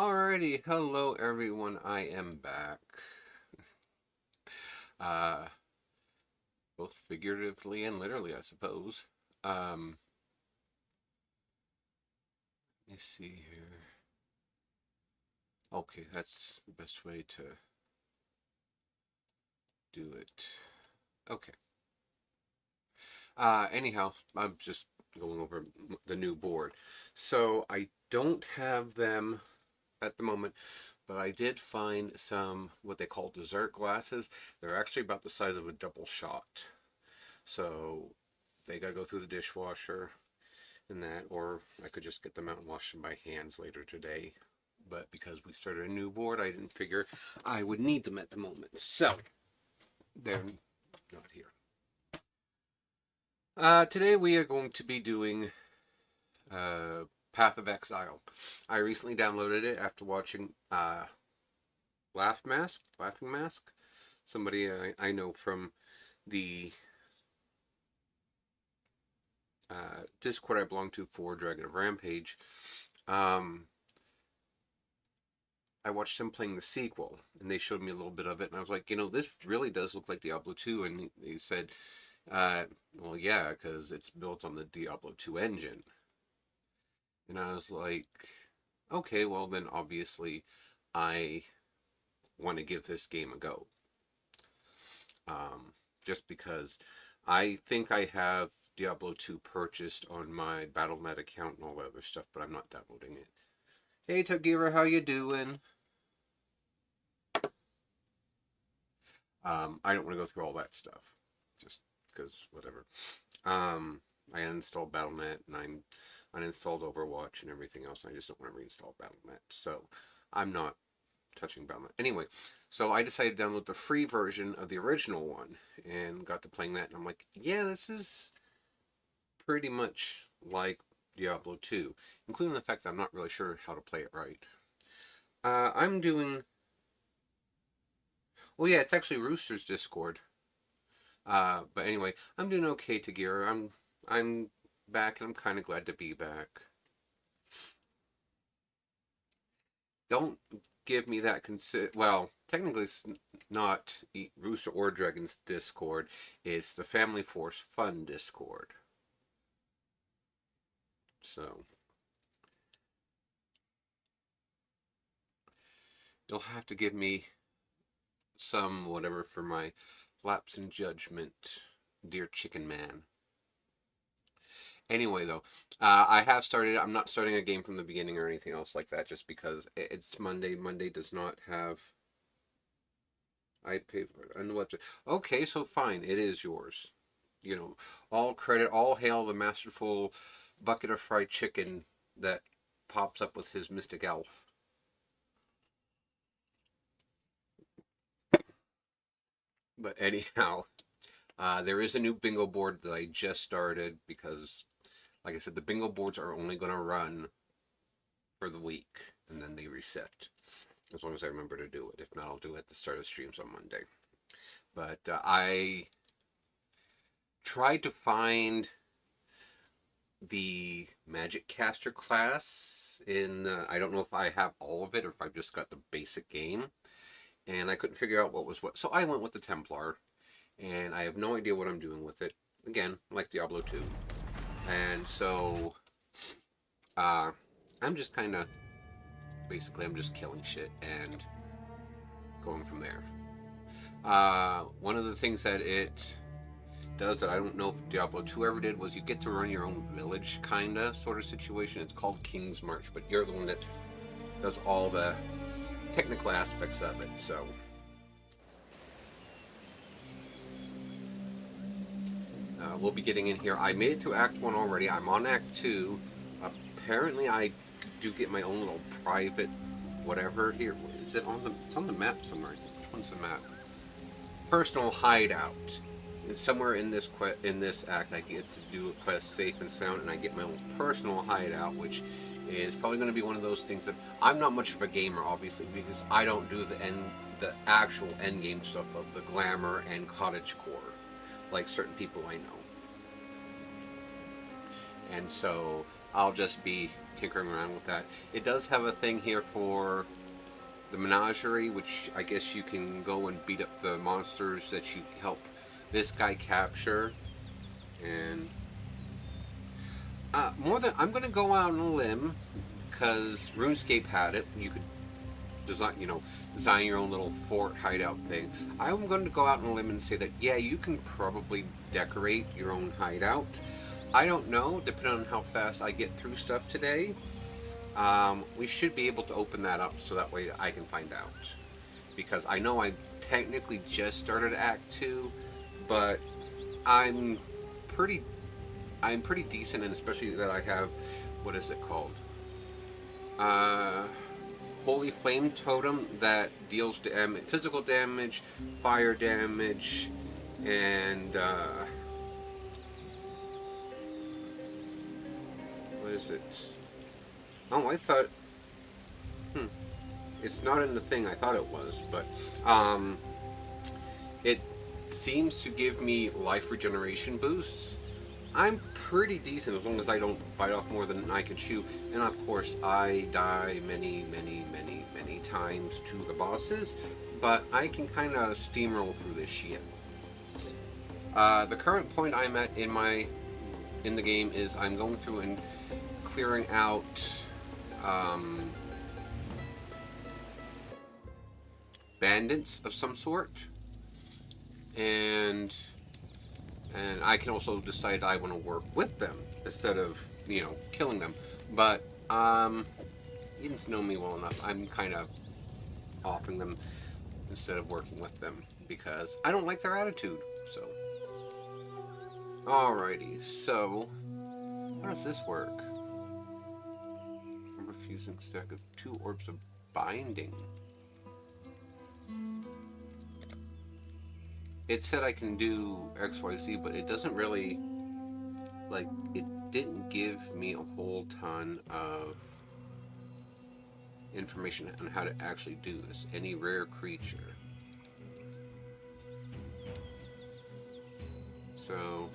Alrighty, hello everyone. I am back. Uh, both figuratively and literally, I suppose. Um, let me see here. Okay, that's the best way to do it. Okay. Anyhow, I'm just going over the new board. So I don't have them at the moment, but I did find some what they call dessert glasses. They're actually about the size of a double shot. So they gotta go through the dishwasher and that, or I could just get them out and wash them by hands later today. But because we started a new board, I didn't figure I would need them at the moment. So they're not here. Today we are going to be doing Path of Exile. I recently downloaded it after watching Laughing Mask, somebody I know from the Discord I belong to for Dragon of Rampage. I watched them playing the sequel, and they showed me a little bit of it, and I was like, this really does look like Diablo 2, and he said, well, yeah, because it's built on the Diablo 2 engine. And I was like, okay, well, then obviously I want to give this game a go. Just because I think I have Diablo 2 purchased on my Battle.net account and all that other stuff, but I'm not downloading it. Hey, Tagira, how you doing? I don't want to go through all that stuff, just because whatever. I uninstalled Battle.net and I uninstalled Overwatch and everything else. And I just don't want to reinstall Battle.net, so I'm not touching Battle.net. Anyway, so I decided to download the free version of the original one and got to playing that, and I'm like, yeah, this is pretty much like Diablo 2, including the fact that I'm not really sure how to play it right. I'm doing. Well, yeah, it's actually Rooster's Discord. But anyway, I'm doing okay, Tagira. I'm back, and I'm kind of glad to be back. Don't give me that Well, technically, it's not Rooster or Dragon's Discord. It's the Family Force Fun Discord. So you'll have to give me some whatever for my lapse in judgment, dear Chicken Man. Anyway, though, I have started. I'm not starting a game from the beginning or anything else like that, just because it's Monday. Monday does not have. I pay for it on the website. Okay, so fine, it is yours. All credit, all hail the masterful bucket of fried chicken that pops up with his mystic elf. But anyhow, there is a new bingo board that I just started because, like I said, the bingo boards are only going to run for the week and then they reset. As long as I remember to do it. If not, I'll do it at the start of streams on Monday. But I tried to find the Magic Caster class in. I don't know if I have all of it or if I've just got the basic game. And I couldn't figure out what was what. So I went with the Templar. And I have no idea what I'm doing with it. Again, like Diablo 2. And so I'm just kind of. Basically, I'm just killing shit and going from there. One of the things that it does that I don't know if Diablo 2 ever did was you get to run your own village, kinda, sort of situation. It's called King's March, but you're the one that does all the technical aspects of it, so. We'll be getting in here. I made it to Act 1 already. I'm on Act 2. Apparently, I do get my own little private whatever here. Is it on the? It's on the map somewhere. Which one's the map? Personal hideout. And somewhere in this act, I get to do a quest safe and sound, and I get my own personal hideout, which is probably going to be one of those things that I'm not much of a gamer, obviously, because I don't do the actual end game stuff of the glamour and cottagecore like certain people I know. and so I'll just be tinkering around with that. It does have a thing here for the menagerie, which I guess you can go and beat up the monsters that you help this guy capture. And more than I'm gonna go out on a limb because RuneScape had it. You could design your own little fort hideout thing. I'm going to go out on a limb and say that yeah, you can probably decorate your own hideout. I don't know, depending on how fast I get through stuff today. We should be able to open that up so that way I can find out. Because I know I technically just started Act 2, but I'm pretty pretty decent, and especially that I have, what is it called? Holy Flame Totem that deals physical damage, fire damage, and what is it? Oh, I thought, it's not in the thing I thought it was, but it seems to give me life regeneration boosts. I'm pretty decent as long as I don't bite off more than I can chew. And of course, I die many, many, many, many times to the bosses, but I can kind of steamroll through this shit. The current point I'm at in the game is I'm going through and clearing out bandits of some sort, and I can also decide I want to work with them instead of killing them. But you didn't know me well enough. I'm kind of offing them instead of working with them because I don't like their attitude. So, alrighty. So, how does this work? I'm refusing stack of 2 orbs of binding. It said I can do XYZ, but it doesn't really, it didn't give me a whole ton of information on how to actually do this. Any rare creature. So,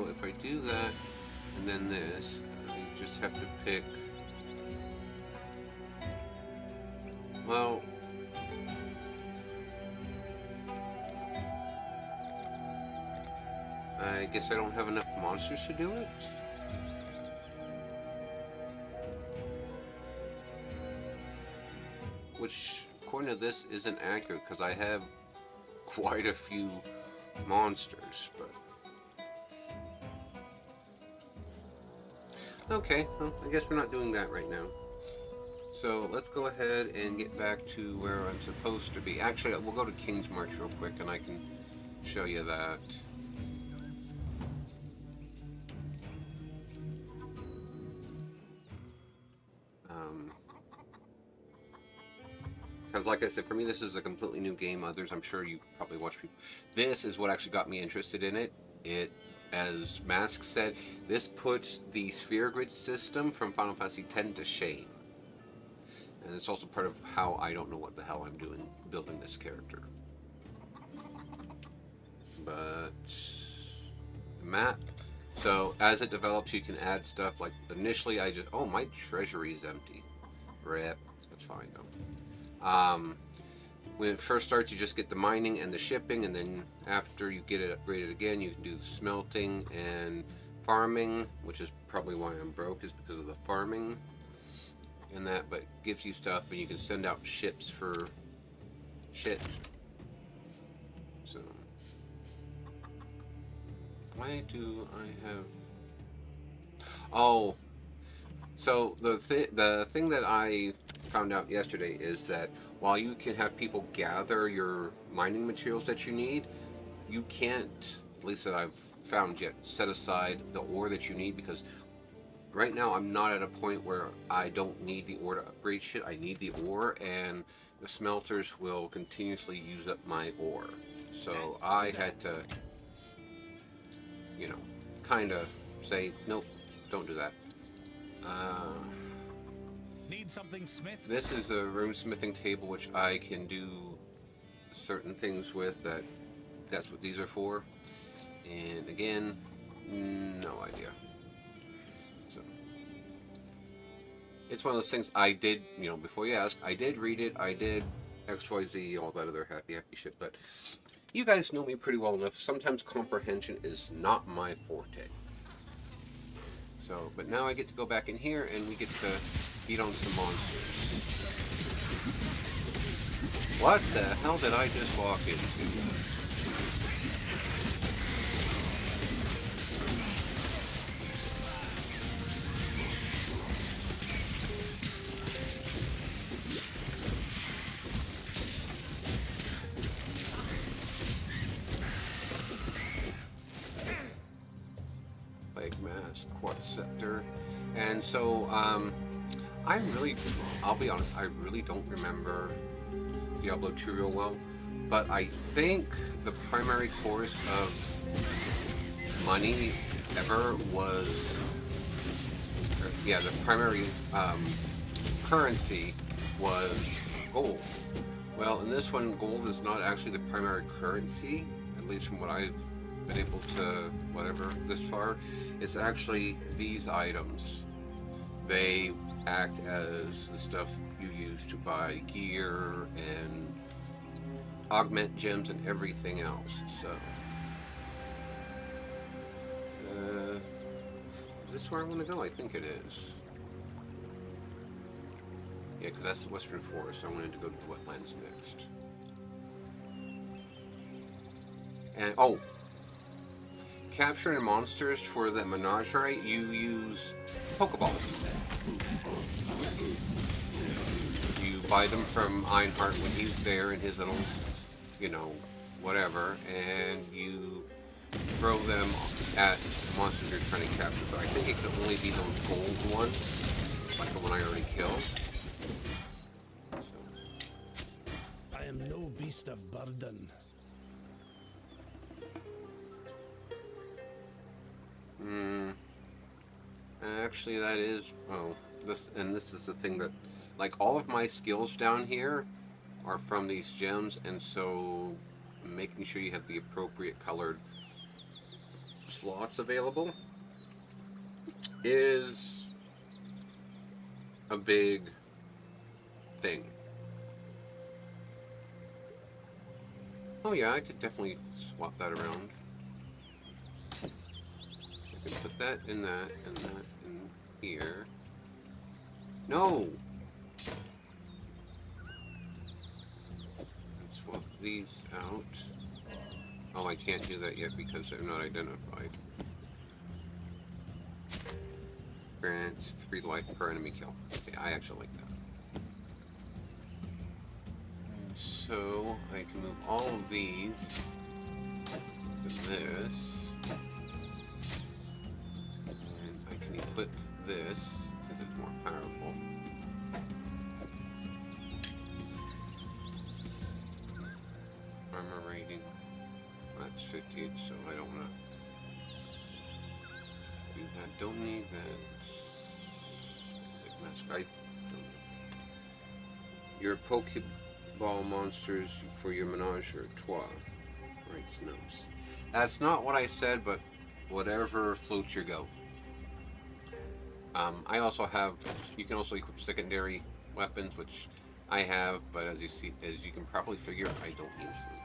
if I do that, and then this, you just have to pick, well, I guess I don't have enough monsters to do it. Which, according to this, isn't accurate because I have quite a few monsters, but okay, well, I guess we're not doing that right now. So let's go ahead and get back to where I'm supposed to be. Actually, we'll go to King's March real quick and I can show you that. Because like I said, for me this is a completely new game. Others, I'm sure you probably watch people. This is what actually got me interested in it. As Mask said, this puts the sphere grid system from Final Fantasy X to shame. And it's also part of how I don't know what the hell I'm doing building this character. But the map. So as it develops, you can add stuff. Like initially, oh, my treasury is empty. Rip. That's fine though. When it first starts, you just get the mining and the shipping, and then after you get it upgraded again, you can do the smelting and farming, which is probably why I'm broke, is because of the farming and that, but it gives you stuff, and you can send out ships for shit. So, why do I have... Oh, so the thing that I found out yesterday is that while you can have people gather your mining materials that you need, you can't, at least that I've found yet, set aside the ore that you need, because right now I'm not at a point where I don't need the ore to upgrade shit. I need the ore, and the smelters will continuously use up my ore. So I had to, kind of say, nope, don't do that. Need something smith? This is a rune smithing table which I can do certain things with. That's what these are for. And again, no idea. So it's one of those things I did, before you ask, I did read it, I did XYZ, all that other happy shit, but you guys know me pretty well enough. Sometimes comprehension is not my forte. So, but now I get to go back in here and we get to beat on some monsters. What the hell did I just walk into? Plague Mask, Quartz Scepter. And so, I'll be honest, I really don't remember Diablo 2 real well, but I think the primary course of money ever was, the primary currency was gold. Well, in this one, gold is not actually the primary currency, at least from what I've been able to, this far. It's actually these items. They act as the stuff you use to buy gear and augment gems and everything else. So, is this where I want to go? I think it is. Yeah, because that's the Western Forest. I wanted to go to the wetlands next. And, capturing monsters for the menagerie, you use Pokeballs. You buy them from Einhart when he's there in his little, whatever, and you throw them at monsters you're trying to capture. But I think it can only be those gold ones, like the one I already killed. So. I am no beast of burden. Actually, that is... this is the thing that... Like, all of my skills down here are from these gems, and so making sure you have the appropriate colored slots available is a big thing. Oh yeah, I could definitely swap that around. I can put that in that and that in here. No! And swap these out. Oh, I can't do that yet because they're not identified. Grants 3 life per enemy kill. Okay, I actually like that. So, I can move all of these to this. And I can equip this, since it's more powerful. Armor rating. That's 58, so I don't want to do that. Don't need that. Mask. I don't need. Your Pokeball monsters for your menage a trois. Right, Snopes. That's not what I said, but whatever floats your goat. I also have. You can also equip secondary weapons, which I have, but as you can probably figure, I don't use them.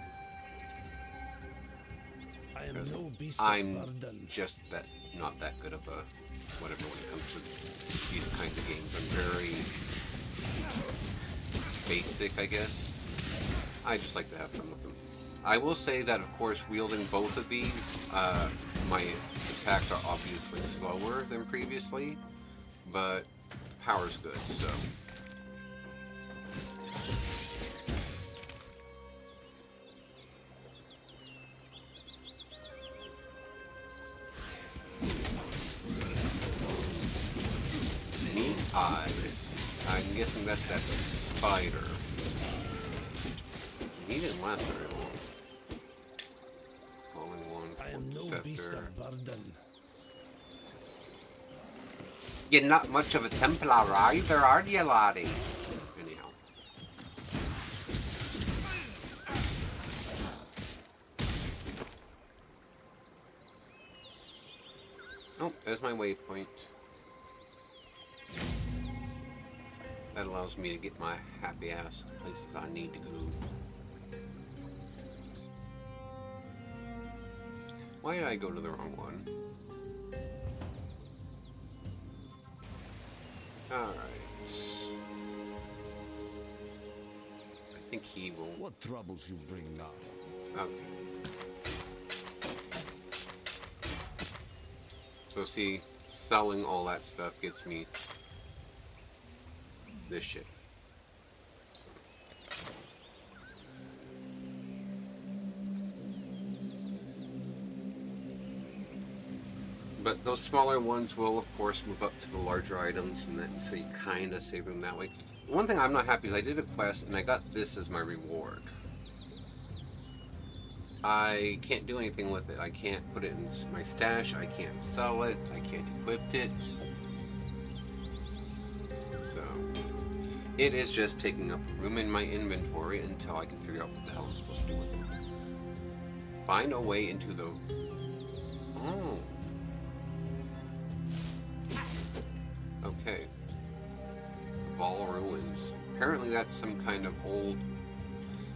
I am no beast I'm of burden. just not that good of a whatever when it comes to these kinds of games. I'm very basic, I guess. I just like to have fun with them. I will say that, of course, wielding both of these, my attacks are obviously slower than previously, but the power's good, so. Neat eyes. I'm guessing that's that spider. He didn't last very long. Falling one, I am no beast scepter. of burden. You're not much of a Templar either, are you, laddie? Anyhow. Oh, there's my waypoint. That allows me to get my happy ass to places I need to go. Why did I go to the wrong one? Alright. I think he will... What troubles you bring now? Okay. So see, selling all that stuff gets me this shit. So. But those smaller ones will, of course, move up to the larger items, and then so you kind of save them that way. One thing I'm not happy is I did a quest, and I got this as my reward. I can't do anything with it. I can't put it in my stash. I can't sell it. I can't equip it. So, it is just taking up room in my inventory until I can figure out what the hell I'm supposed to do with it. Find a way into the... Oh. Okay. Ball Ruins. Apparently that's some kind of old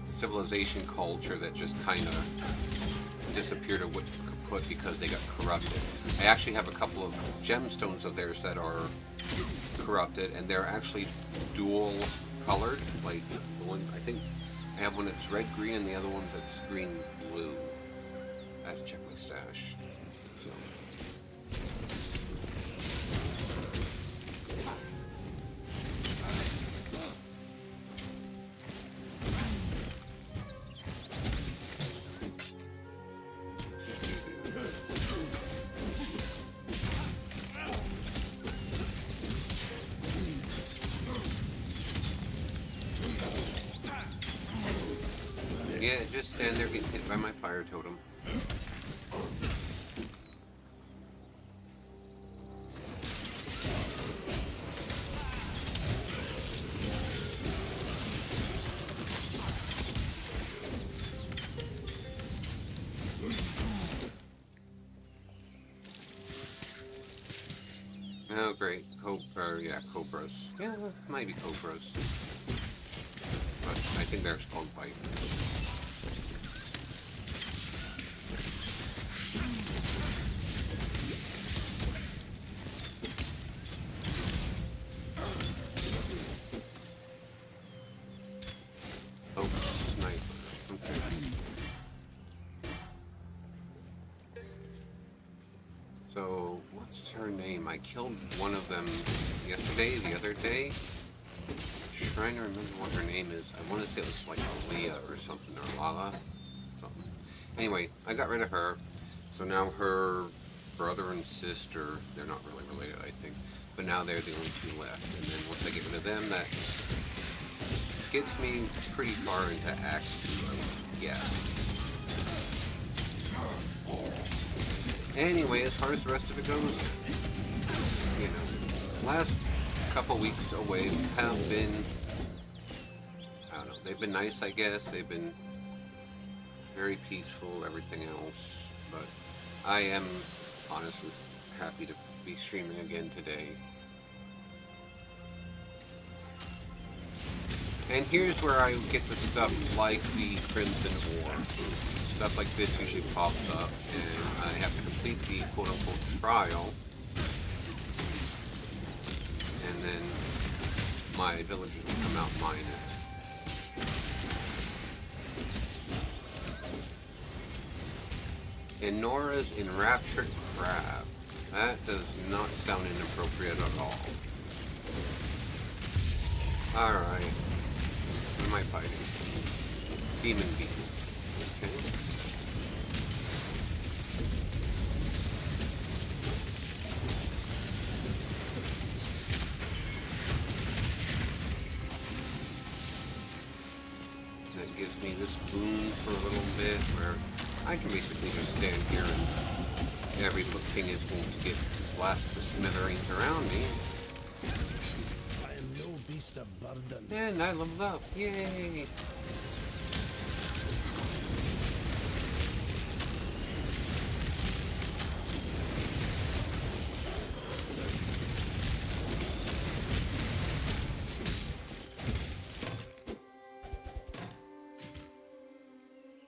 civilization culture that just kind of disappeared or put because they got corrupted. I actually have a couple of gemstones of theirs that are corrupted, and they're actually dual colored. Like the one, I think I have one that's red green and the other one that's green blue. I have to check my stash. So. Yeah, just stand there getting hit by my fire totem. Oh, great. Yeah, cobras. Yeah, might be cobras. But I think they're called vipers. Oh, sniper. Okay. So, what's her name? I killed one of them yesterday, the other day. Trying to remember what her name is. I want to say it was like Leah or something, or Lala. Something. Anyway, I got rid of her. So now her brother and sister, they're not really related, I think. But now they're the only two left. And then once I get rid of them, that gets me pretty far into Act 2, I would guess. Anyway, as far as the rest of it goes, you know, last couple weeks away have been, I don't know, they've been nice, I guess. They've been very peaceful, everything else. But I am honestly happy to be streaming again today. And here's where I get the stuff like the Crimson Ore. Stuff like this usually pops up, and I have to complete the quote-unquote trial. And then my villagers will come out mine it. Enora's Enraptured Crab. That does not sound inappropriate at all. Alright. What am I fighting? Demon beasts. Okay. That gives me this boon for a little bit where I can basically just stand here and every thing is going to get blast the smithereens around me. I am no beast of burden. And I leveled up. Yay!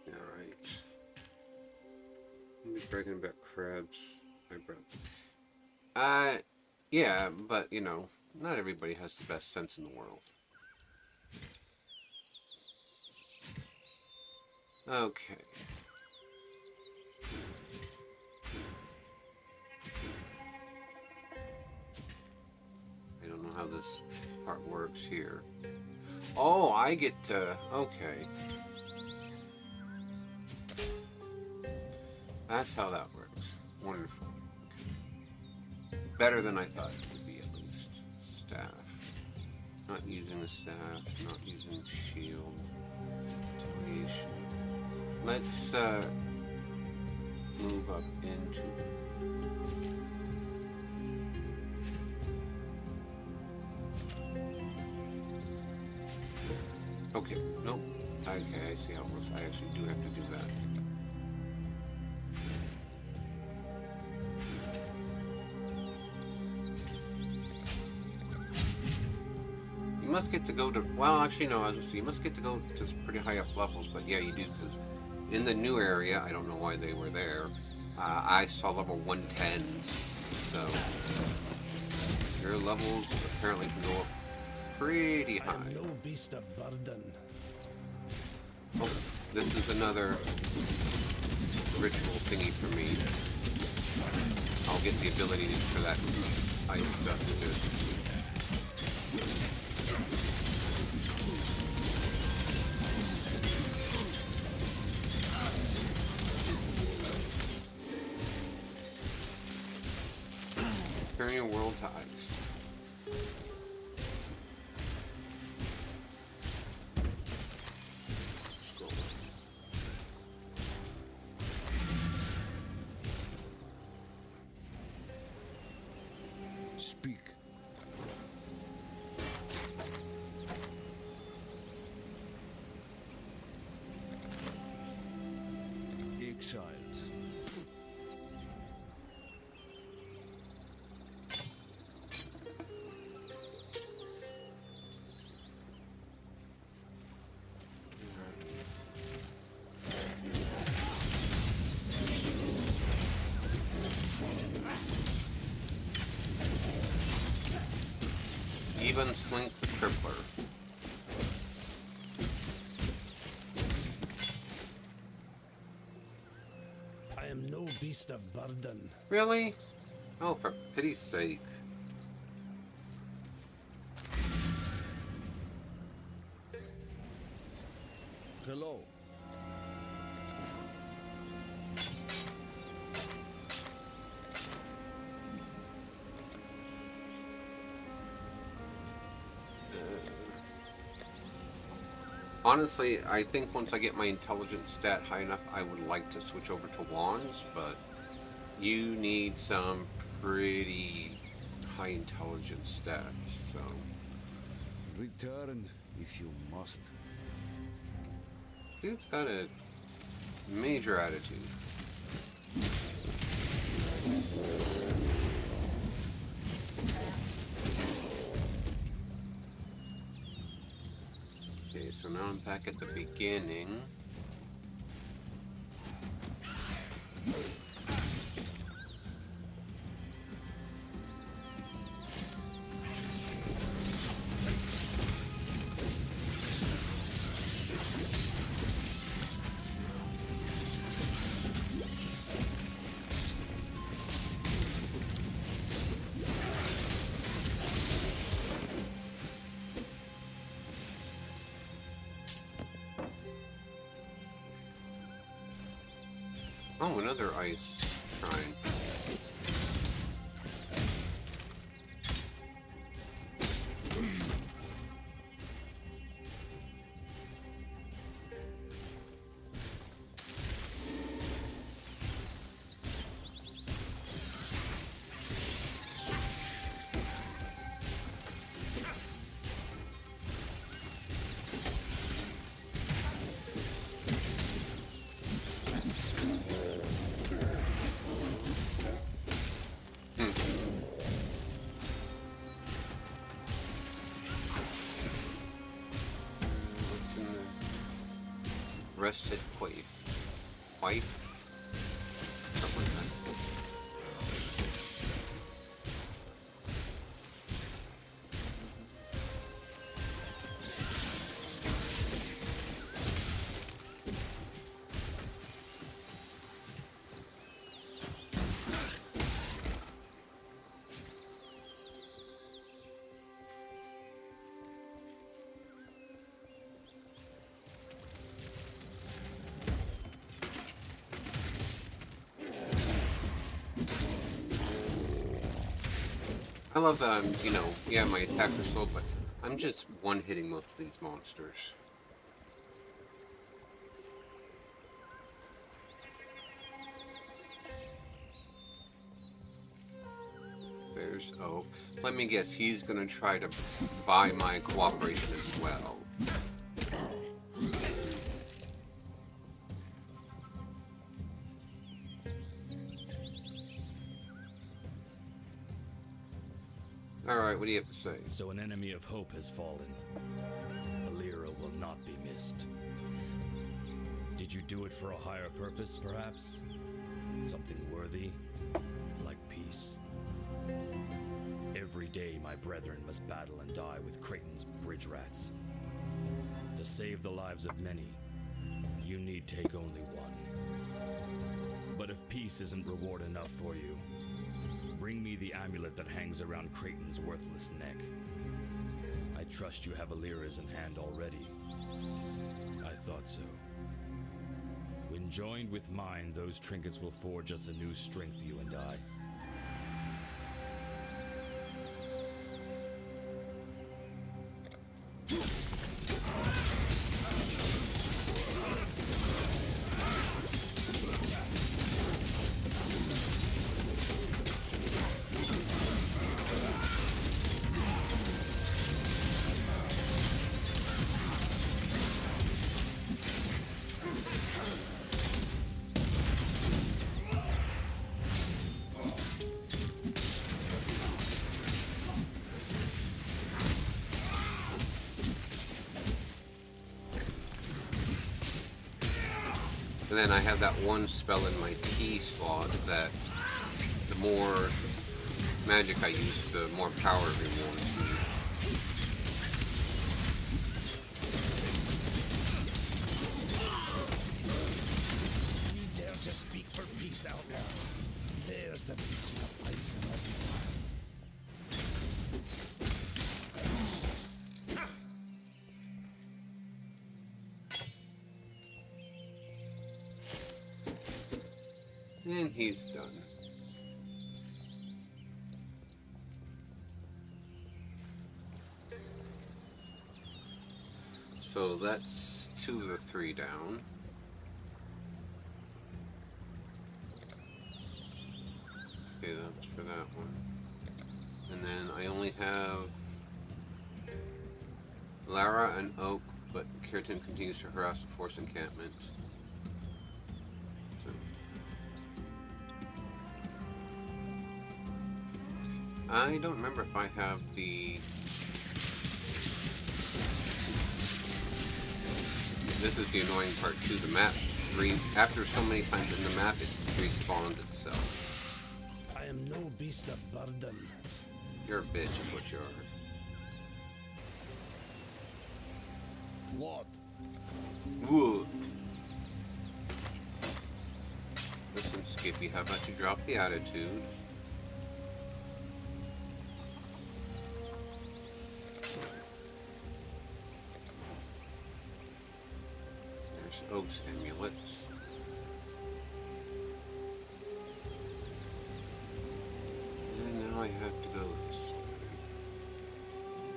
Alright. I'll be bragging about crabs. My brother. Yeah, but, you know, not everybody has the best sense in the world. Okay. I don't know how this part works here. Oh, I get to... Okay. That's how that works. Wonderful. Okay. Better than I thought it would be, at least. Staff. Not using the staff, not using shield. Retaliation. Let's move up into... Okay, nope. Okay, I see how it works. I actually do have to do that. You must get to go to... Well, actually, no, I was going to say, you must get to go to pretty high up levels, but yeah, you do, because in the new area, I don't know why they were there, I saw level 110s, so your levels apparently can go up pretty I high. am no beast of burden. Oh, this is another ritual thingy for me. I'll get the ability for that ice stuff to just... turn your world to ice. Scroll. Speak. Exiles. Even Slink the Crippler. I am no beast of burden. Really? Oh, for pity's sake. Hello. Honestly, I think once I get my intelligence stat high enough, I would like to switch over to wands, but you need some pretty high intelligence stats, so... Return if you must. Dude's got a major attitude. Okay, so now I'm back at the beginning. Oh, another ice shrine. Crested Wife? Something like that. I love that I'm, you know, yeah, my attacks are slow, but I'm just one-hitting most of these monsters. There's Oak. Let me guess, he's gonna try to buy my cooperation as well. Alright, what do you have to say? So an enemy of hope has fallen. Alira will not be missed. Did you do it for a higher purpose, perhaps? Something worthy? Like peace? Every day my brethren must battle and die with Creighton's bridge rats. To save the lives of many, you need take only one. But if peace isn't reward enough for you, bring me the amulet that hangs around Creighton's worthless neck. I trust you have Alira's in hand already. I thought so. When joined with mine, those trinkets will forge us a new strength, you and I. And then I have that one spell in my T slot that the more magic I use, the more power it rewards me. You dare to speak for peace out loud. There's the peace you fight for. And he's done. So that's 2 of the 3 down. Okay, that's for that one. And then I only have Lara and Oak, but Kirtan continues to harass the force encampment. So I don't remember if I have the... This is the annoying part too. The map, after so many times in the map, it respawns itself. I am no beast of burden. You're a bitch is what you are. What? Wood. Listen, Skippy, how about you drop the attitude? There's Oak's amulet. And now I have to go this way.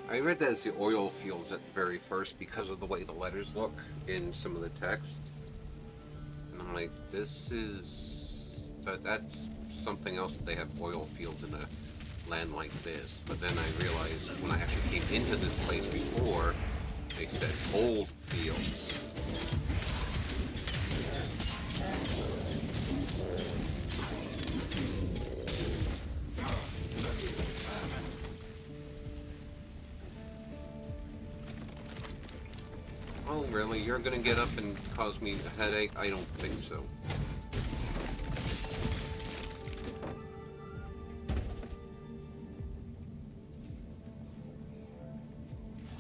I read that it's the oil fields at the very first because of the way the letters look in some of the text. And I'm like, this is... But that's something else that they have oil fields in a land like this. But then I realized when I actually came into this place before, they said old fields. Oh, No, really? You're gonna get up and cause me a headache? I don't think so.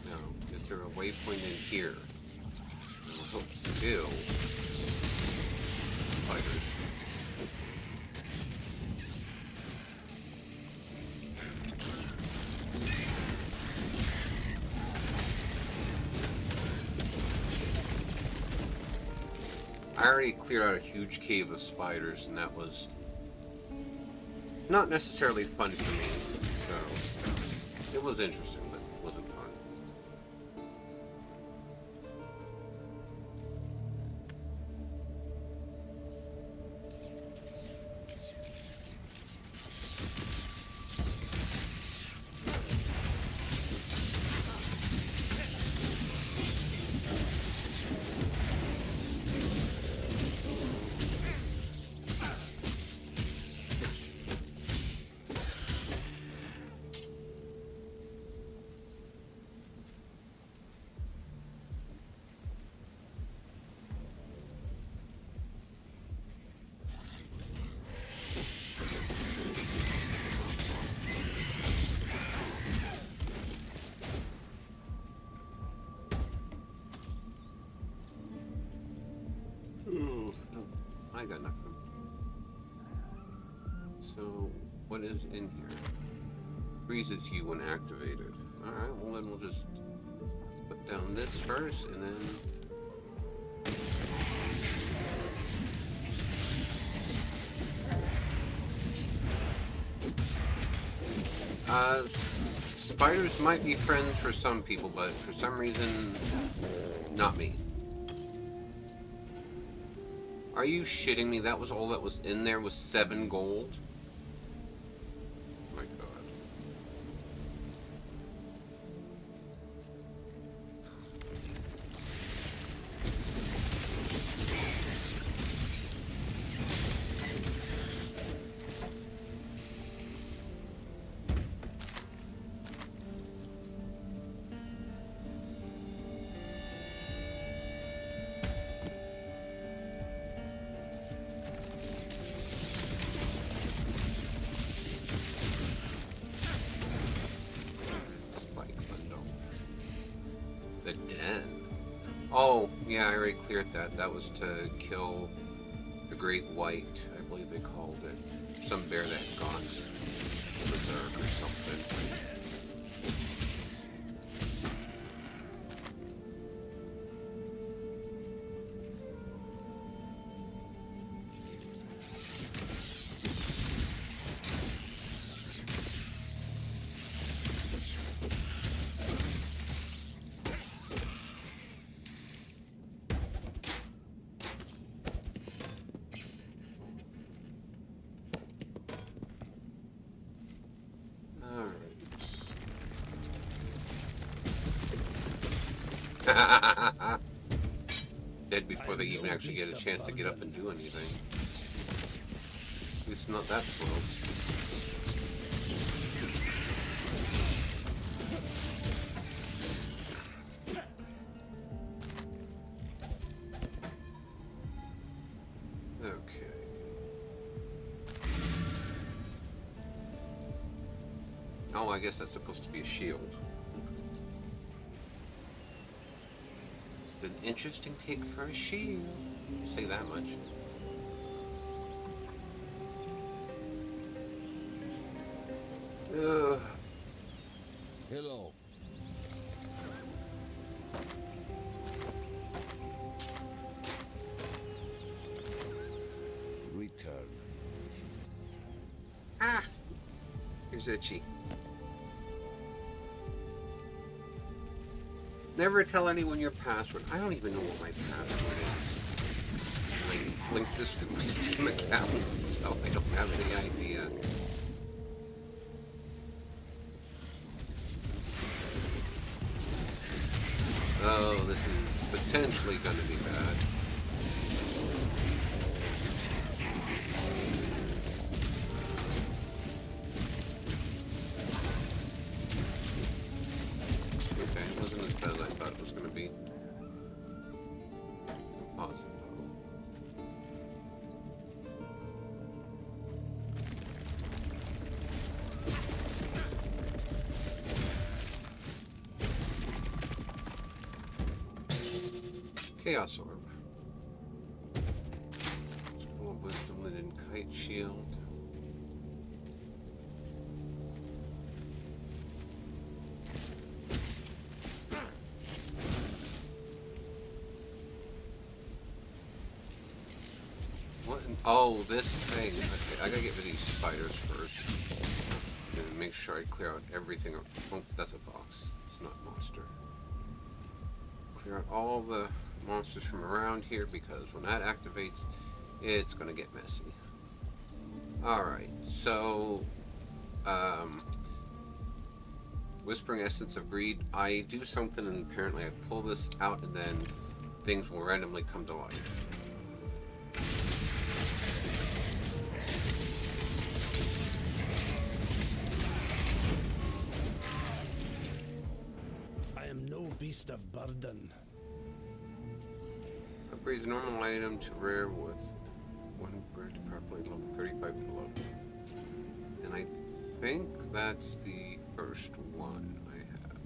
No. Is there a waypoint in here? I hope so. Spiders. I already cleared out a huge cave of spiders, and that was not necessarily fun for me, so it was interesting, but it wasn't fun. I got nothing. So, what is in here? Freezes you when activated. Alright, well then we'll just put down this first, and then... Spiders might be friends for some people, but for some reason, not me. Are you shitting me? That was all that was in there was 7 gold? Oh my god. The den. Oh, yeah, I already cleared that. That was to kill the Great White, I believe they called it. Some bear that had gone berserk or something. Dead before they even actually get a chance to get up and do anything. At least not that slow. Okay. Oh, I guess that's supposed to be a shield. An interesting take for a shield. I'll say that much. Hello. Return. Ah! Here's Itchy. Never tell anyone your password. I don't even know what my password is. I linked this to my Steam account, so I don't have any idea. Oh, this is potentially going to be bad. Okay, it wasn't as bad as I thought it was going to be. Awesome. Chaos Orb. Scroll of Wisdom, Linden Kite Shield. What? Oh, this thing. Okay, I gotta get rid of these spiders first. And make sure I clear out everything. Oh, that's a fox. It's not a monster. Clear out all the monsters from around here, because when that activates, it's gonna get messy. Alright, so Whispering Essence of Greed. I do something and apparently I pull this out and then things will randomly come to life. I am no beast of burden. Upgrades a normal item to rare with one upgrade to properly level 35 and below. And I think that's the first one I have.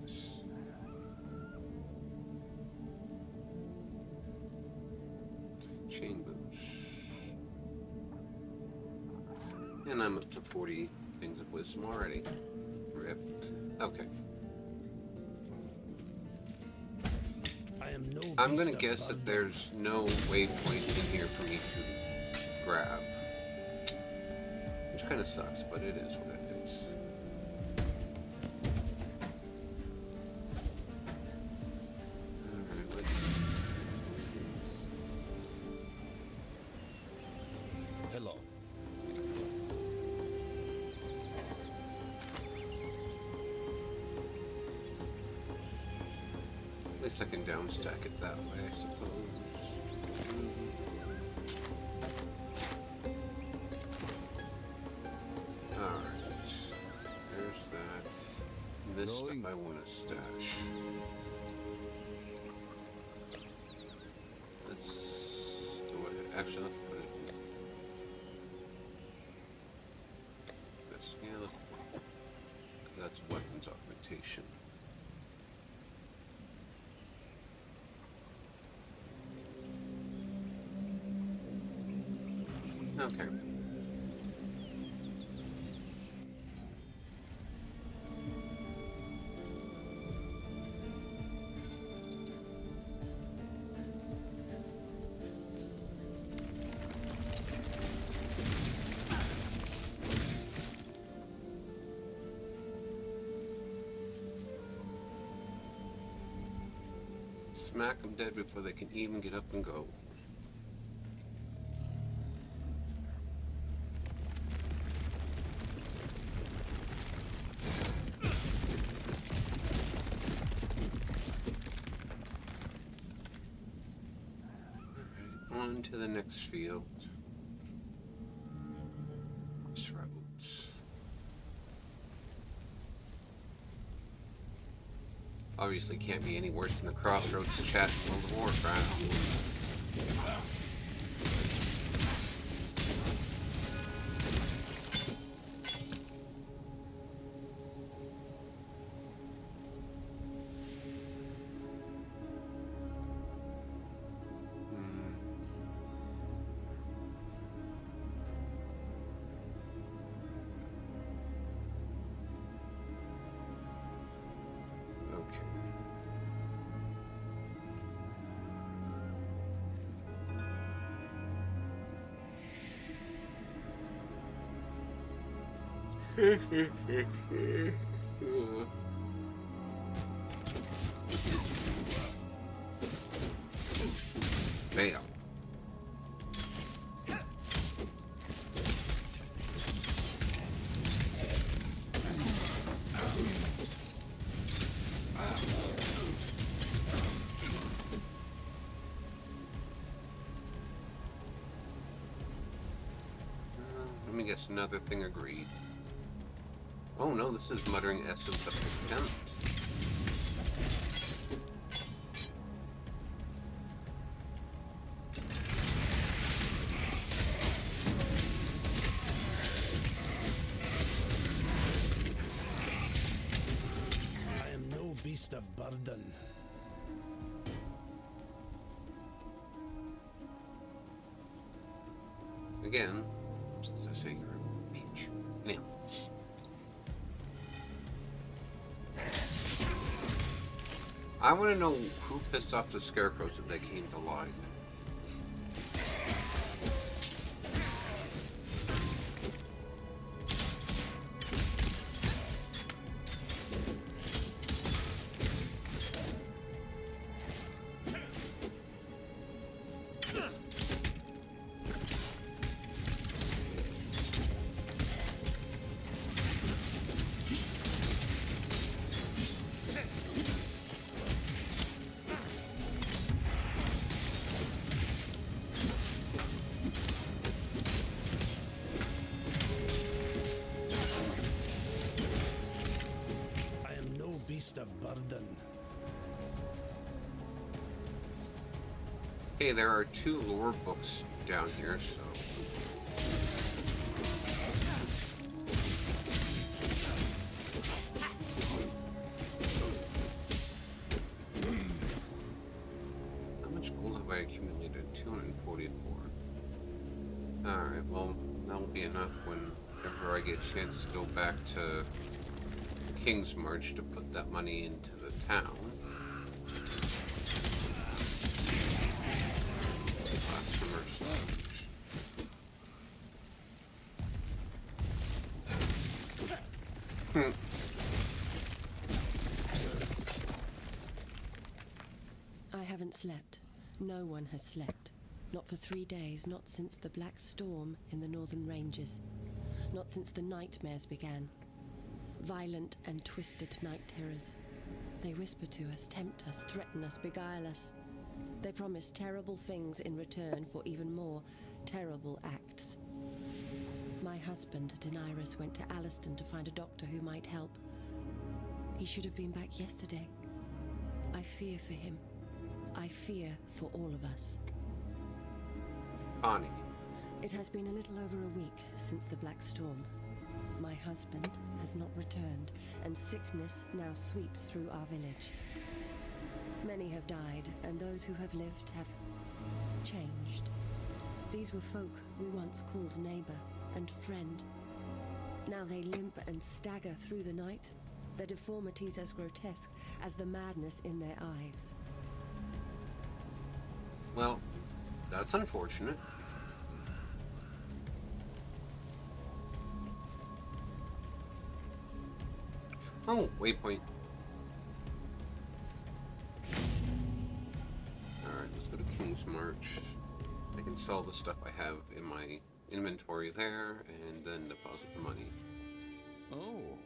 Yes. Chain boots. And I'm up to 40 things of wisdom already. Rip. Okay. I'm gonna guess that there's no waypoint in here for me to grab. Which kind of sucks, but it is what it is. Alright, let's... Hello. At least I can downstack it that way, I suppose. Alright. There's that. And this stuff I want to stash. Let's go ahead. Actually, let's put it in this. Yeah, let's put it. That's weapons augmentation. Okay. Smack them dead before they can even get up and go. On to the next field. Crossroads. Obviously can't be any worse than the Crossroads chat in World of Warcraft. Bam. Let me guess, another thing agreed. Oh no, this is Muttering Essence of Contempt. beast of burden. Again, as I say, you're a beach. Now, I want to know who pissed off the scarecrows that they came to life. Beast of burden. Okay, there are 2 lore books down here, so... How much gold have I accumulated? 244. Alright, well, that'll be enough whenever I get a chance to go back to King's March to put that money into the town. Summer Sludge. I haven't slept. No one has slept. Not for 3 days, not since the Black Storm in the Northern Ranges. Not since the nightmares began. Violent and twisted night terrors. They whisper to us, tempt us, threaten us, beguile us. They promise terrible things in return for even more terrible acts. My husband, Daenerys, went to Alliston to find a doctor who might help. He should have been back yesterday. I fear for him. I fear for all of us. Connie. It has been a little over a week since the Black Storm. My husband has not returned, and sickness now sweeps through our village. Many have died, and those who have lived have changed. These were folk we once called neighbor and friend. Now they limp and stagger through the night, their deformities as grotesque as the madness in their eyes. Well, that's unfortunate. Oh, waypoint. Alright, let's go to King's March. I can sell the stuff I have in my inventory there, and then deposit the money. Oh.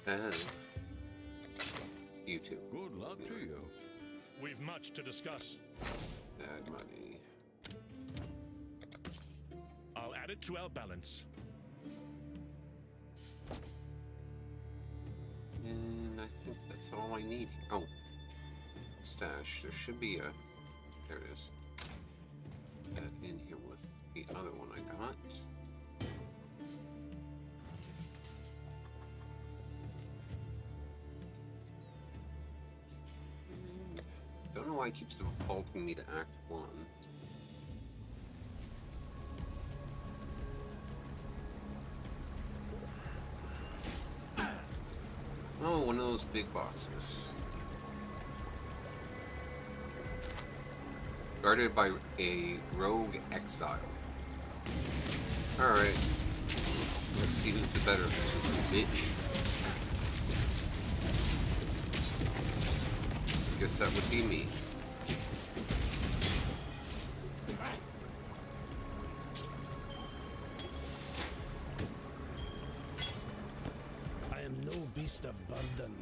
And you too. Good luck to you. We've much to discuss. Add money. I'll add it to our balance. And I think that's all I need. Oh, stash. There should be a... There it is. That in here with the other one I got. And don't know why it keeps defaulting me to Act 1. Oh, one of those big boxes. Guarded by a rogue exile. Alright. Let's see who's the better of the two. This bitch. Guess that would be me. I am no beast of burden.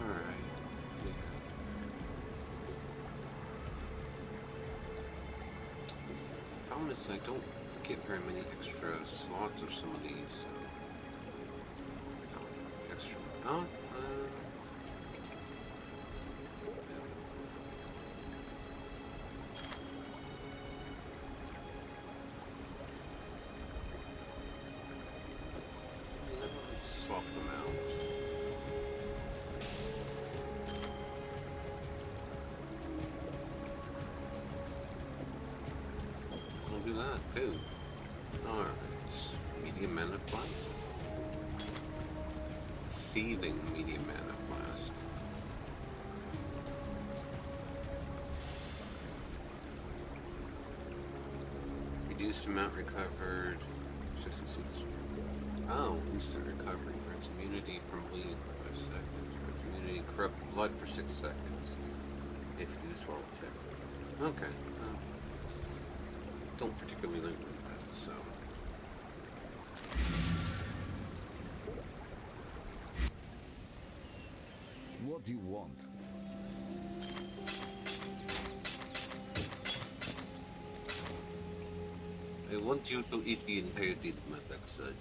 Alright. Yeah. Problem is I don't get very many extra slots of some of these. Extra. Oh, do that. Good. Alright. Medium mana flask. Seething medium mana flask. Reduced amount recovered. 66. Oh, instant recovery. Grants immunity from bleeding for 5 seconds. Grants immunity corrupt blood for 6 seconds. If used while effective. Okay. Don't particularly like that, so. What do you want? I want you to eat the entirety of my backside.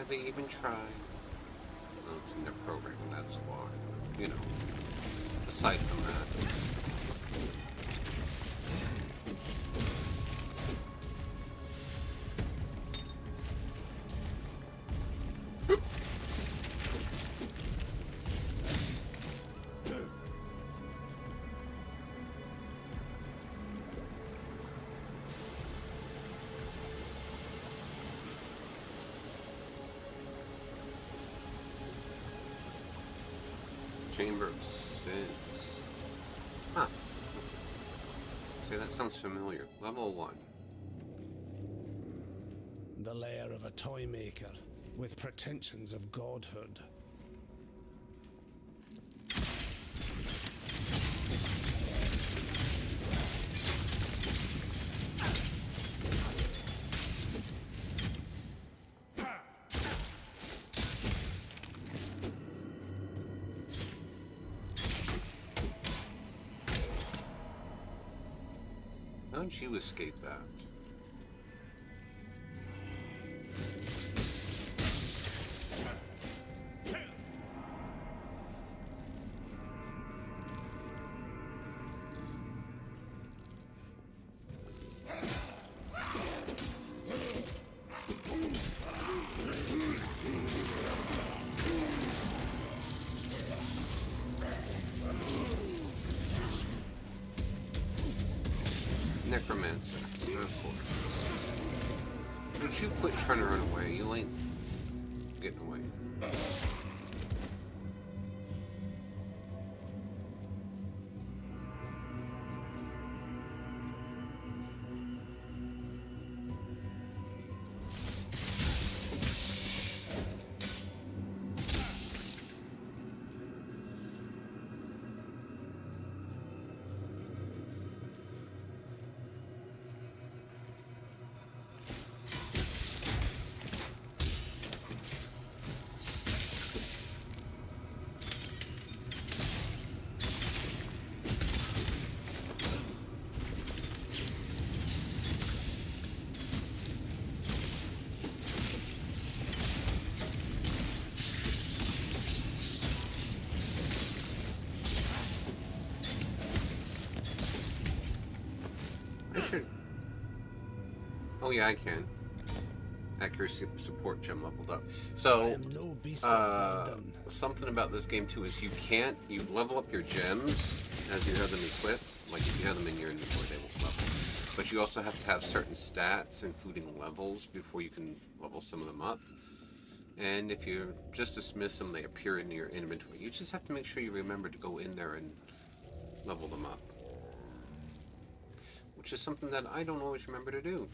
They even try. Well, it's in their program, that's why. You know, aside from that. Chamber of Sins. Huh. See, that sounds familiar. Level 1. The lair of a toy maker with pretensions of godhood. How did you escape that? Necromancer, of course. Would you quit trying to run away? You ain't getting away. I should. Oh yeah, I can. Accuracy support gem leveled up. I So, am no beast of burden. something about this game too is you level up your gems as you have them equipped. Like if you have them in your inventory, they will level. But you also have to have certain stats, including levels, before you can level some of them up. And if you just dismiss them, they appear in your inventory. You just have to make sure you remember to go in there and level them up. Which is something that I don't always remember to do.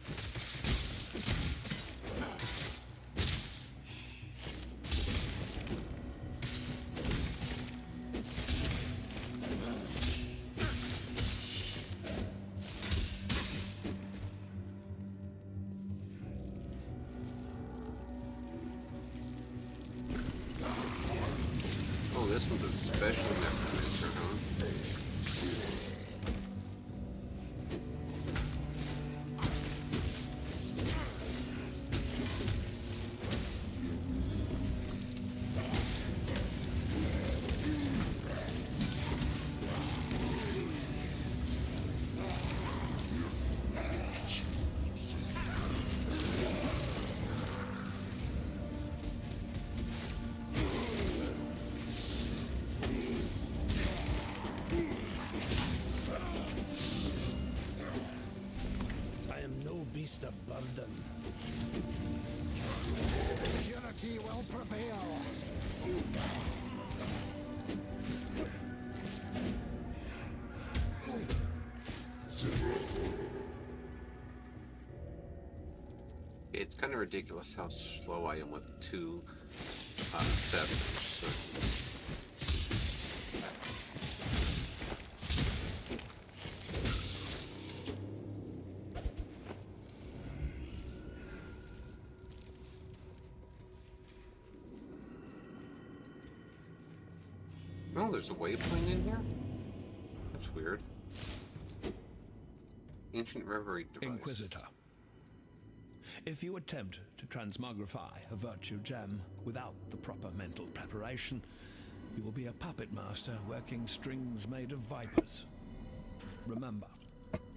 Oh, this one's a special necromancer, huh? I am no beast of burden. Purity will prevail. It's kind of ridiculous how slow I am with two scepters. So. Oh, there's a waypoint in here? That's weird. Ancient Reverie device. Inquisitor. If you attempt to transmogrify a virtue gem without the proper mental preparation, you will be a puppet master working strings made of vipers. Remember,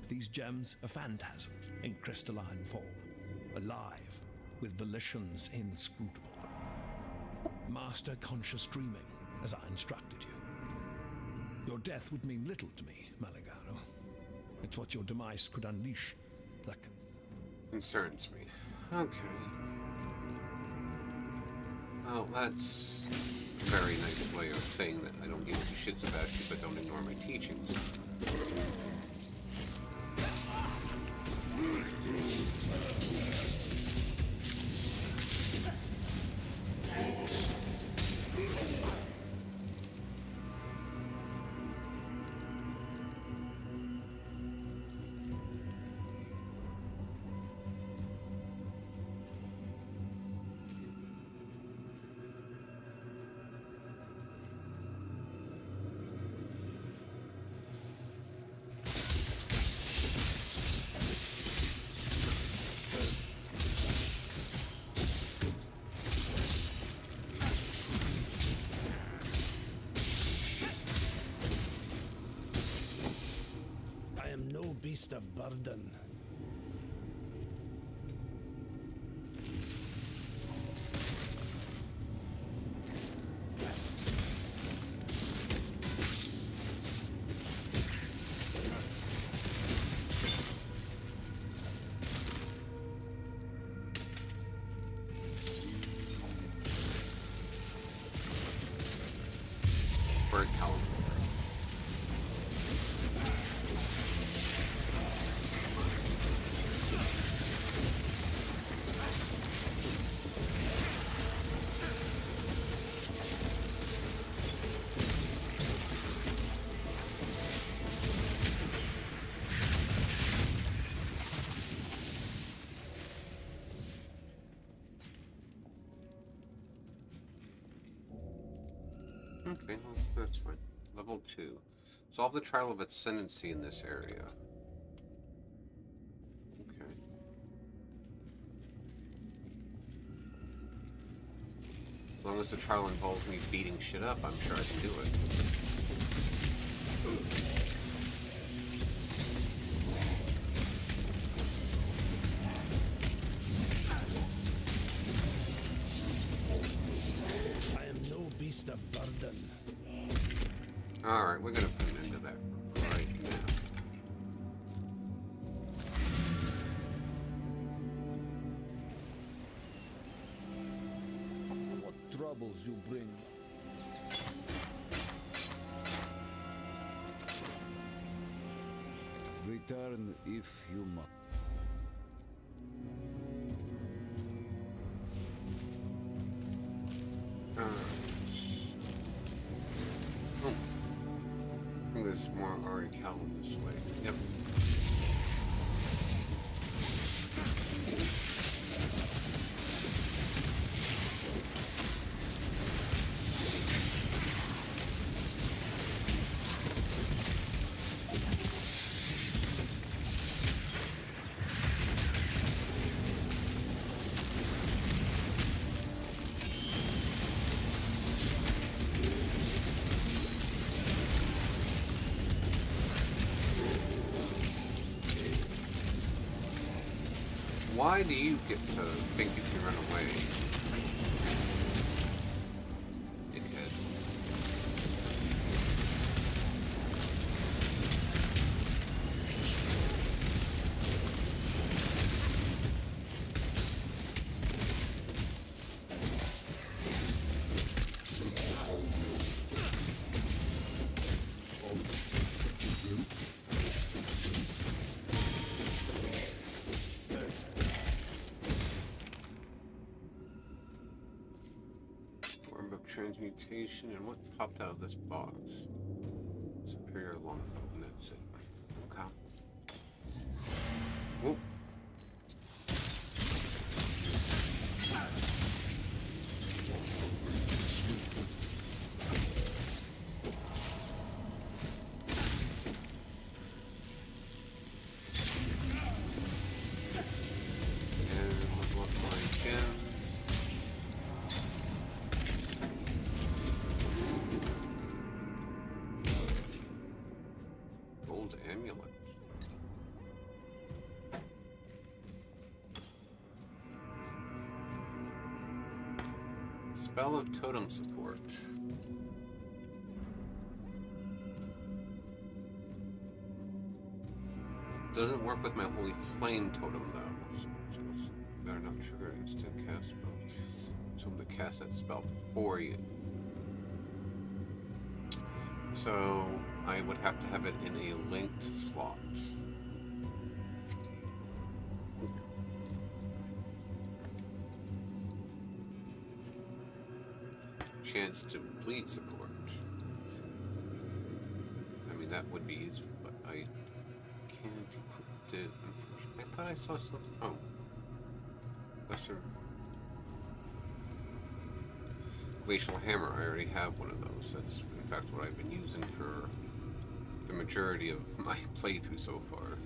these gems are phantasms in crystalline form, alive with volitions inscrutable. Master conscious dreaming, as I instructed you. Your death would mean little to me, Malagaro. It's what your demise could unleash that Concerns me. Okay. Well, that's a very nice way of saying that I don't give two shits about you, but don't ignore my teachings. I am no beast of burden. Bird Calendar. Okay, well, that's fine. Level 2. Solve the trial of ascendancy in this area. Okay. As long as the trial involves me beating shit up, I'm sure I can do it. Alright, we're gonna put an end to that right now. What troubles you bring? Return if you must. Oh. I think there's more Ari Calvin this way. Yep. Why do you get to think you can run away? Dickhead. Transmutation, and what popped out of this box? Superior longbow, and that's it. Okay. Whoop. And level up my gems. Amulet. Spell of Totem Support. Doesn't work with my Holy Flame Totem though. Spells that are not triggered instant cast spells. So I'm going to cast that spell for you. So I would have to have it in a linked slot. Chance to bleed support. I mean, that would be useful, but I can't equip it, unfortunately. I thought I saw something. Oh. Lesser. Glacial Hammer. I already have one of those. That's, in fact, what I've been using for the majority of my playthrough so far.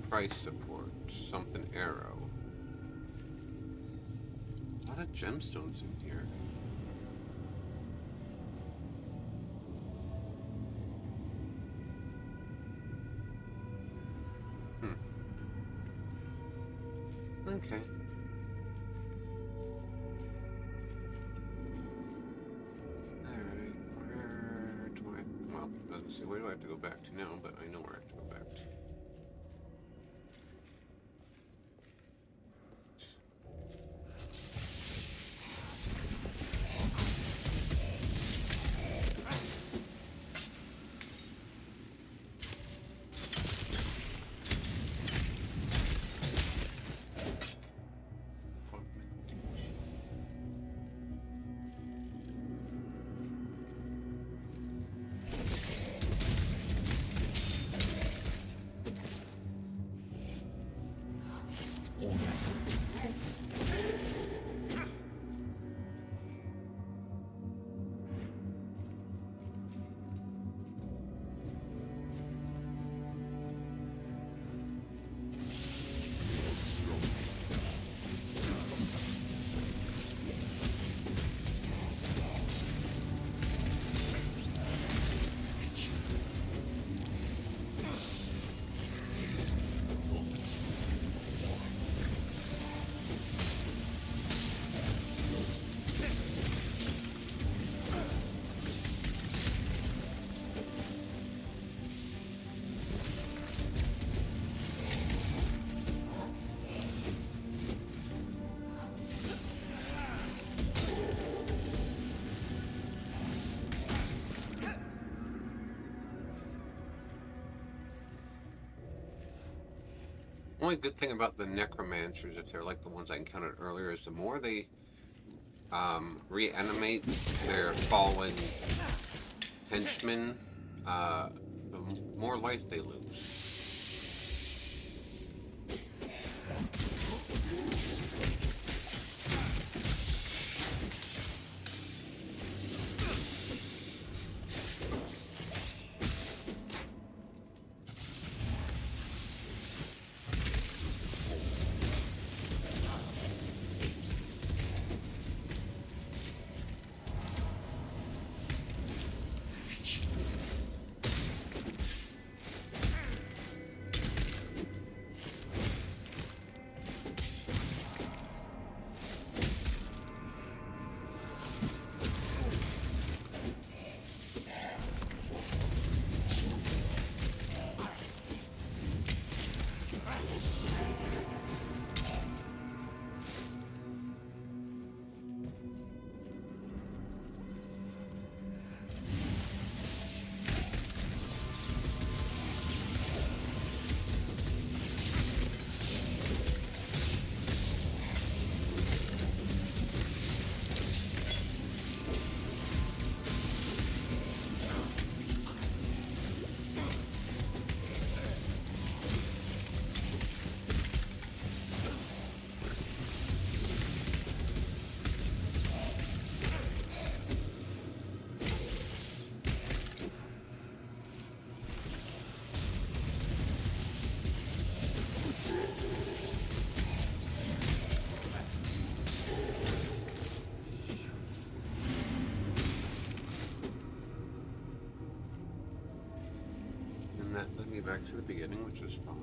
Price support. Something arrow. A lot of gemstones in here. Okay. Alright, where do I... Well, it doesn't say where do I have to go back to now, but I know where I have to go back to. Only good thing about the necromancers, if they're like the ones I encountered earlier, is the more they reanimate their fallen henchmen, the more life they lose. And that led me back to the beginning, which is fine.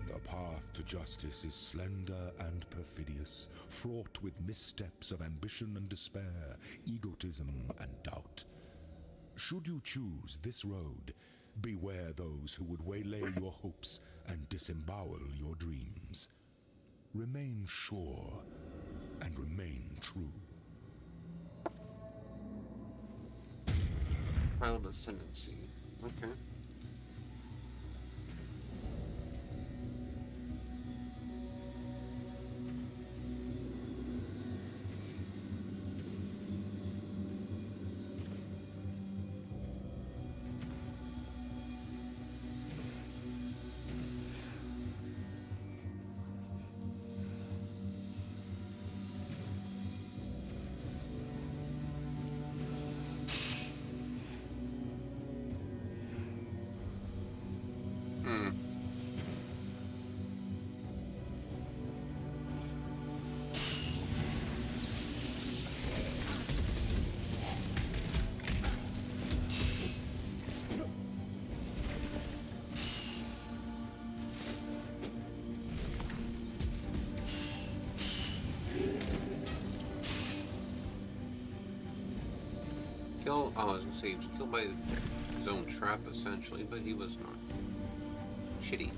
The path to justice is slender and perfidious, fraught with missteps of ambition and despair, egotism and doubt. Should you choose this road, beware those who would waylay your hopes and disembowel your dreams. Remain sure and remain true. Pile of Ascendancy. Okay. Oh, I was gonna say he was killed by his own trap, essentially, but he was not. Shitty.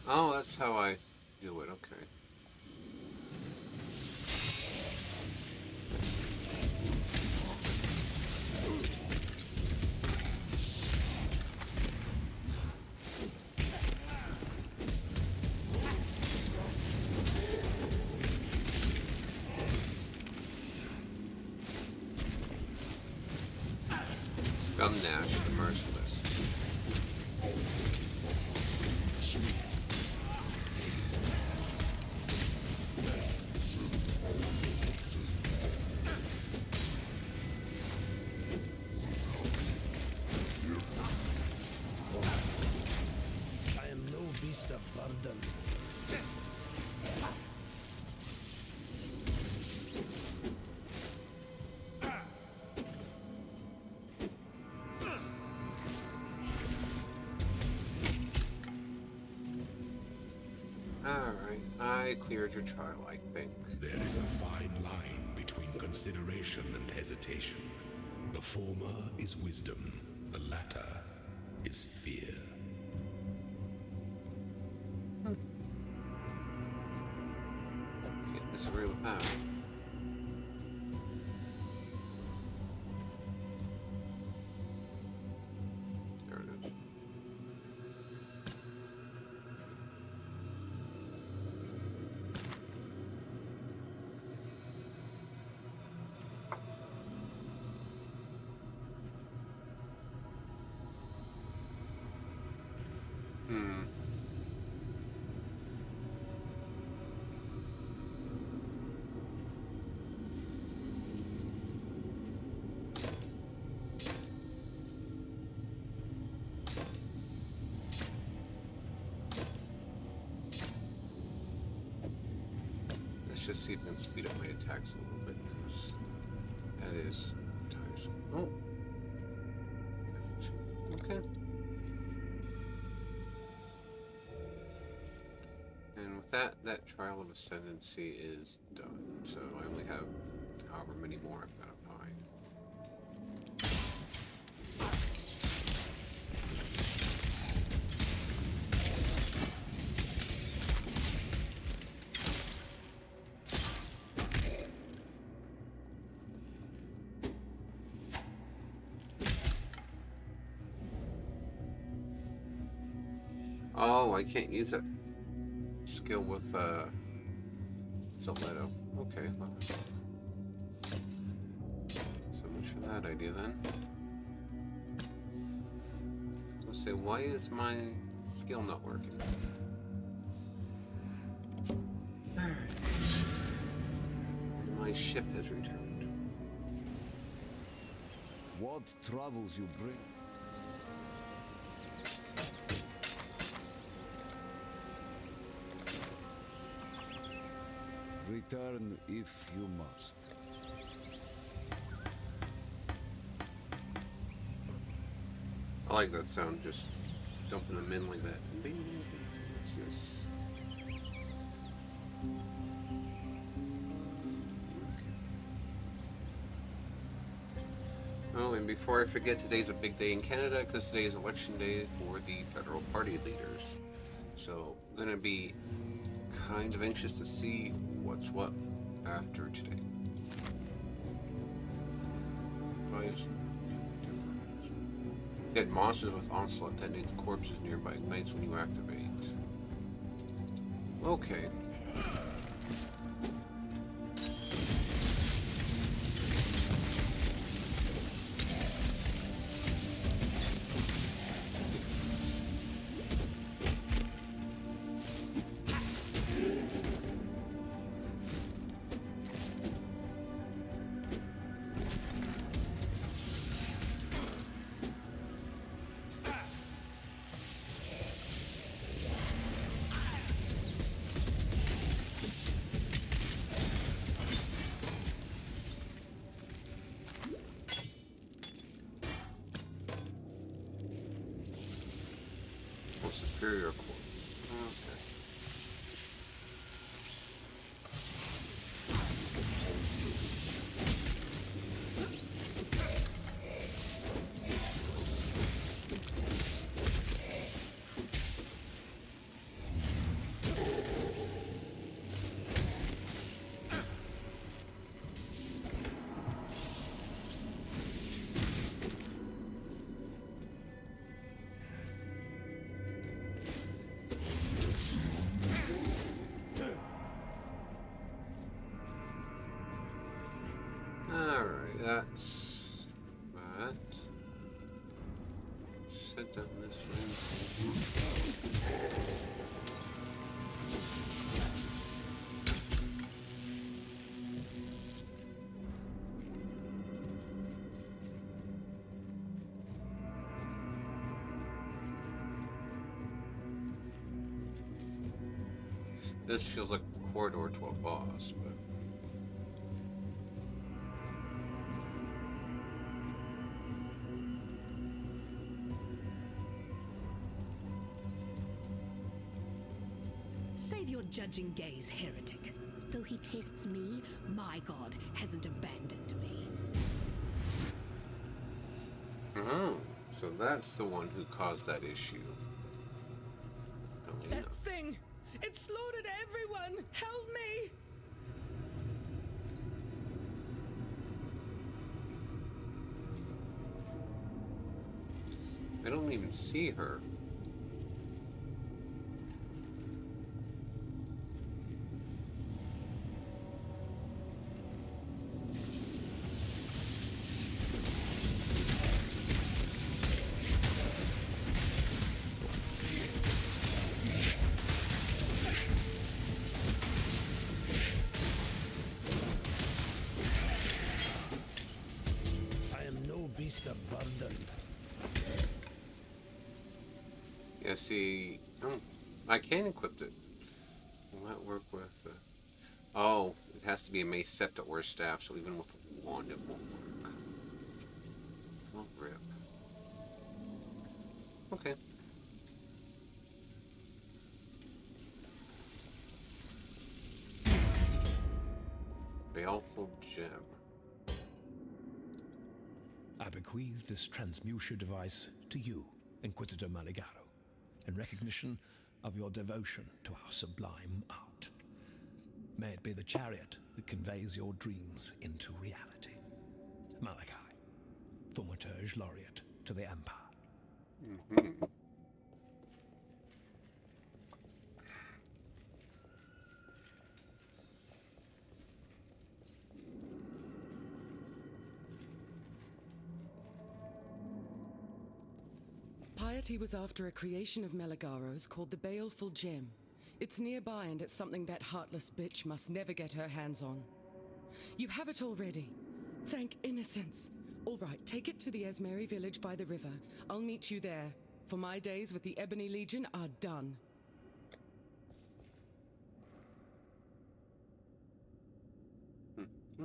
Oh, that's how I do it, okay. Scumnash the Merciless. I am no beast of burden. I cleared your trial, I think. There is a fine line between consideration and hesitation. The former is wisdom, the latter is fear. Can't disagree with that. There it is. Let's just see if we can speed up my attacks a little bit, because that is tiresome. Oh. Okay. And with that, that trial of ascendancy is done. So I only have however many more I've got to find. Oh, I can't use that skill with Stiletto. Okay. Well. So much for that idea then. I'll say, why is my skill not working? Alright. And my ship has returned. What troubles you bring? Return if you must. I like that sound, just dumping them in like that. Bing, bing, bing. What's this? Oh, and before I forget, today's a big day in Canada because today is election day for the federal party leaders. So I'm going to be kind of anxious to see what's what after today. Dead monsters with onslaught detonates corpses nearby, ignites when you activate. Okay. Superior quartz. Okay. That's that. Let's head down this way. This feels like a corridor to a boss, but Save your judging gaze, heretic. Though he tastes me, my god hasn't abandoned me. Oh, so that's the one who caused that issue. Helena. That thing! It slaughtered everyone! Help me! I don't even see her. I am no beast of burden. Yeah, see, I can equip it. Will that work with? Oh, it has to be a mace, scepter, or staff. So even with a wand, it won't work. Won't rip. Okay. Baleful gem. I bequeath this transmuter device to you, Inquisitor Maligaro, in recognition of your devotion to our sublime art. May it be the chariot that conveys your dreams into reality. Malachi, Thaumaturge Laureate to the Empire. Piety was after a creation of Meligaro's called the Baleful Gem. It's nearby and it's something that heartless bitch must never get her hands on. You have it already. Thank innocence. All right, take it to the Esmeri village by the river. I'll meet you there, for my days with the Ebony Legion are done.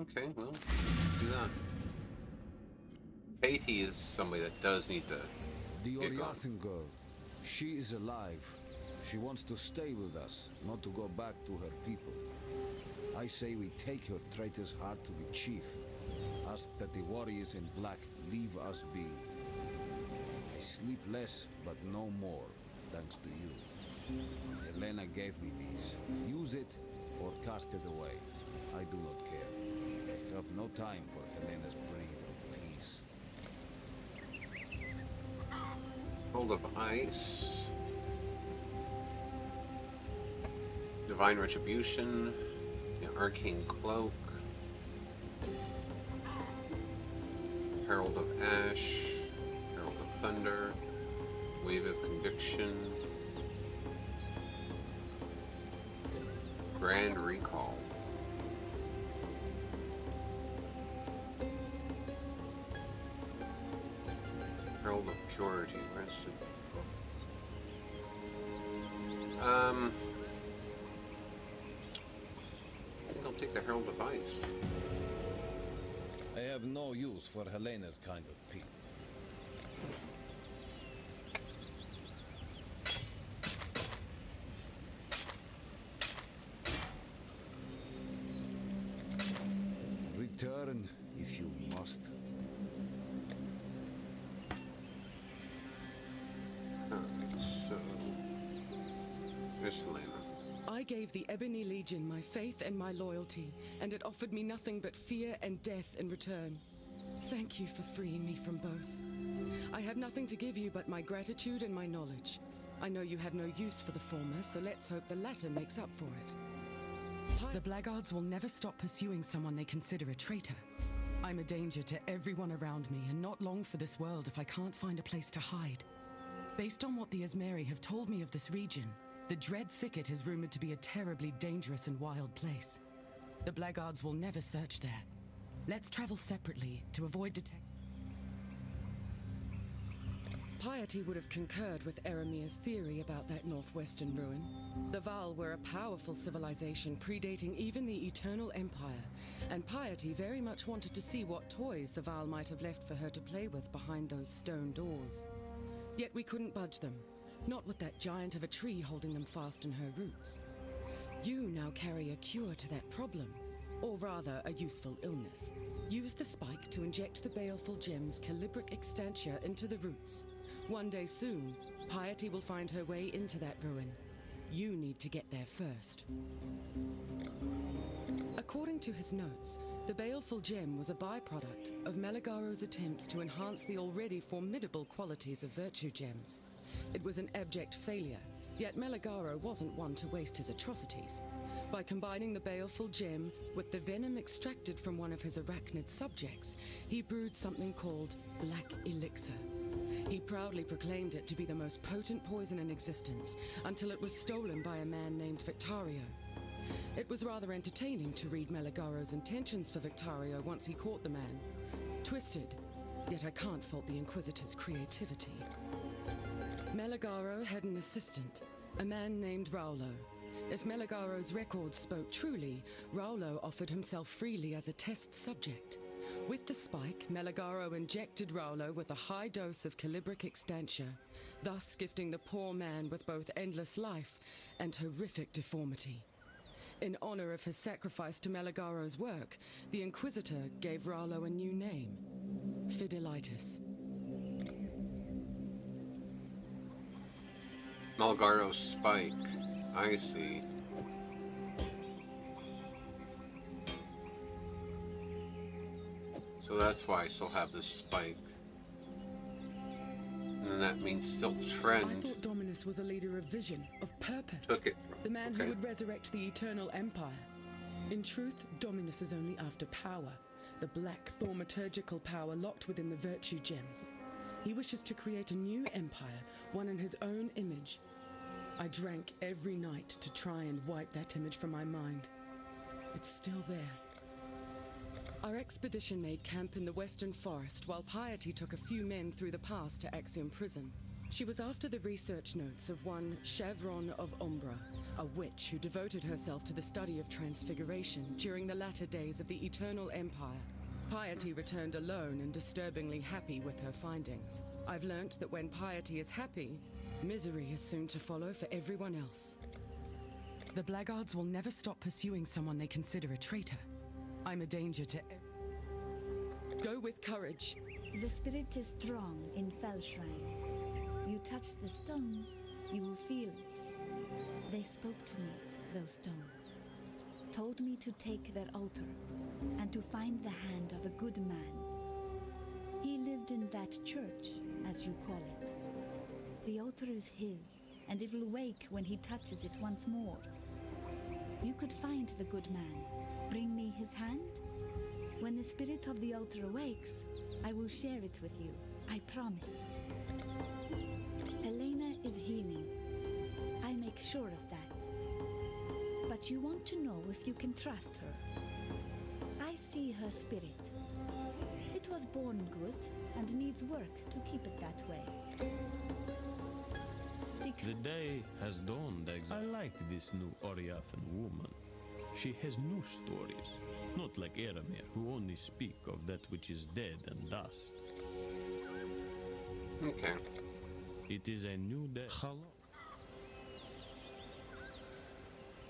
Okay, well, let's do that. Katie is somebody that does need to The get going. Oriathan girl. She is alive. She wants to stay with us, not to go back to her people. I say we take her traitor's heart to the chief. Ask that the warriors in black leave us be. I sleep less, but no more, thanks to you. Helena gave me these. Use it or cast it away. I do not care. I have no time for Helena's breed of peace. Hold of Ice. Divine Retribution. Yeah, Arcane Cloak. Herald of Ash. Herald of Thunder. Wave of Conviction. Grand Recall. Herald of Purity. Where's it? I think I'll take the Herald of Ice. I have no use for Helena's kind of people. Return if you must. So, there's Helena. I gave the Ebony Legion my faith and my loyalty, and it offered me nothing but fear and death in return. Thank you for freeing me from both. I have nothing to give you but my gratitude and my knowledge. I know you have no use for the former, so let's hope the latter makes up for it. The blackguards will never stop pursuing someone they consider a traitor. I'm a danger to everyone around me, and not long for this world if I can't find a place to hide. Based on what the Esmeri have told me of this region, the Dread Thicket is rumored to be a terribly dangerous and wild place. The blackguards will never search there. Let's travel separately to avoid detection. Piety would have concurred with Eramir's theory about that northwestern ruin. The Val were a powerful civilization predating even the Eternal Empire, and Piety very much wanted to see what toys the Val might have left for her to play with behind those stone doors. Yet we couldn't budge them, not with that giant of a tree holding them fast in her roots. You now carry a cure to that problem, or rather, a useful illness. Use the spike to inject the baleful gem's Calibric extantia into the roots. One day soon, Piety will find her way into that ruin. You need to get there first. According to his notes, the baleful gem was a byproduct of Meligaro's attempts to enhance the already formidable qualities of virtue gems. It was an abject failure, yet Meligaro wasn't one to waste his atrocities. By combining the baleful gem with the venom extracted from one of his arachnid subjects, he brewed something called Black Elixir. He proudly proclaimed it to be the most potent poison in existence, until it was stolen by a man named Victario. It was rather entertaining to read Meligaro's intentions for Victario once he caught the man. Twisted, yet I can't fault the Inquisitor's creativity. Meligaro had an assistant, a man named Raulo. If Meligaro's records spoke truly, Raulo offered himself freely as a test subject. With the spike, Meligaro injected Raulo with a high dose of Calibric extantia, thus gifting the poor man with both endless life and horrific deformity. In honor of his sacrifice to Meligaro's work, the Inquisitor gave Raulo a new name, Fidelitas. Meligaro's spike. I see. So that's why I still have this spike. And that means Silk's friend I thought Dominus was a leader of vision, of purpose. took it from. The man Okay. who would resurrect the Eternal Empire. In truth, Dominus is only after power, the black thaumaturgical power locked within the virtue gems. He wishes to create a new empire, one in his own image. I drank every night to try and wipe that image from my mind. It's still there. Our expedition made camp in the Western Forest while Piety took a few men through the pass to Axiom Prison. She was after the research notes of one Chevron of Umbra, a witch who devoted herself to the study of transfiguration during the latter days of the Eternal Empire. Piety returned alone and disturbingly happy with her findings. I've learnt that when Piety is happy, misery is soon to follow for everyone else. The blackguards will never stop pursuing someone they consider a traitor. I'm a danger to Go with courage. The spirit is strong in Fellshrine. You touch the stones, you will feel it. They spoke to me, those stones. Told me to take their altar, and to find the hand of a good man. He lived in that church, as you call it. The altar is his, and it will wake when he touches it once more. You could find the good man. Bring me his hand. When the spirit of the altar awakes, I will share it with you. I promise. Helena is healing. I make sure of that. But you want to know if you can trust her. I see her spirit. It was born good and needs work to keep it that way. The day has dawned. I like this new Oriathan woman. She has new stories, not like Eramir, who only speak of that which is dead and dust. Okay. It is a new day. Hello.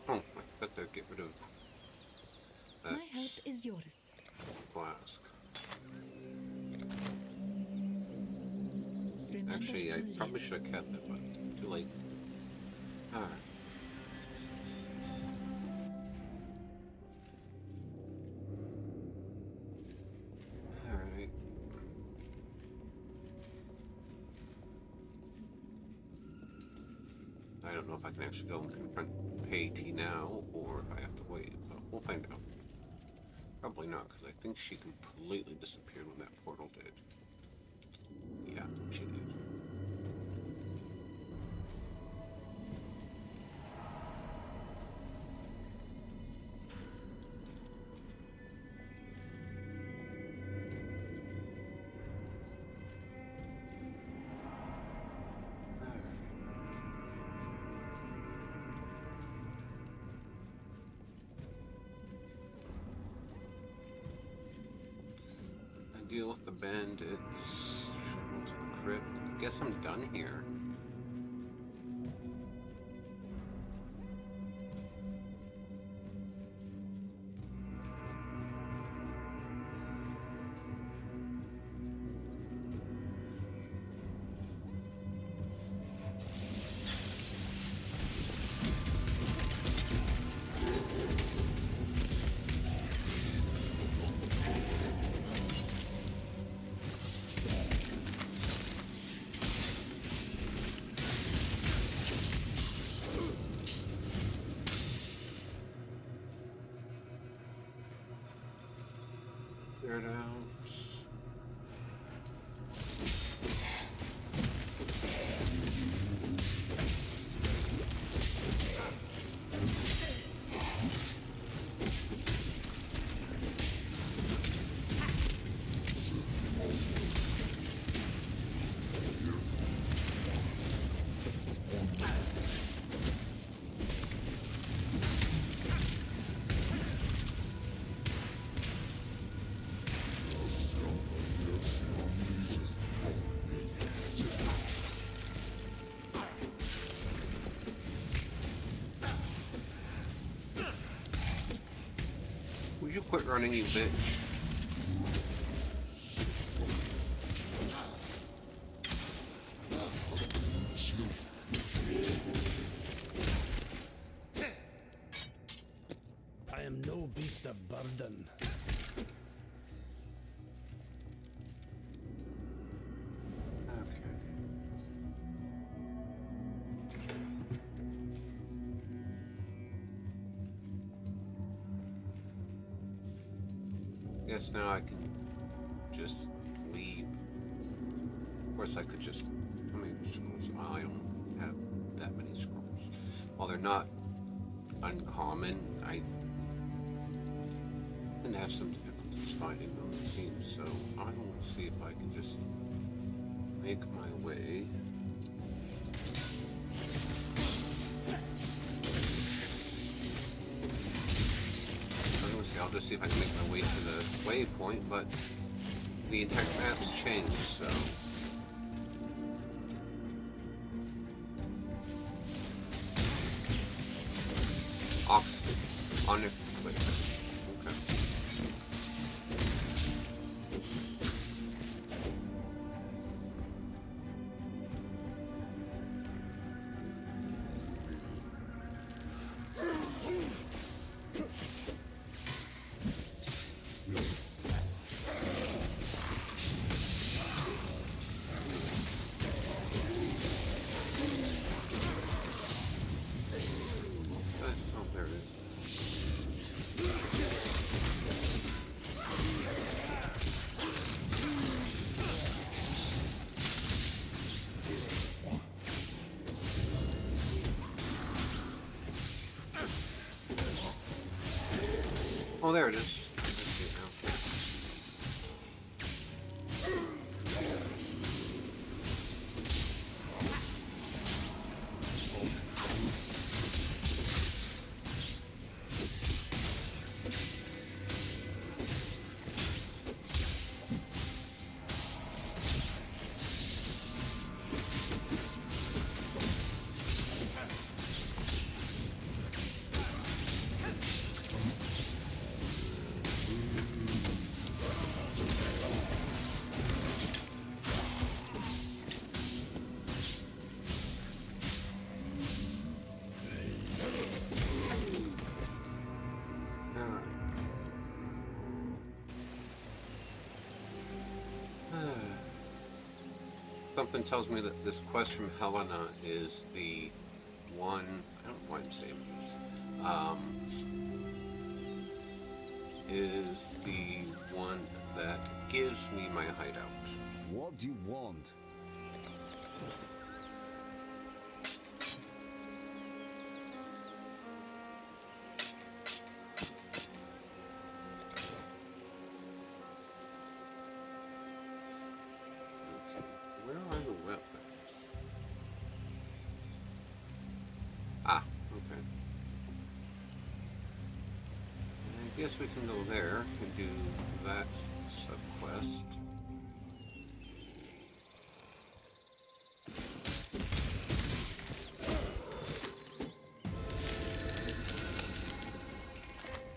Oh, I forgot to get rid of that My help is yours. flask. Remember Actually, I to probably live. should have kept it, but too late. Alright. Alright. I don't know if I can actually go and confront Piety now, or if I have to wait, but we'll find out. Probably not, because I think she completely disappeared when that portal did. Yeah, she did. Deal with the bandits. Travel to the crypt. I guess I'm done here. Clear it out. Would you quit running, you bitch? I am no beast of burden. Guess now I can just leave. Of course, I could just. How many scrolls? Oh, I don't have that many scrolls. While they're not uncommon, I didn't have some difficulties finding them, it seems. So I will see if I can just make my way. I'll just see if I can make my way to the waypoint, but the entire map's changed, so. Onyx Cliff. Okay. Oh, there it is. I see it now. Something tells me that this quest from Helena is the one. I don't know why I'm saving this. Is the one that gives me my hideout. What do you want? Where are the weapons? Ah, okay. I guess we can go there and do that sub-quest.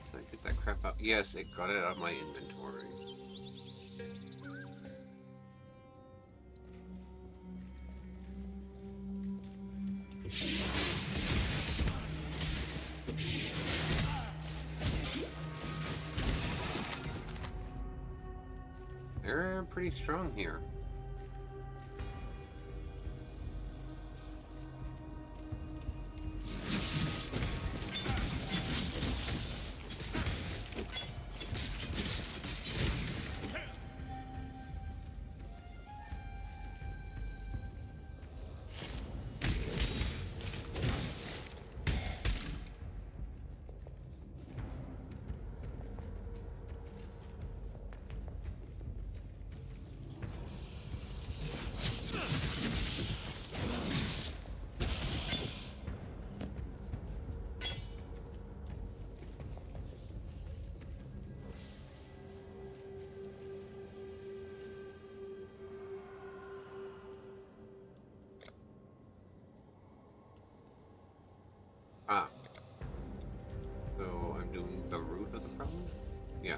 Did I get that crap out? Yes, it got it out of my inventory. They're pretty strong here. part of the problem? Yeah.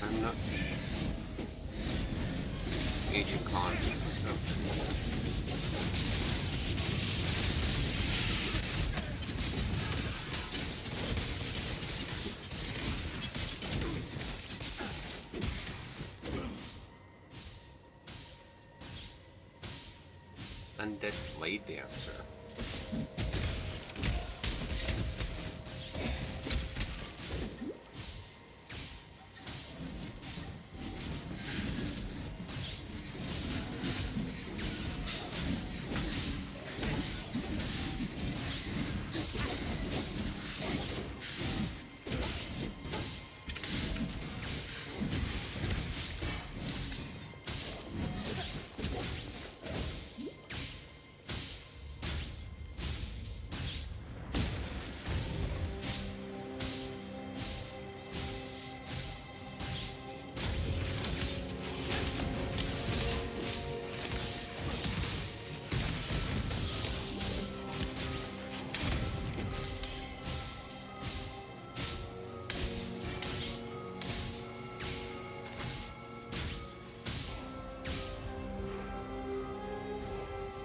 I'm not ancient construct. Undead Blade Dancer.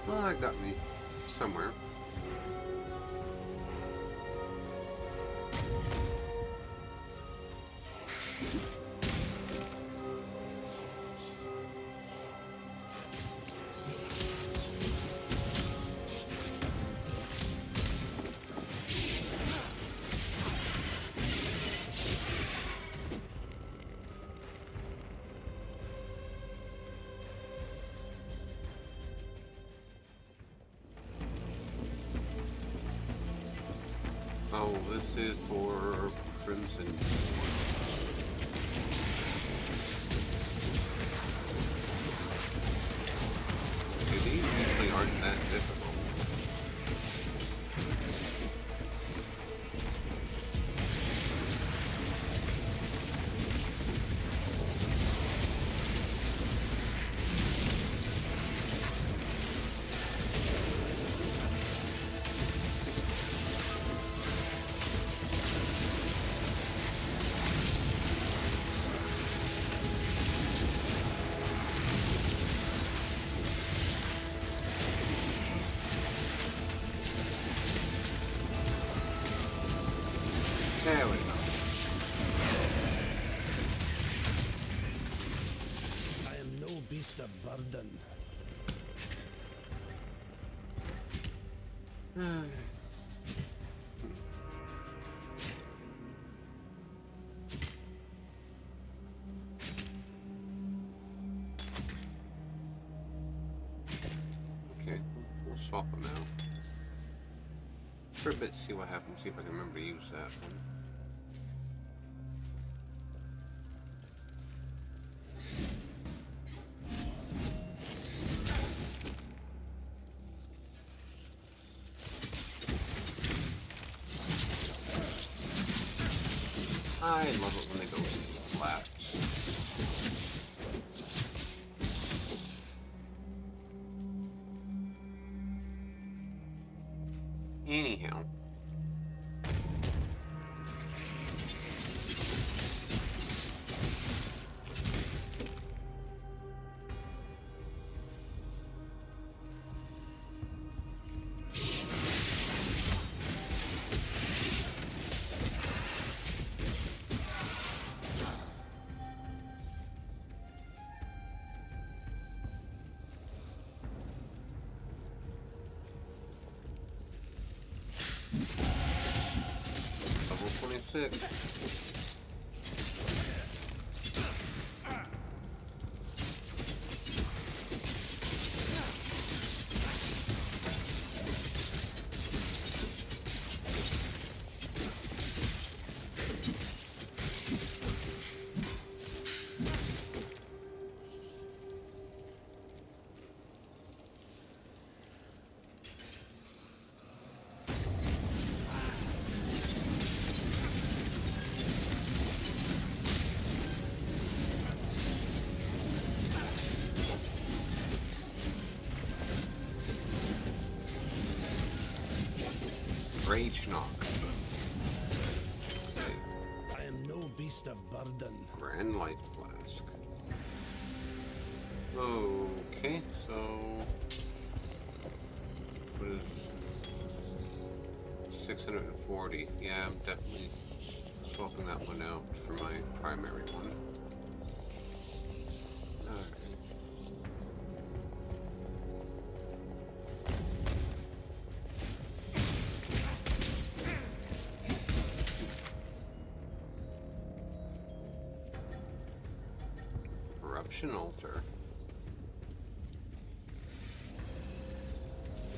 Well, that got me somewhere. Oh, this is for Crimson. See, these usually aren't that difficult. There we go. I am no beast of burden. Okay, we'll swap them out. For a bit, see what happens, see if I can remember to use that one. I love it when they go splat. Anyhow. 26. Rage knock. Okay. I am no beast of burden. Grand light flask. Okay, so what is 640? Yeah, I'm definitely swapping that one out for my primary one. Alright. Corruption altar.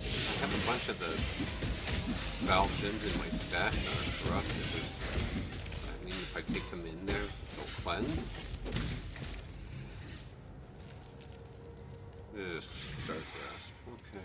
I have a bunch of the valve gems in my stash that are corrupted. I mean, if I take them in there, they'll cleanse. Ugh, Dark Grasp. Okay.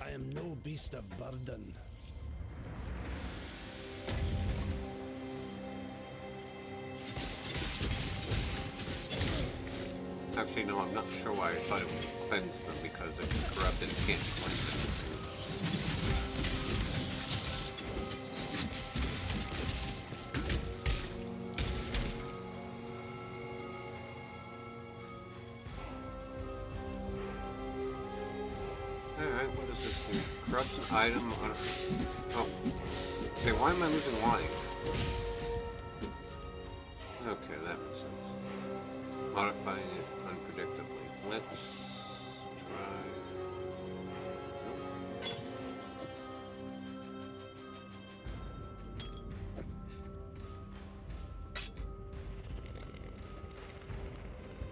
I am no beast of burden. Actually, no, I'm not sure why I thought it would cleanse them, because if it's corrupted, it can't cleanse anything. Alright, what does this do? Corrupts an item on... Oh. Say, why am I losing life? Okay, that makes sense. Modifying it unpredictably. Let's try...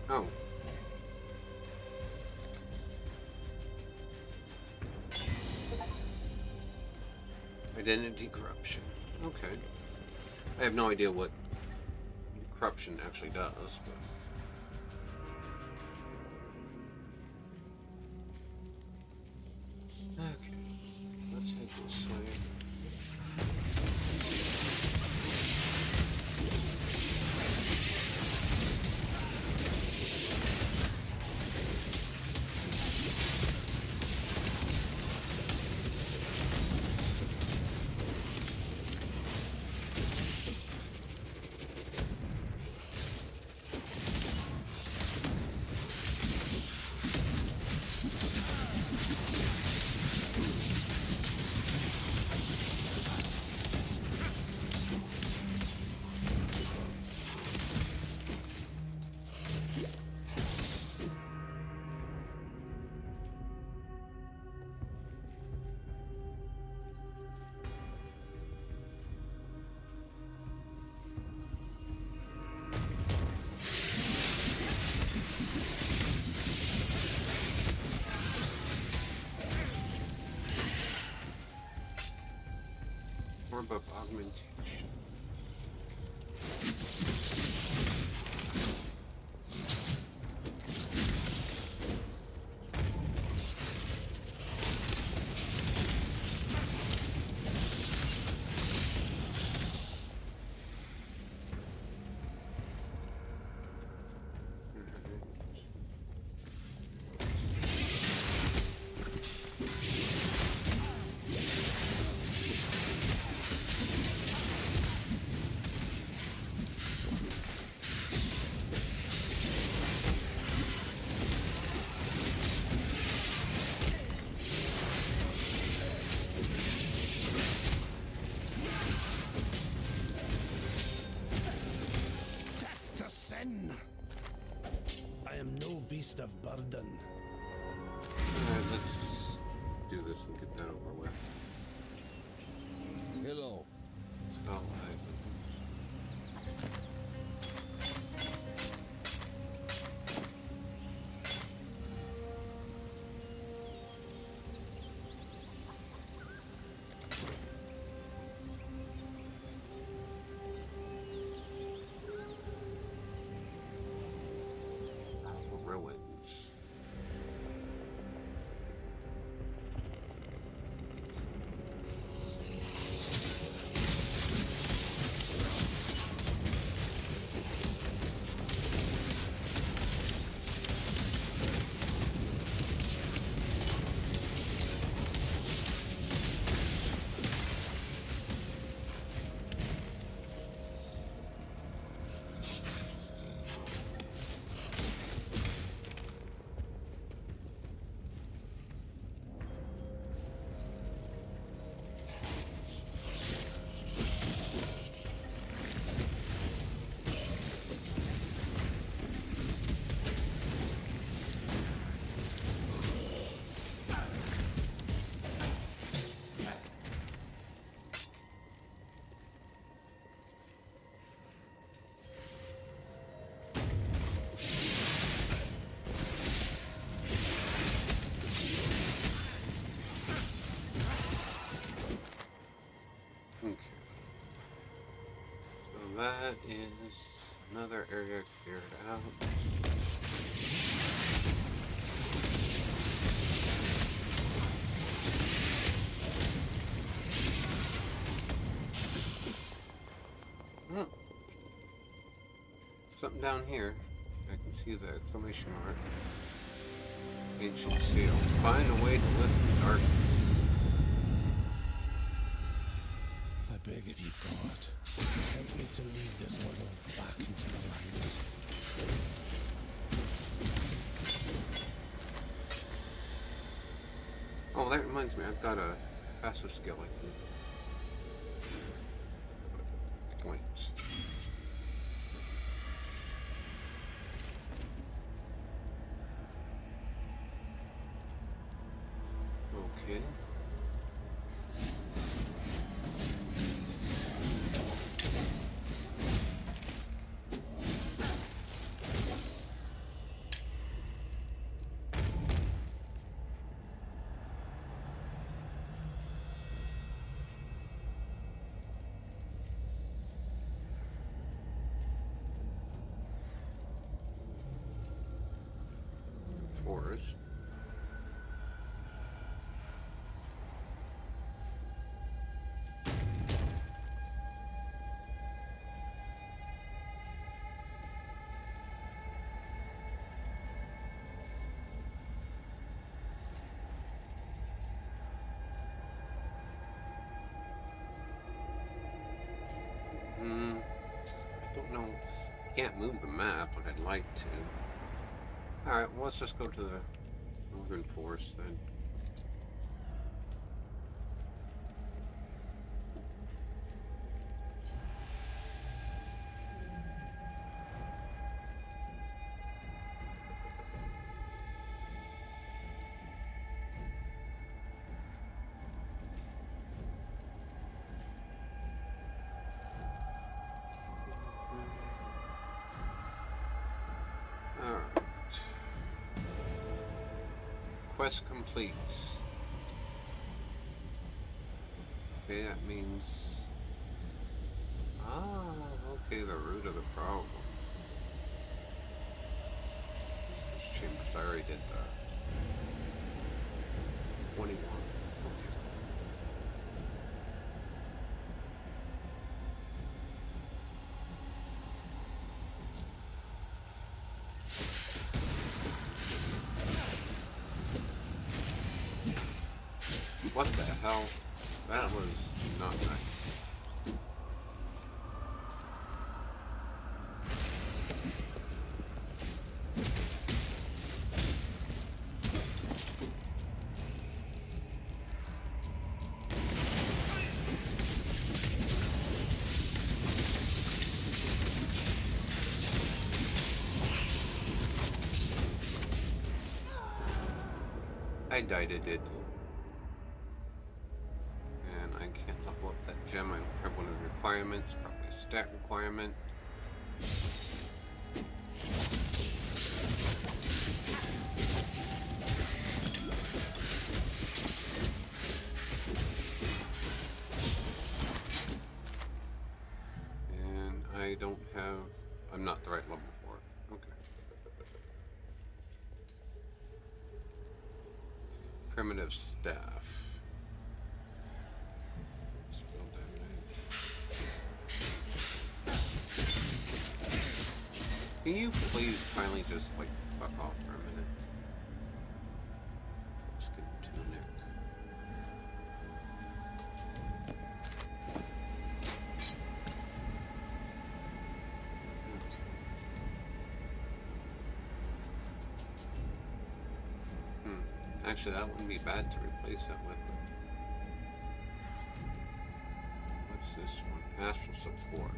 Oh. Identity corruption. Okay. I have no idea what corruption actually does, but... Okay. Let's head this way. Orb of augmentation. of burden. Alright, let's do this and get that over with. Hello. Starlight. Ruins. Okay. So that is another area cleared out. Hmm. Something down here. I can see the exclamation mark. Ancient seal. Find a way to lift the darkness. I beg of you, God, help me to lead this world back into the light. Oh, that reminds me, I've got a passive skill I can point. Okay. Forest. I don't know. I can't move the map, but I'd like to. Alright, well, let's just go to the northern forest then. Alright. Quest complete. Okay, that means... Ah, okay, the root of the problem. Those chambers, I already did that. 21. Okay. What the hell? That was not nice. I died, it did. And I can't level up that gem. I don't have one of the requirements. Probably a stat requirement. And I don't have... I'm not the right level for it. Okay. Primitive staff. Spell damage. Can you please kindly just like fuck off for a minute? Let's get tunic. Actually, that wouldn't be bad to replace that with. What's this one? Astral support.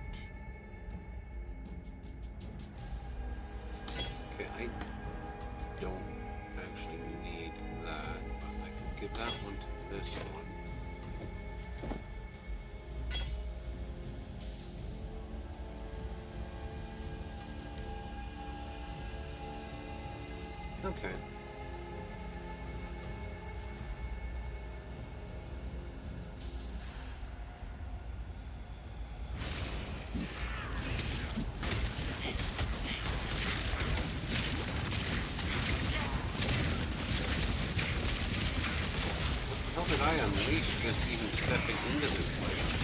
Okay, I don't actually need that, but I can give that one to this one. Okay. How did I unleash just even stepping into this place?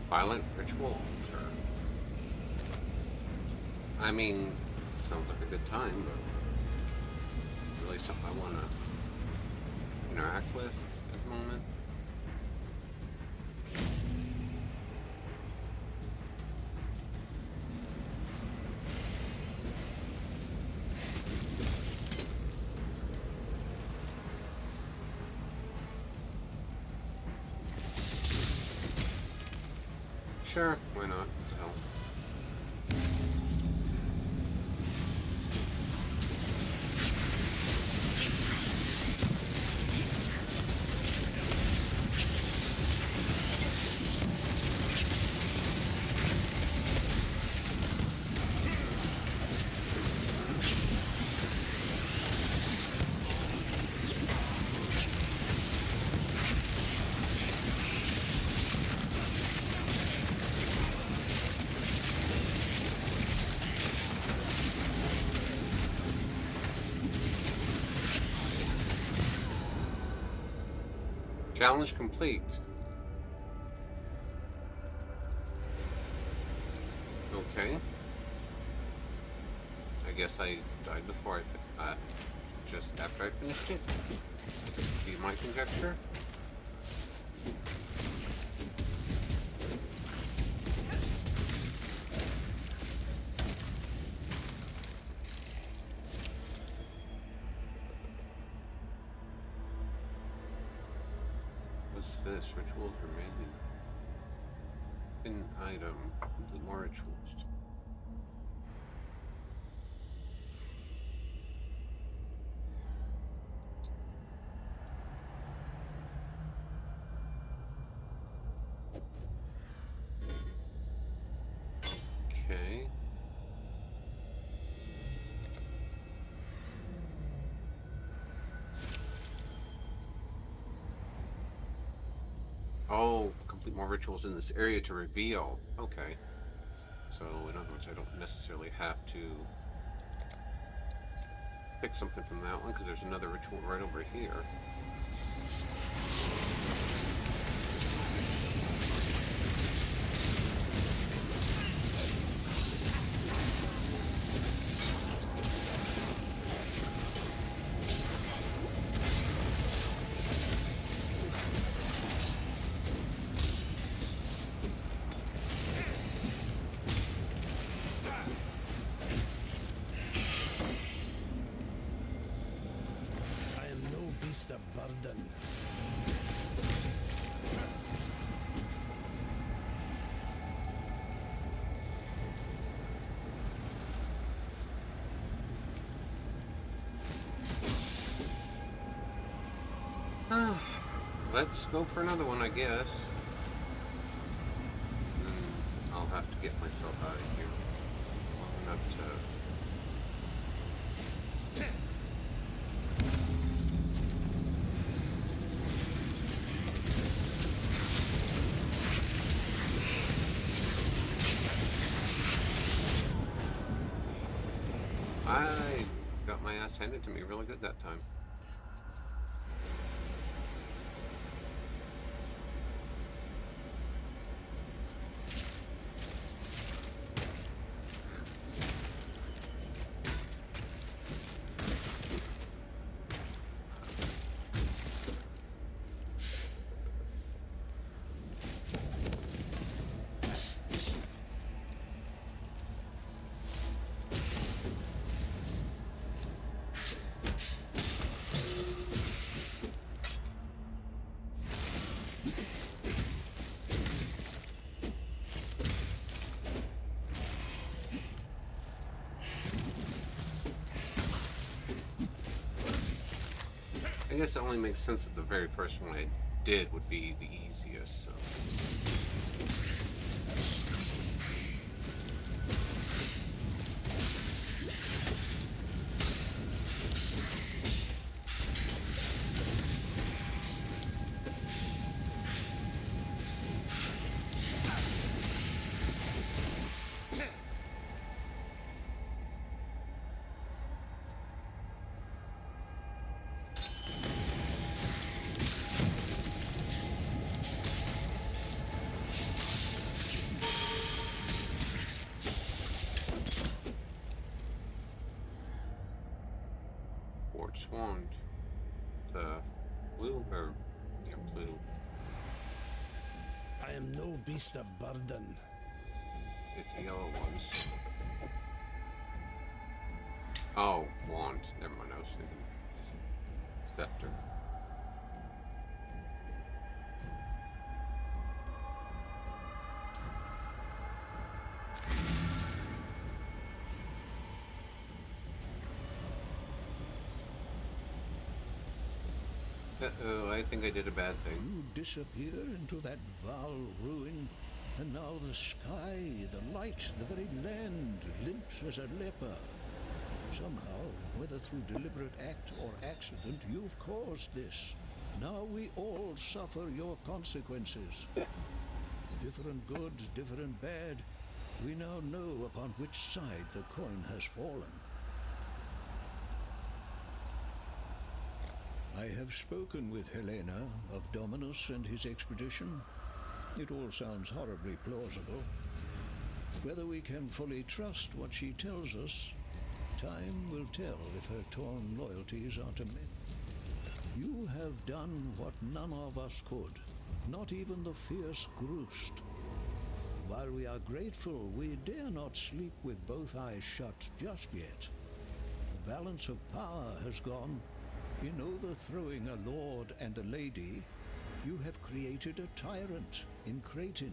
Violent ritual altar. I mean, sounds like a good time, but really something I want to interact with at the moment. Sure, why not? What the hell? Challenge complete. Okay. I guess I died before just after I finished it. Be my conjecture. What's this? Rituals remaining. An item. Complete more rituals. Okay. Oh, complete more rituals in this area to reveal. Okay. So, in other words, I don't necessarily have to pick something from that one, because there's another ritual right over here. Of burden. Let's go for another one, I guess. I'll have to get myself out of here long enough to... I got my ass handed to me really good that time. I guess it only makes sense that the very first one I did would be the easiest, so... Quartz wand. The blue, or... yeah, blue. I am no beast of burden. It's the yellow ones. Oh, wand. Never mind, I was thinking scepter. Uh-oh, I think I did a bad thing. You disappear into that foul ruin, and now the sky, the light, the very land limps as a leper. Somehow, whether through deliberate act or accident, you've caused this. Now we all suffer your consequences. Different good, different bad. We now know upon which side the coin has fallen. I have spoken with Helena of Dominus and his expedition. It all sounds horribly plausible. Whether we can fully trust what she tells us, time will tell if her torn loyalties are to men. You have done what none of us could, not even the fierce Groost. While we are grateful, we dare not sleep with both eyes shut just yet. The balance of power has gone. In overthrowing a lord and a lady, you have created a tyrant in Kratin.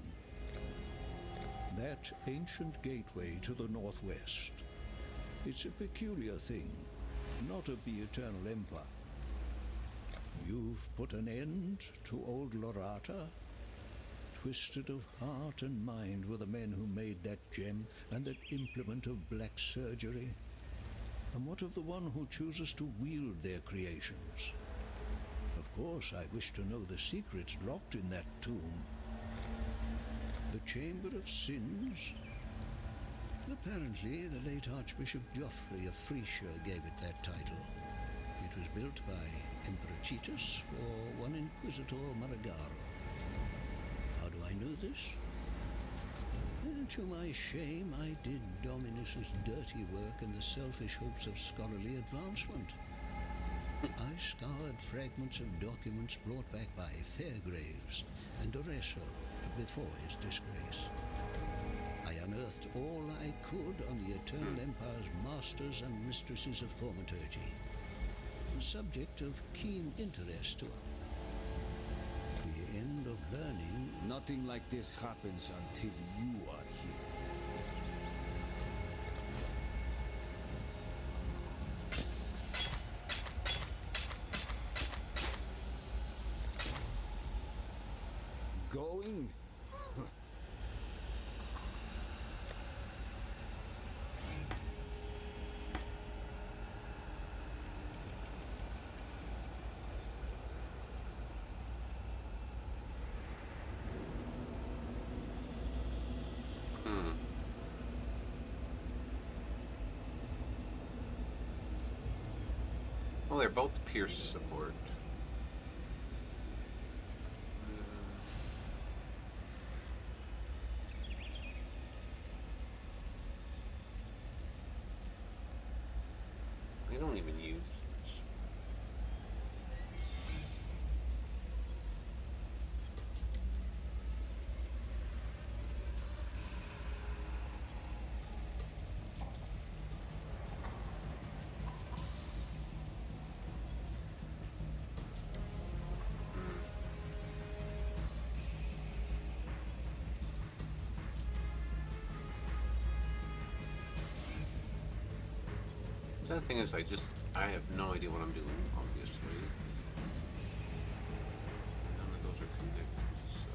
That ancient gateway to the northwest. It's a peculiar thing, not of the Eternal Empire. You've put an end to old Lorata. Twisted of heart and mind were the men who made that gem and that implement of black surgery. And what of the one who chooses to wield their creations? Of course, I wish to know the secrets locked in that tomb. The Chamber of Sins? Apparently, the late Archbishop Geoffrey of Frisia gave it that title. It was built by Emperor Cheetus for one Inquisitor Maragaro. How do I know this? To my shame, I did Dominus's dirty work in the selfish hopes of scholarly advancement. I scoured fragments of documents brought back by Fairgraves and Doreso before his disgrace. I unearthed all I could on the Eternal Empire's masters and mistresses of thaumaturgy, a subject of keen interest to the end of learning. Nothing like this happens until you are here. Going? Well, they're both Pierce support. I don't even use this. The thing is, I have no idea what I'm doing, obviously. None of those are connected, so...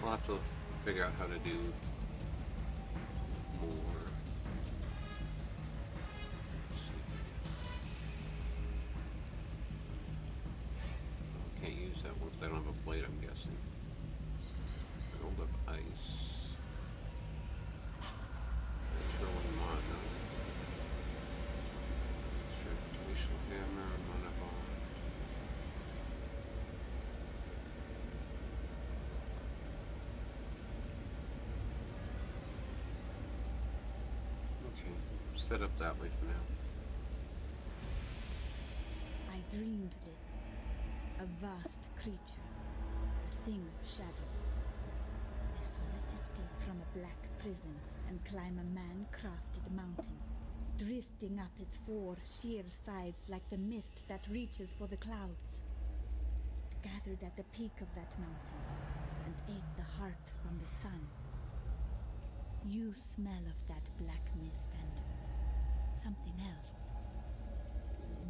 We'll have to figure out how to do more. Let's see. I can't use that once I don't have a blade, I'm guessing. Build up ice. That's really mana. Glacial hammer, mana bond. Okay, set up that way for now. I dreamed this. A vast creature. A thing of shadow. I saw it escape from a black prison and climb a man-crafted mountain, drifting up its four sheer sides like the mist that reaches for the clouds. It gathered at the peak of that mountain and ate the heart from the sun. You smell of that black mist and something else.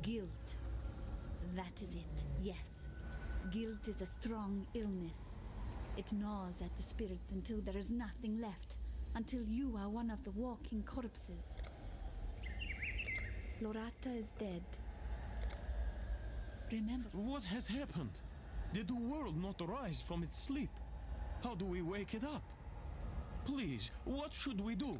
Guilt. That is it, yes. Guilt is a strong illness. It gnaws at the spirit until there is nothing left, until you are one of the walking corpses. Lorata is dead. Remember... What has happened? Did the world not arise from its sleep? How do we wake it up? Please, what should we do?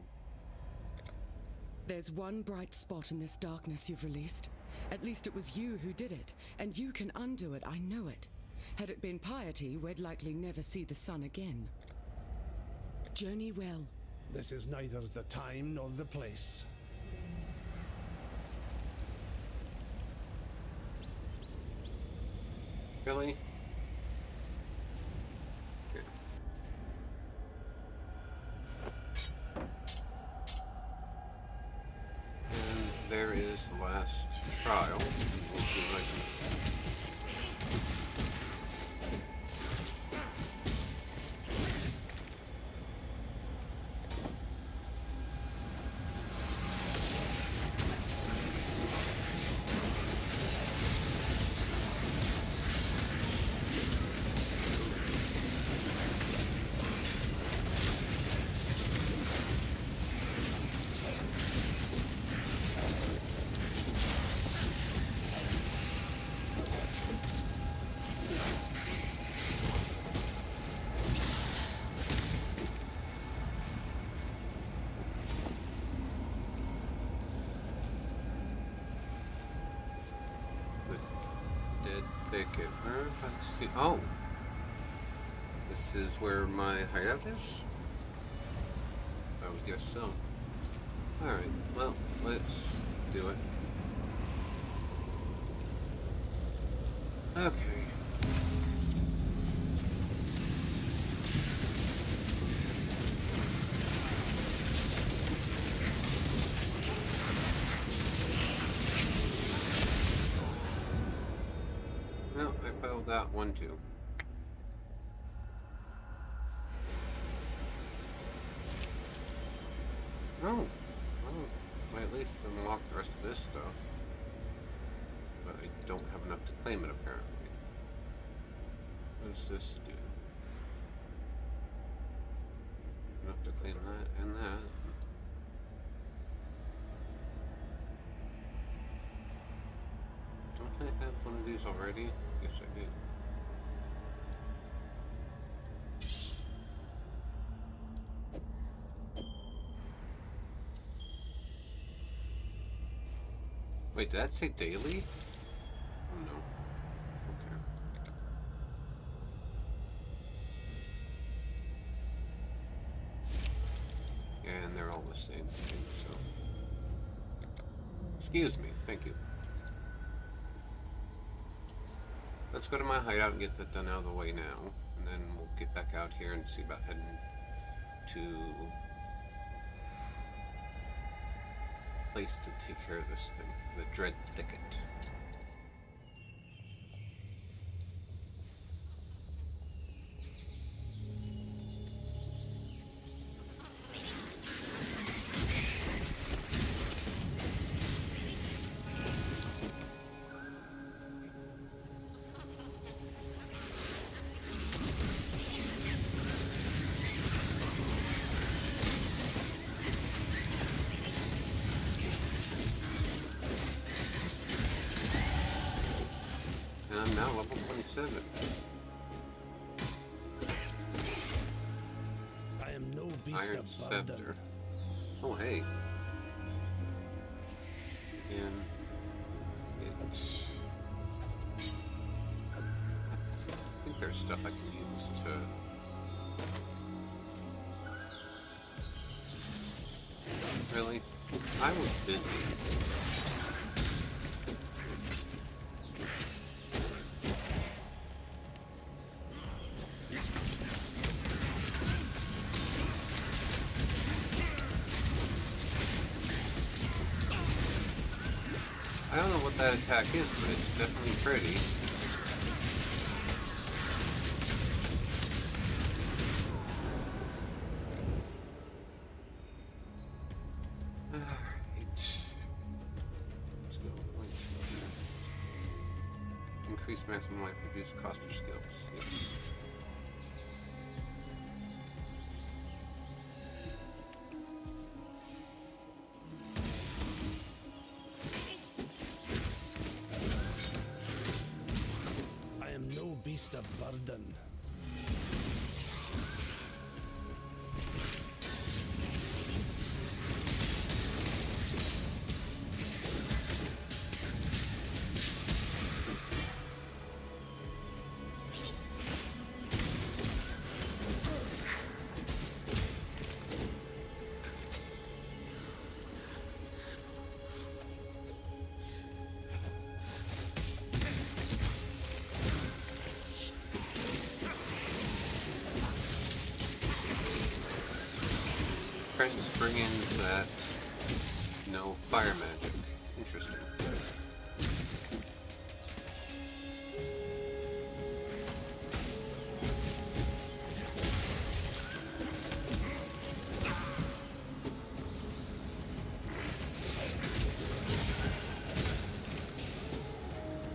There's one bright spot in this darkness you've released. At least it was you who did it, and you can undo it, I know it. Had it been piety, we'd likely never see the sun again. Journey well. This is neither the time nor the place. Really? And there is the last trial. We'll see if I can... ticket. Where have I seen? Oh! This is where my hideout is? I would guess so. Alright, well, let's do it. Okay. Well, I failed that one too. Oh, well, I at least unlocked the rest of this stuff. But I don't have enough to claim it, apparently. What does this do? Enough to claim that and that. Don't I have one of these already? Yes, I did. Wait, did that say daily? Oh no. Okay. And they're all the same thing, so. Excuse me, thank you. Let's go to my hideout and get that done out of the way now. And then we'll get back out here and see about heading to place to take care of this thing, the Dread Thicket. And I'm now level 27. I am no beast Iron of Scepter. burden. Oh, hey. Again, it's... I think there's stuff I can use to... Really? I was busy. I don't know what that attack is, but it's definitely pretty. Alright. Let's go. Increase maximum life, reduce cost of skills. Yes. I am no beast of burden. Prince Springins that no fire magic. Interesting.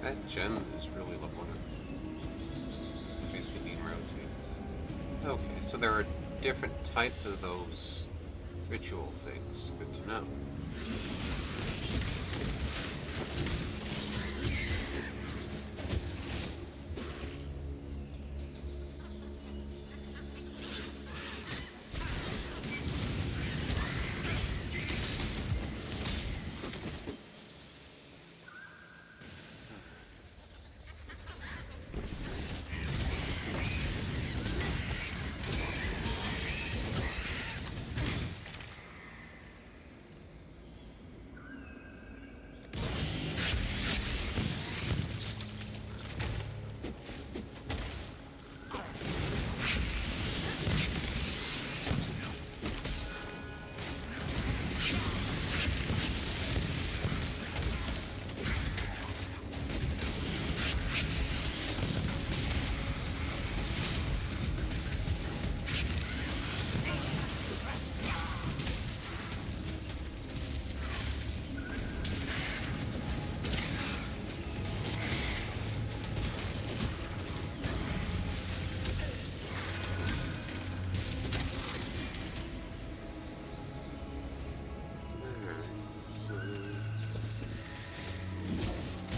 That gem is really low on it. Basically rotates. Okay, so there are different types of those ritual things. Good to know.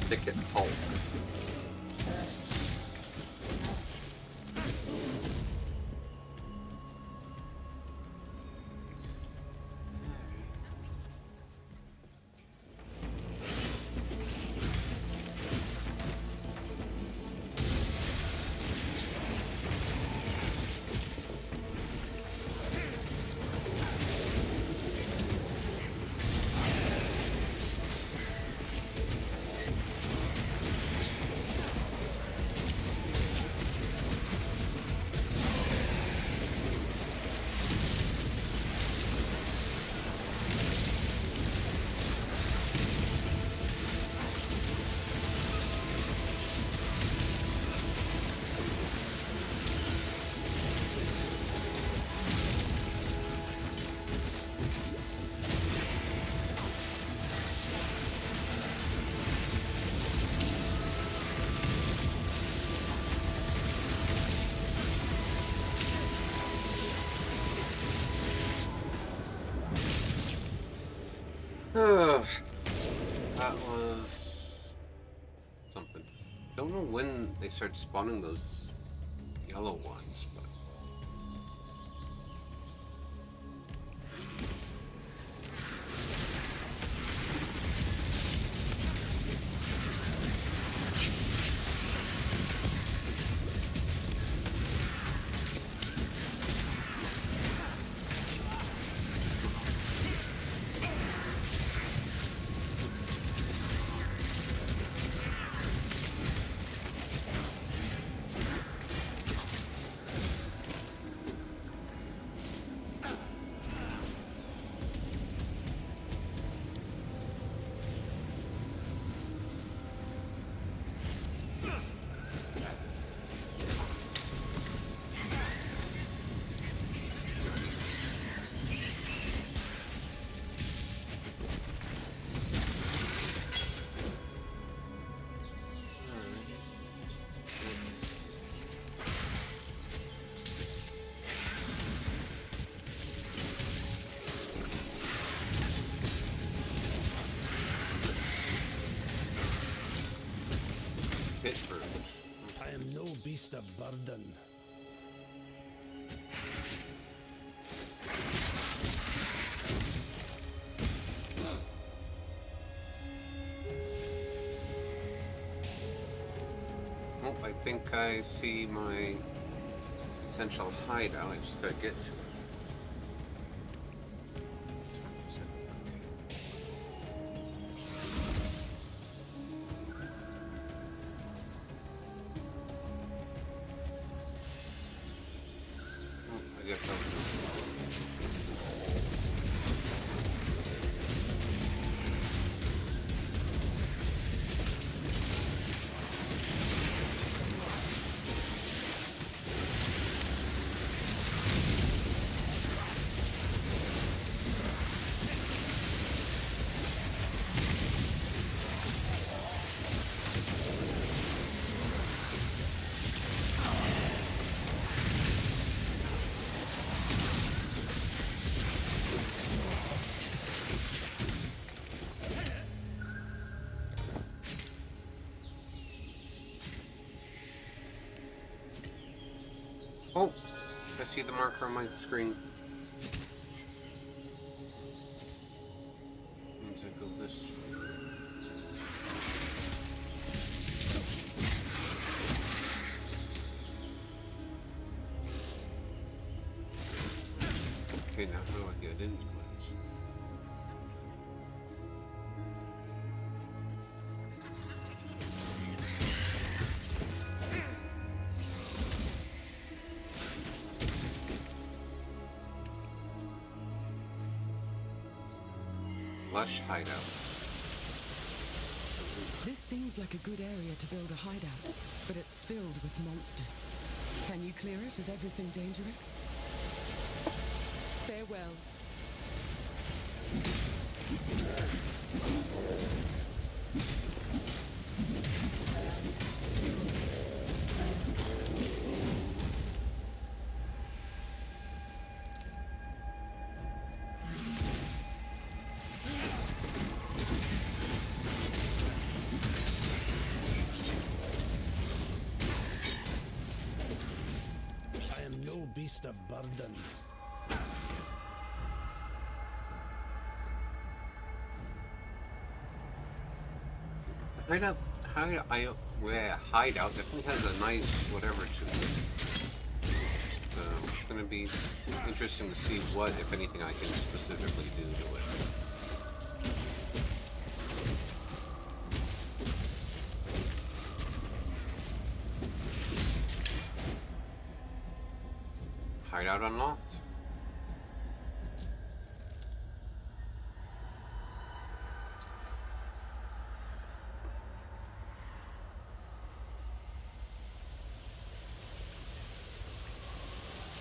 Thicket Hulk. That was something. Don't know when they start spawning those yellow ones, but I am no beast of burden. oh, I think I see my potential hideout. I just gotta get to it. Oh, I see the marker on my screen. Means I go this way. Okay, now how do I get into it? Lush hideout. This seems like a good area to build a hideout, but it's filled with monsters. Can you clear it of everything dangerous? Farewell. beast of burden. Hideout definitely has a nice whatever to it. It's going to be interesting to see what, if anything, I can specifically do to it. Hideout unlocked.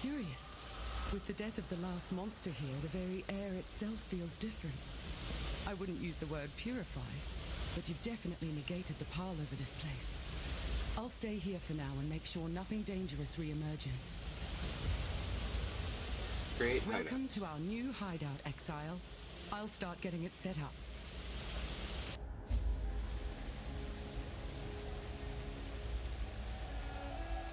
Curious. With the death of the last monster here, the very air itself feels different. I wouldn't use the word purified, but you've definitely negated the pile over this place. I'll stay here for now and make sure nothing dangerous re-emerges. Great hideout. Welcome to our new hideout, Exile. I'll start getting it set up.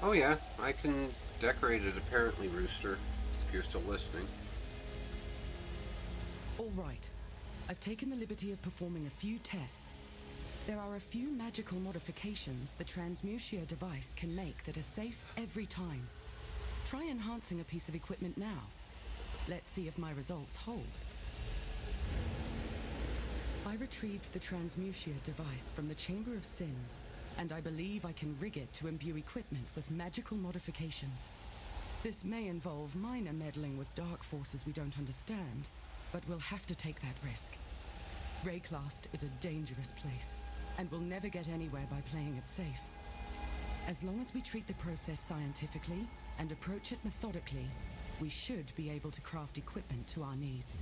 Oh yeah, I can decorate it apparently, Rooster, if you're still listening. All right. I've taken the liberty of performing a few tests. There are a few magical modifications the Transmutia device can make that are safe every time. Try enhancing a piece of equipment now. Let's see if my results hold. I retrieved the Transmutia device from the Chamber of Sins, and I believe I can rig it to imbue equipment with magical modifications. This may involve minor meddling with dark forces we don't understand, but we'll have to take that risk. Rayclast is a dangerous place, and we'll never get anywhere by playing it safe. As long as we treat the process scientifically and approach it methodically, we should be able to craft equipment to our needs.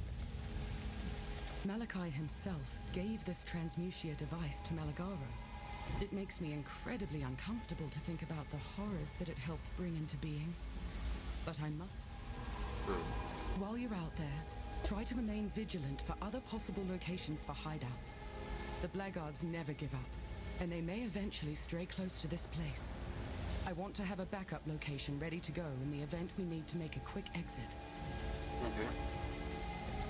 Malachi himself gave this Transmutia device to Malagara. It makes me incredibly uncomfortable to think about the horrors that it helped bring into being. But I must... While you're out there, try to remain vigilant for other possible locations for hideouts. The blackguards never give up, and they may eventually stray close to this place. I want to have a backup location ready to go in the event we need to make a quick exit. Okay.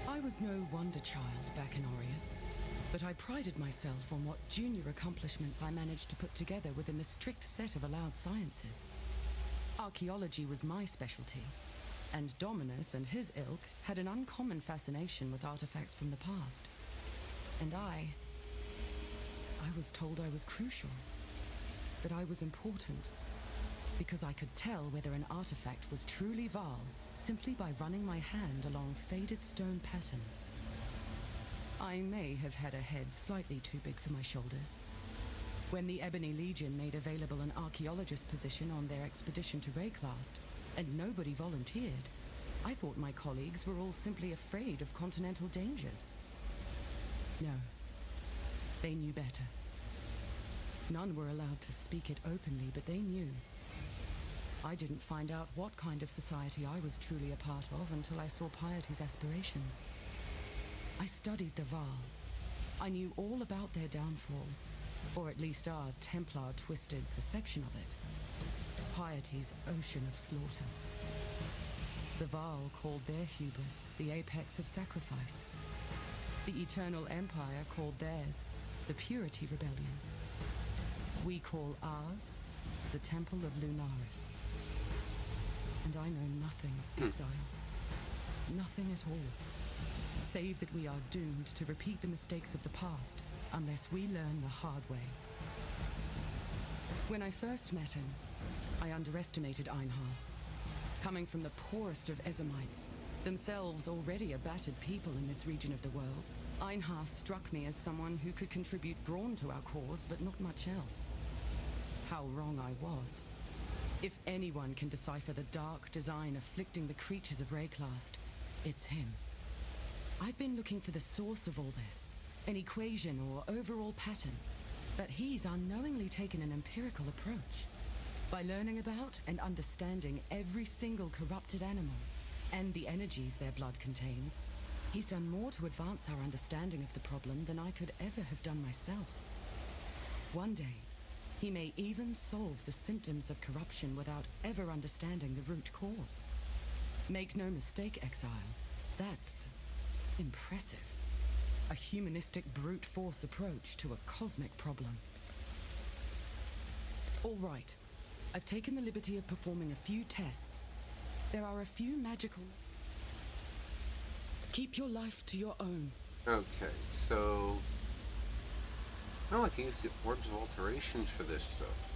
I was no wonder child back in Oriath, but I prided myself on what junior accomplishments I managed to put together within the strict set of allowed sciences. Archaeology was my specialty, and Dominus and his ilk had an uncommon fascination with artifacts from the past. And I was told I was crucial, that I was important, because I could tell whether an artifact was truly Vaal simply by running my hand along faded stone patterns. I may have had a head slightly too big for my shoulders. When the Ebony Legion made available an archaeologist position on their expedition to Rayclast, and nobody volunteered, I thought my colleagues were all simply afraid of continental dangers. No, they knew better. None were allowed to speak it openly, but they knew. I didn't find out what kind of society I was truly a part of until I saw Piety's aspirations. I studied the Vaal. I knew all about their downfall, or at least our Templar-twisted perception of it. Piety's ocean of slaughter. The Vaal called their hubris the apex of sacrifice. The Eternal Empire called theirs the Purity Rebellion. We call ours the Temple of Lunaris. And I know nothing, Exile. Nothing at all. Save that we are doomed to repeat the mistakes of the past unless we learn the hard way. When I first met him, I underestimated Einhar. Coming from the poorest of Ezamites, themselves already a battered people in this region of the world, Einhar struck me as someone who could contribute brawn to our cause, but not much else. How wrong I was. If anyone can decipher the dark design afflicting the creatures of Rayclast, it's him. I've been looking for the source of all this, an equation or overall pattern, but he's unknowingly taken an empirical approach. By learning about and understanding every single corrupted animal, and the energies their blood contains, he's done more to advance our understanding of the problem than I could ever have done myself. One day, he may even solve the symptoms of corruption without ever understanding the root cause. Make no mistake, Exile. That's impressive. A humanistic brute force approach to a cosmic problem. All right. I've taken the liberty of performing a few tests. There are a few magical... Keep your life to your own. Okay, so... Oh, I can use the Orbs of Alterations for this stuff.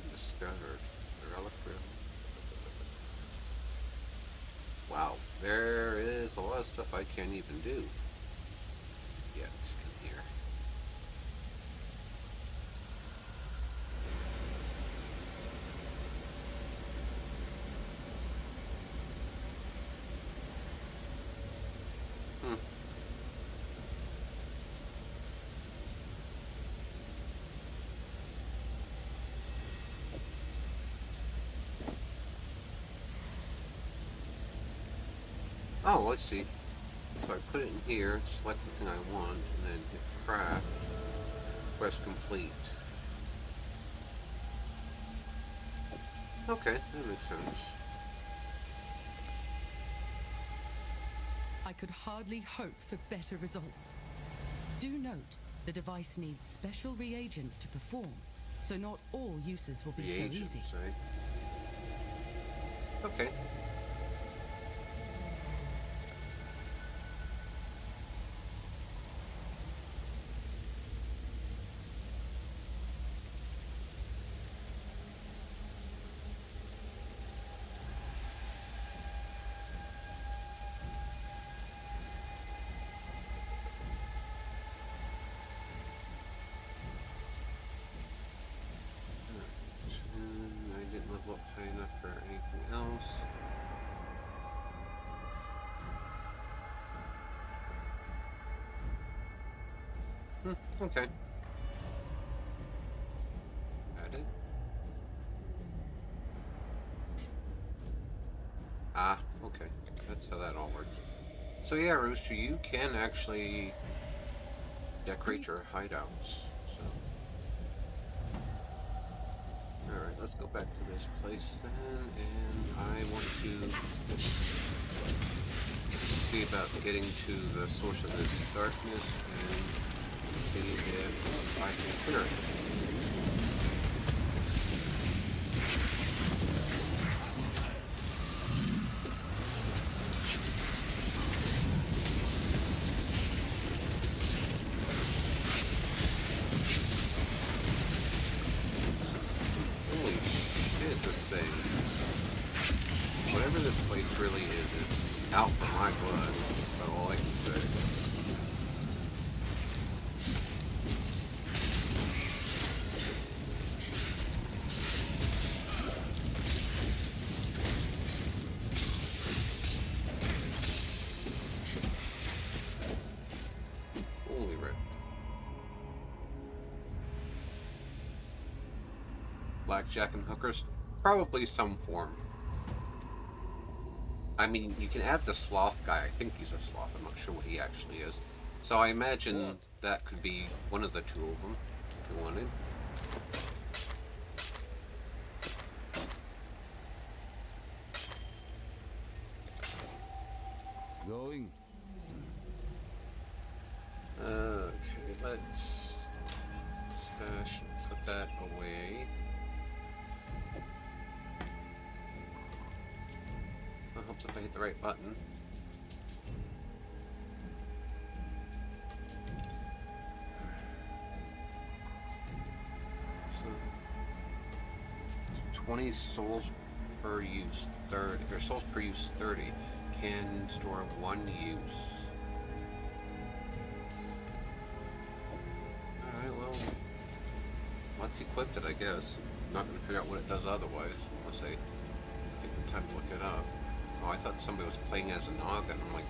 Undiscovered. Reliquary. Wow, there is a lot of stuff I can't even do yet in here. Oh, let's see. So I put it in here, select the thing I want, and then hit craft, press complete. Okay, that makes sense. I could hardly hope for better results. Do note, the device needs special reagents to perform, so not all uses will be so easy. Reagents, eh? Okay. I didn't level up high enough for anything else. Okay. Got it. Ah, okay. That's how that all works. So yeah, Rooster, you can actually decorate your hideouts. So. Alright, let's go back to this place then, and I want to see about getting to the source of this darkness and see if I can clear it. Whatever this place really is, it's out for my blood. That's about all I can say. Holy rip. Blackjack and hookers? Probably some form. I mean, you can add the sloth guy. I think he's a sloth. I'm not sure what he actually is. So I imagine that could be one of the two of them, if you wanted. Going? Okay, let's stash, put that away. It helps if I hit the right button. So, it's 20 souls per use, 30, or souls per use 30. Can store 1 use. Alright, well, let's equip it, I guess. I'm not going to figure out what it does otherwise, unless I take the time to look it up. Oh, I thought somebody was playing as a noggin. I'm like,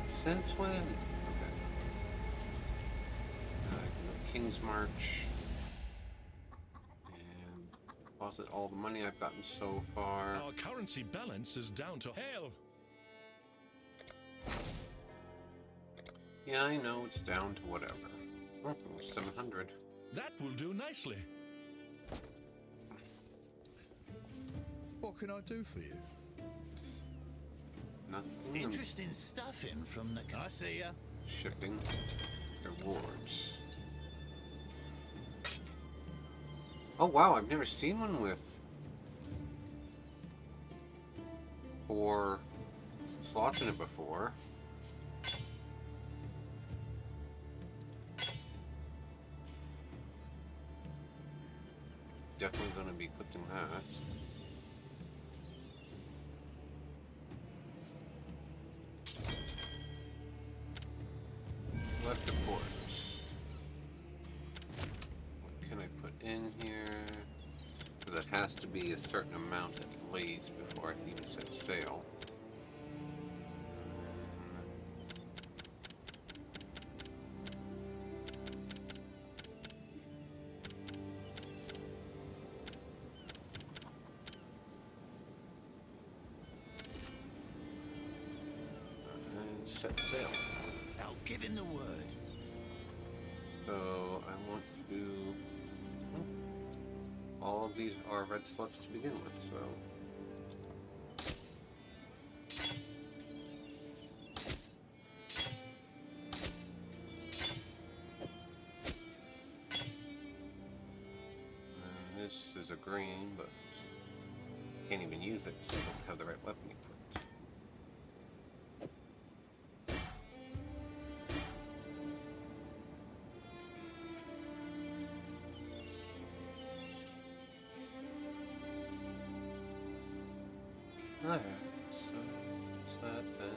since when? Okay. King's March. And deposit all the money I've gotten so far. Our currency balance is down to hell. Yeah, I know, it's down to whatever. Oh, 700. That will do nicely. What can I do for you? Nothing. Interesting stuff in from the... I see ya. Shipping. Rewards. Oh wow, I've never seen one with 4 slots in it before. Definitely going to be equipping that. Select the ports. What can I put in here? Because it has to be a certain amount at least before I can even set sail. And set sail. I'll give him the word. So I want to. All of these are red slots to begin with, so. And this is a green, but can't even use it because I don't have the right weapon equipped. Alright, so what's that then?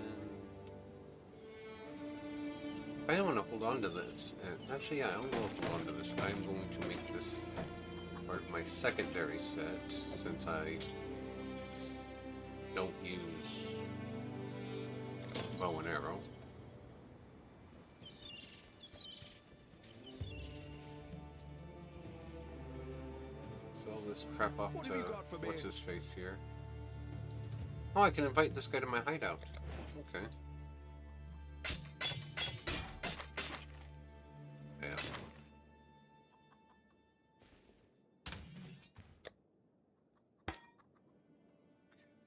I don't want to hold on to this. Actually, yeah, I don't want to hold on to this. I'm going to make this part of my secondary set since I don't use bow and arrow. Sell this crap off to what's his face here. Oh, I can invite this guy to my hideout. Okay. Yeah.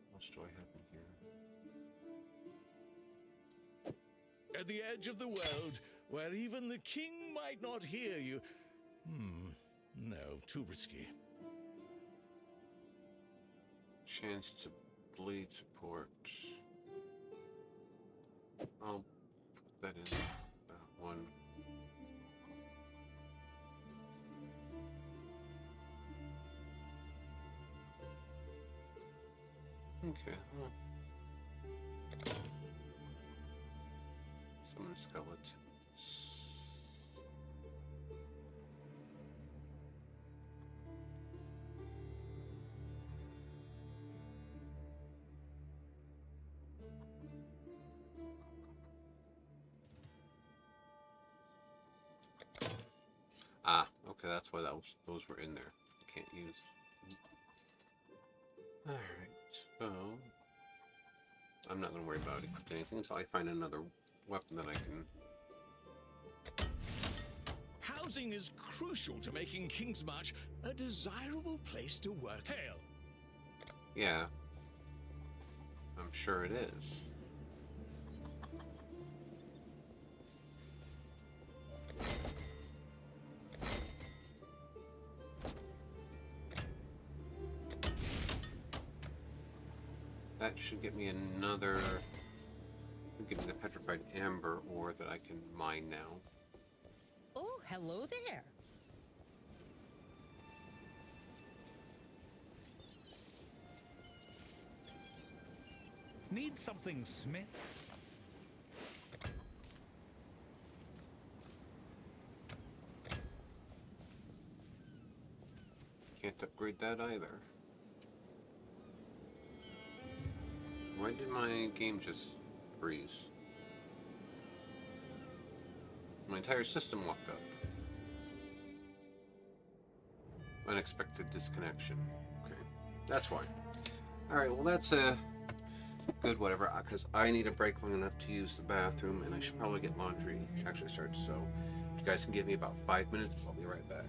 What else do I have in here? At the edge of the world, where even the king might not hear you. No, too risky. Chance to bleed support. I'll put that in that one. Okay. Summon skeletons. Ah, okay, that's why those were in there. I can't use. Alright, so I'm not gonna worry about equipping anything until I find another weapon that I can. Housing is crucial to making Kingsmarch a desirable place to work. Hail! Yeah. I'm sure it is. That should get me another. Give me the petrified amber ore that I can mine now. Oh, hello there. Need something smith? Can't upgrade that either. Why did my game just freeze? My entire system locked up. Unexpected disconnection. Okay, that's why. Alright, well that's a good whatever, because I need a break long enough to use the bathroom, and I should probably get laundry actually started, so if you guys can give me about 5 minutes, I'll be right back.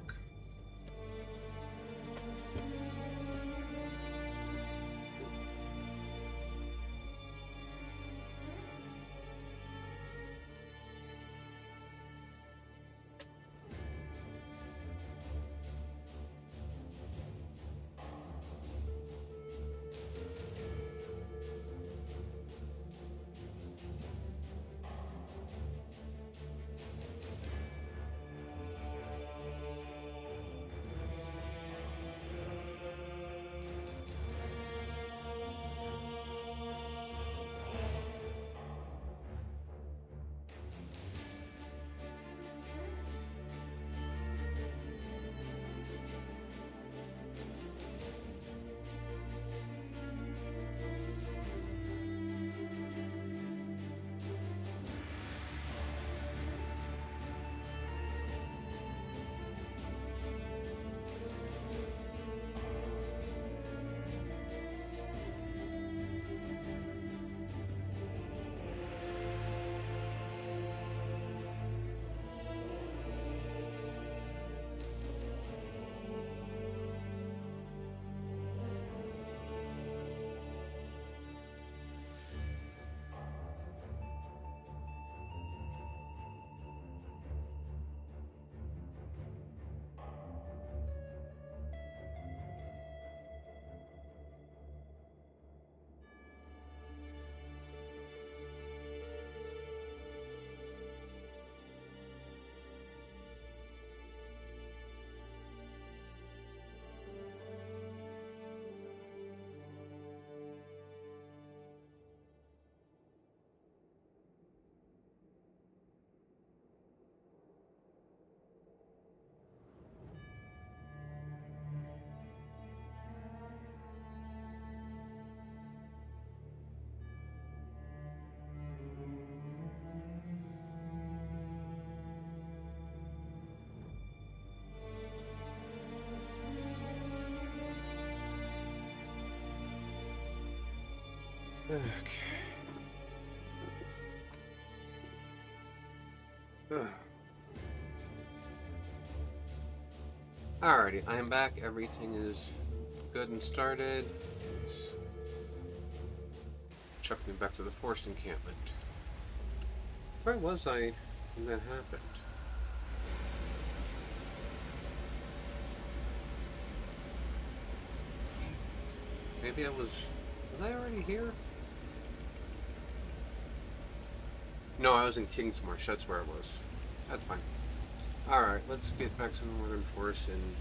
Okay. Alrighty, I am back. Everything is good and started. Let's chuck me back to the forest encampment. Where was I when that happened? Maybe I was I already here? No, I was in Kingsmarsh, that's where I was. That's fine. Alright, let's get back to the Northern Forest and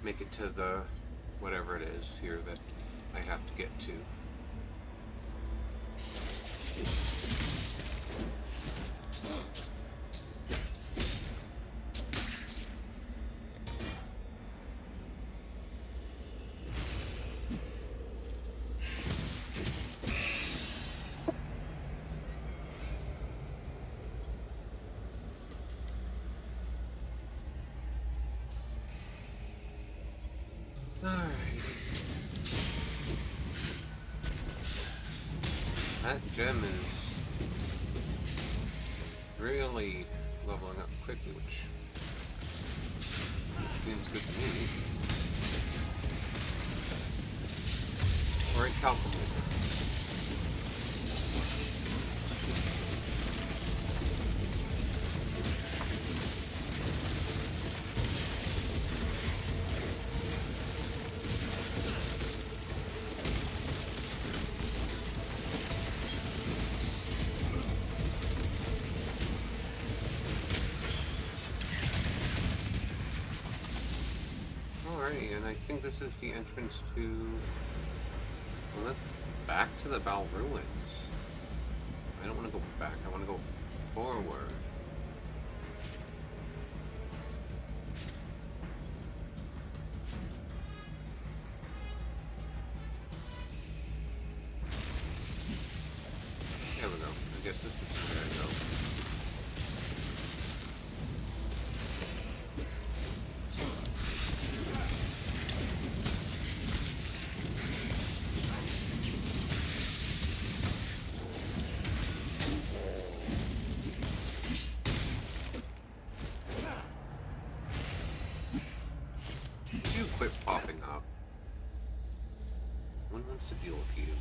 make it to the whatever it is here that I have to get to. That gem is really leveling up quickly, which seems good to me. Or a calculator. And I think this is the entrance to... Well, let's back to the Val Ruins. I don't want to go back, I want to go forward. There we go. I guess this is where I go. Quit popping up. No one wants to deal with you.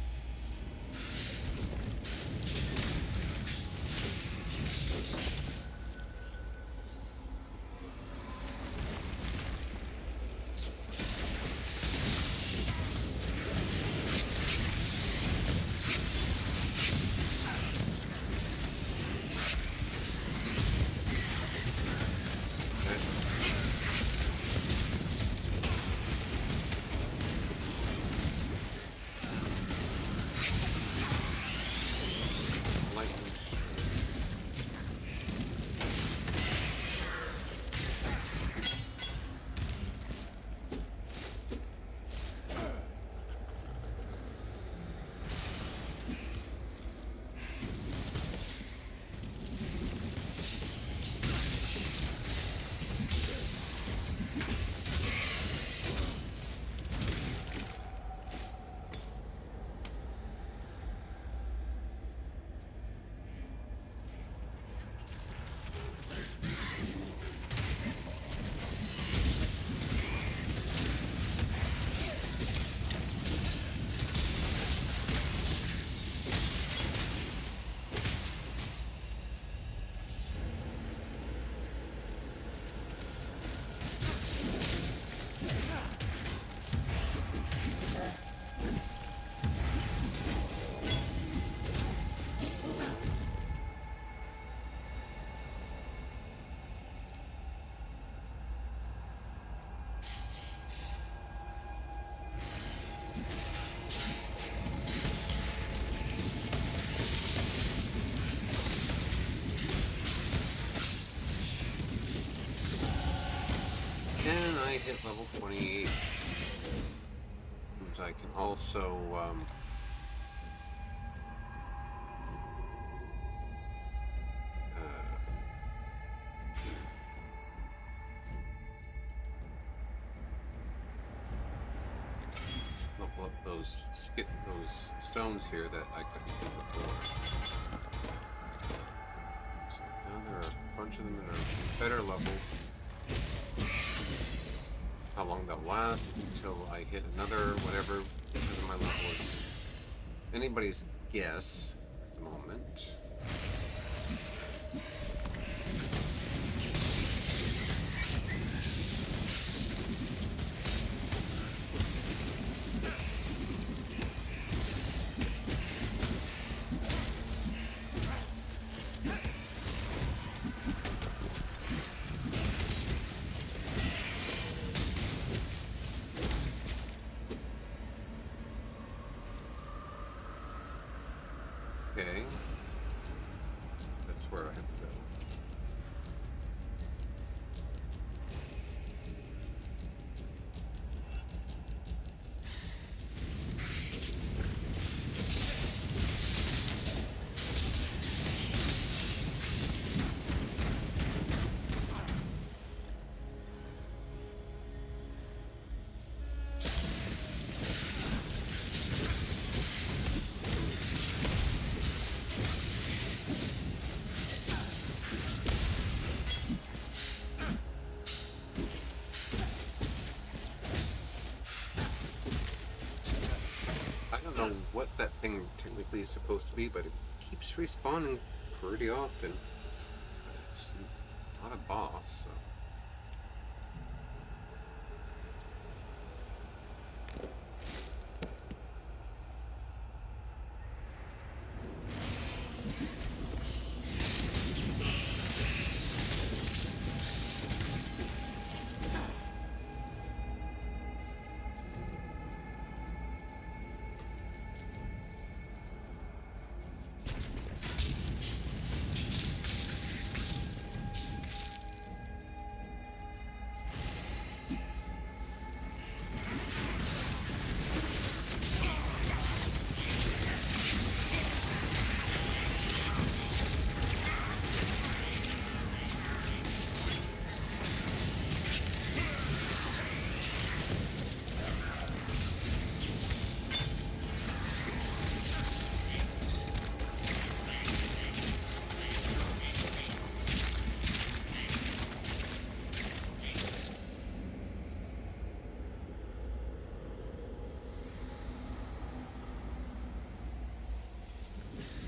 Can I hit level 28? Since I can also, level level up those stones here that I couldn't do before. So now there are a bunch of them that are better level. How long they'll last until I hit another whatever, because of my level is anybody's guess at the moment. Okay, that's where I have to go. I don't know what that thing technically is supposed to be, but it keeps respawning pretty often. It's not a boss, so.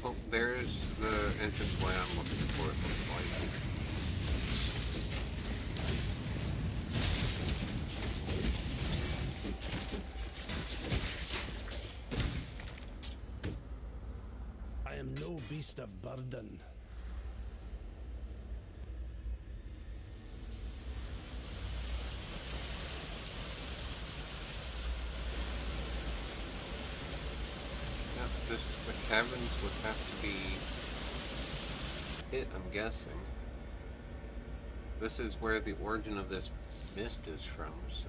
Oh, there's the entranceway I'm looking for, it looks like. I am no beast of burden. The caverns would have to be it, I'm guessing. This is where the origin of this mist is from, so.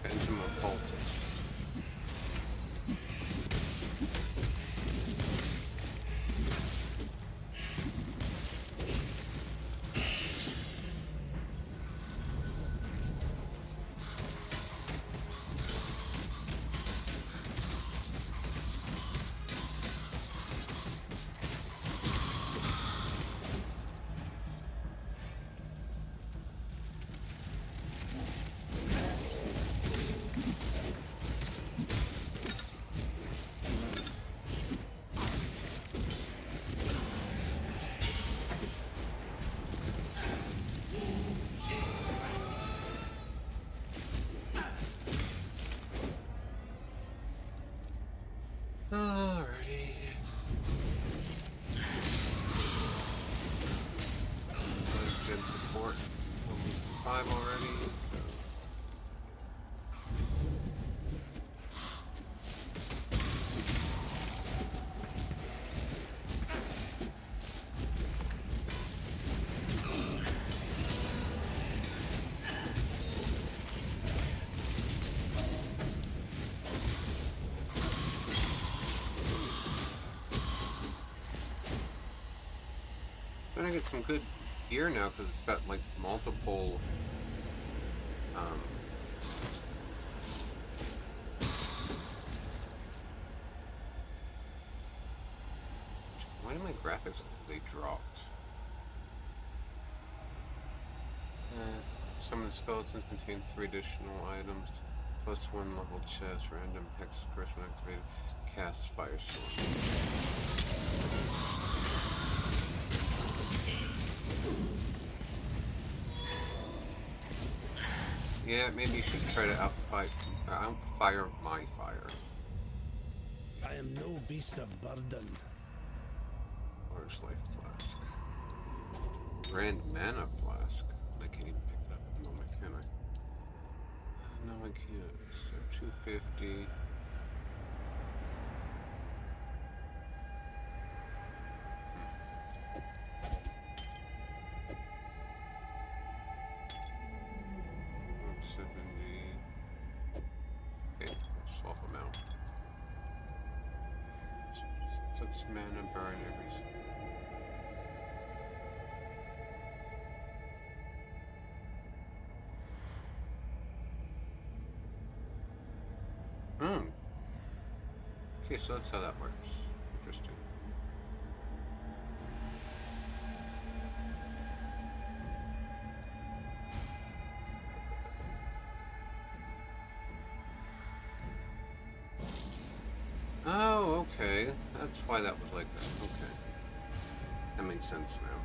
Phantom Occultist. Alrighty. Gem support. 5 already, so. trying to get some good gear now because it's got like multiple. Why did my graphics they dropped? Some of the skeletons contain 3 additional items, plus 1 level chest, random hex curse when activated, cast firestorm. Yeah, maybe you should try to outfire my fire. I am no beast of burden. Large life flask. Grand mana flask. I can't even pick it up at the moment, can I? No, I can't. So 250. Okay, let's swap them out. 6 mana burn every. Okay, so that's how that works. Interesting. Oh, okay. That's why that was like that. Okay. That makes sense now.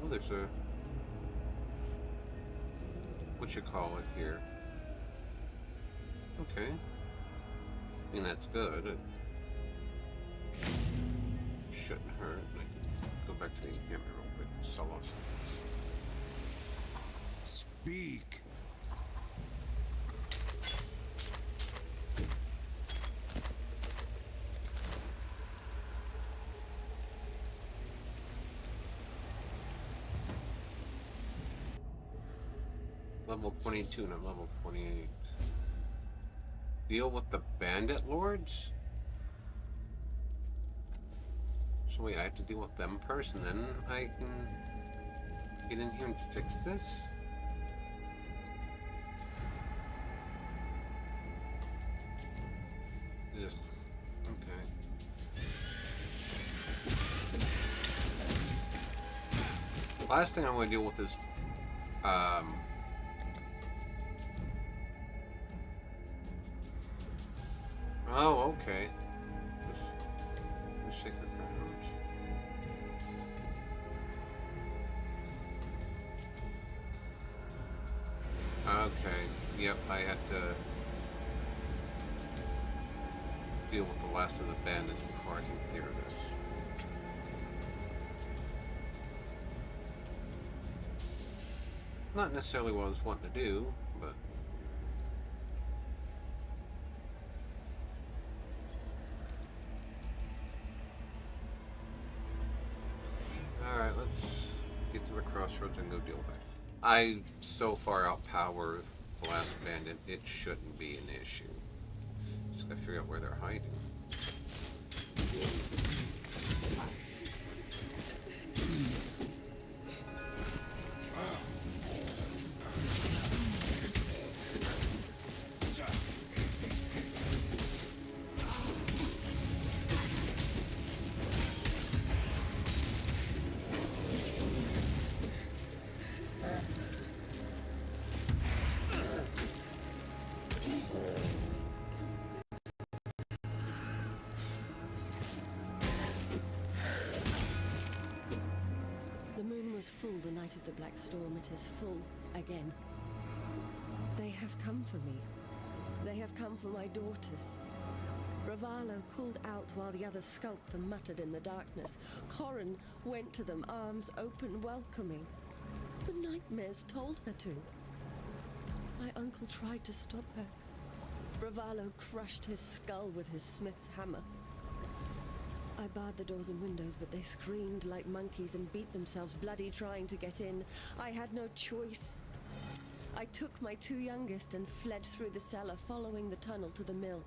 There's a what you call it here. Okay. I mean that's good. It shouldn't hurt. I can go back to the encampment real quick and sell off some of this. Speak. Level 22 and I'm level 28. Deal with the bandit lords? So wait, I have to deal with them first and then I can get in here and fix this? Ugh. Okay. Last thing I'm going to deal with is oh, okay. This sacred ground. Okay. Yep, I have to deal with the last of the bandits before I can clear this. Not necessarily what I was wanting to do, but alright, let's get to the crossroads and go deal with that. I so far outpower the last bandit, it shouldn't be an issue. Just gotta figure out where they're hiding. full the night of the Black Storm, it is full again. They have come for me. They have come for my daughters. Ravalo called out while the others skulked and muttered in the darkness. Corrin went to them, arms open, welcoming. The nightmares told her to. My uncle tried to stop her. Ravalo crushed his skull with his smith's hammer. I barred the doors and windows, but they screamed like monkeys and beat themselves bloody trying to get in. I had no choice. I took my two youngest and fled through the cellar, following the tunnel to the mill.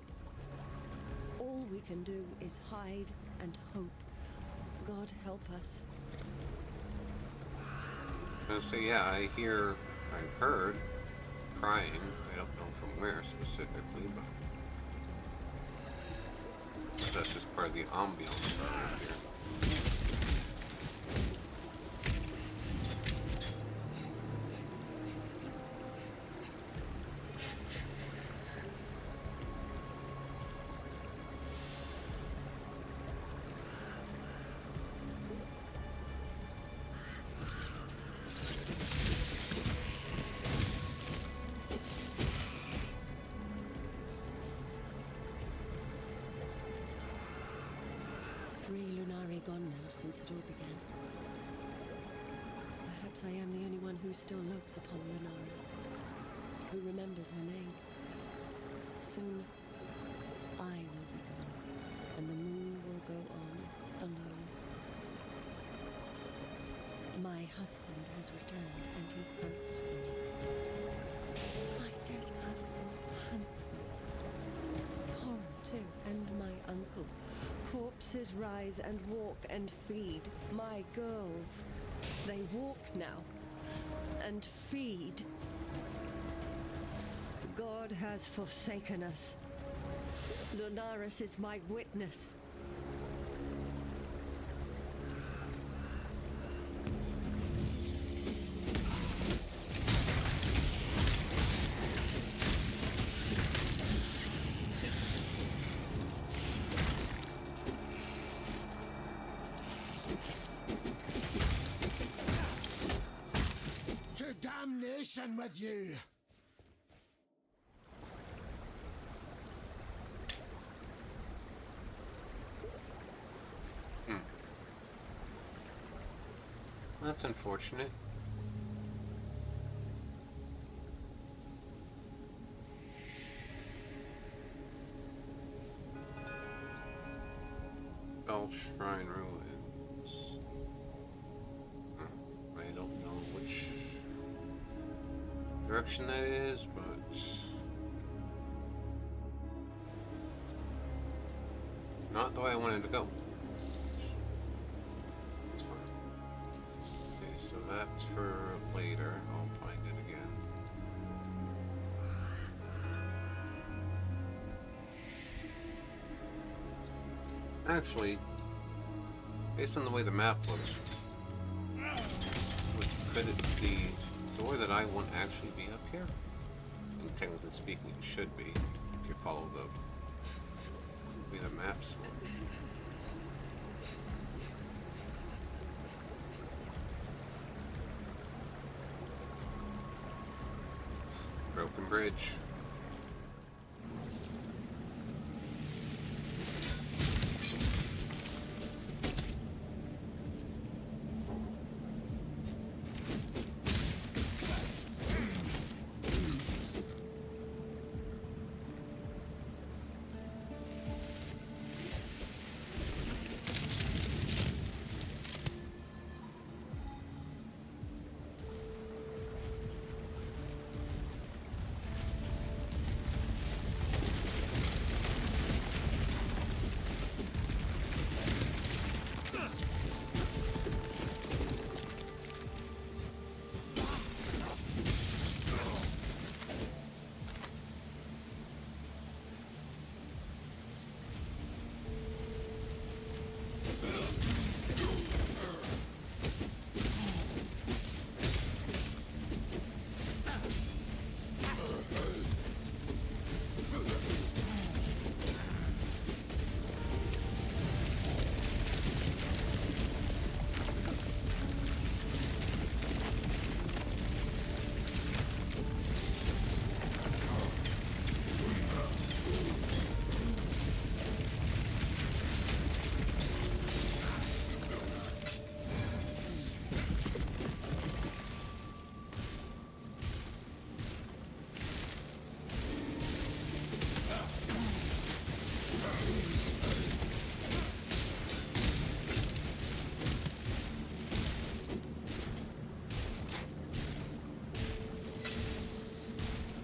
All we can do is hide and hope. God help us. So yeah, I heard crying. I don't know from where specifically, but that's just part of the ambiance around here. Gone now since it all began. Perhaps I am the only one who still looks upon Lunaris, who remembers her name. Soon, I will be gone, and the moon will go on alone. My husband has returned, and he hunts for me. My dead husband hunts me. Corrin, too, and my uncle. Corpses rise and walk and feed. My girls, they walk now and feed. God has forsaken us. Lunaris is my witness. Damnation with you! That's unfortunate. Bell Shrine ruins. I don't know which direction that is, but not the way I wanted to go. It's fine. Okay, so that's for later. I'll find it again. Actually, based on the way the map looks, could it be door that I want actually be up here? And technically speaking, it should be if you follow the way the maps look. Broken bridge.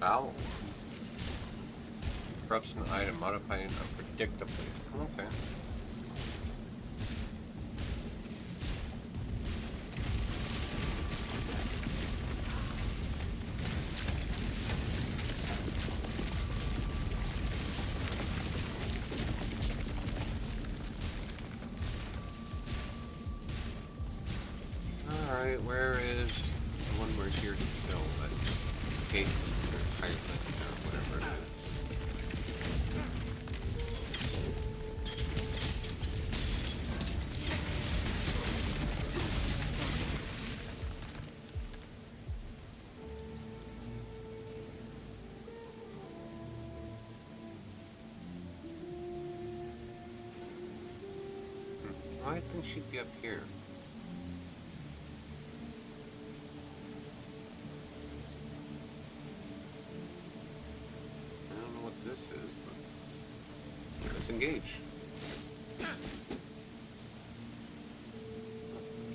Foul. Corrupts an item modifying predictably. Okay. Alright, where is the one we're here to kill? That gate or Highland or whatever it is. I think she'd be up here. I don't know what this is, but let's engage.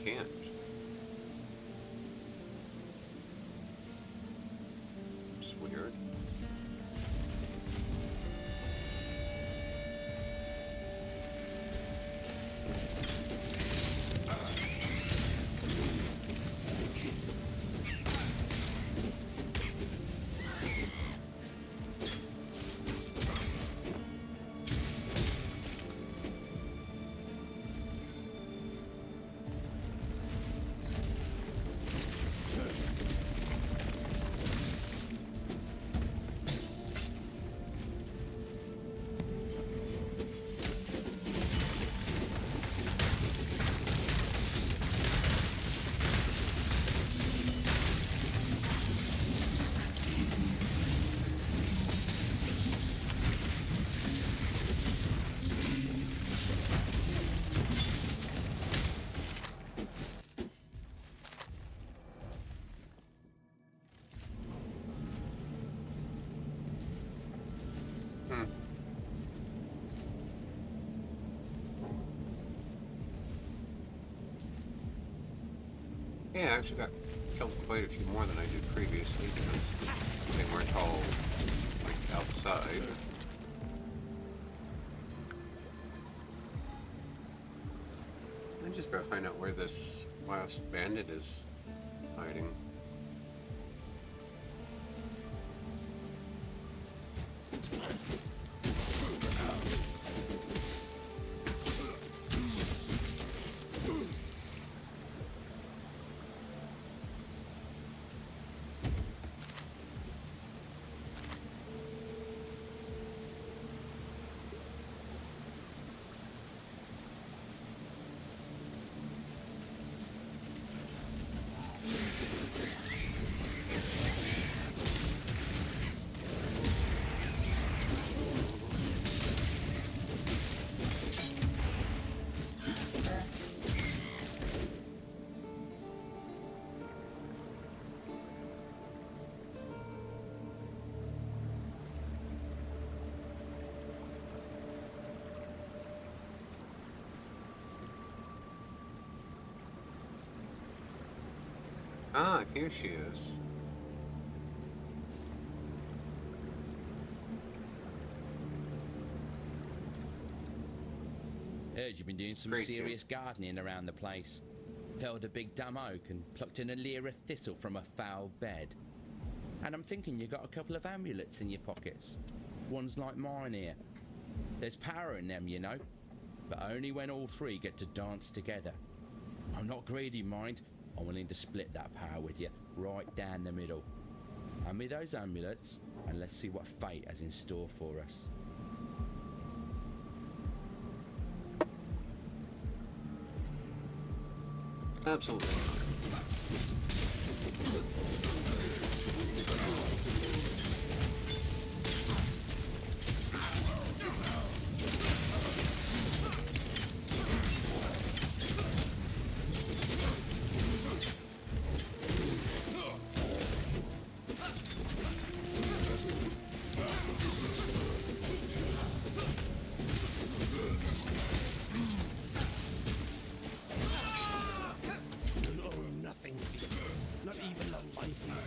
Can't. It's weird. Yeah, I actually got killed quite a few more than I did previously because they weren't all, like, outside. I just gotta find out where this last bandit is hiding. Ah, here she is. Heard you've been doing some serious gardening around the place. Felled a big dumb oak and plucked an Alira thistle from a foul bed. And I'm thinking you got a couple of amulets in your pockets. Ones like mine here. There's power in them, you know. But only when all three get to dance together. I'm not greedy, mind. I'm willing to split that power with you, right down the middle. Hand me those amulets, and let's see what fate has in store for us. Absolutely.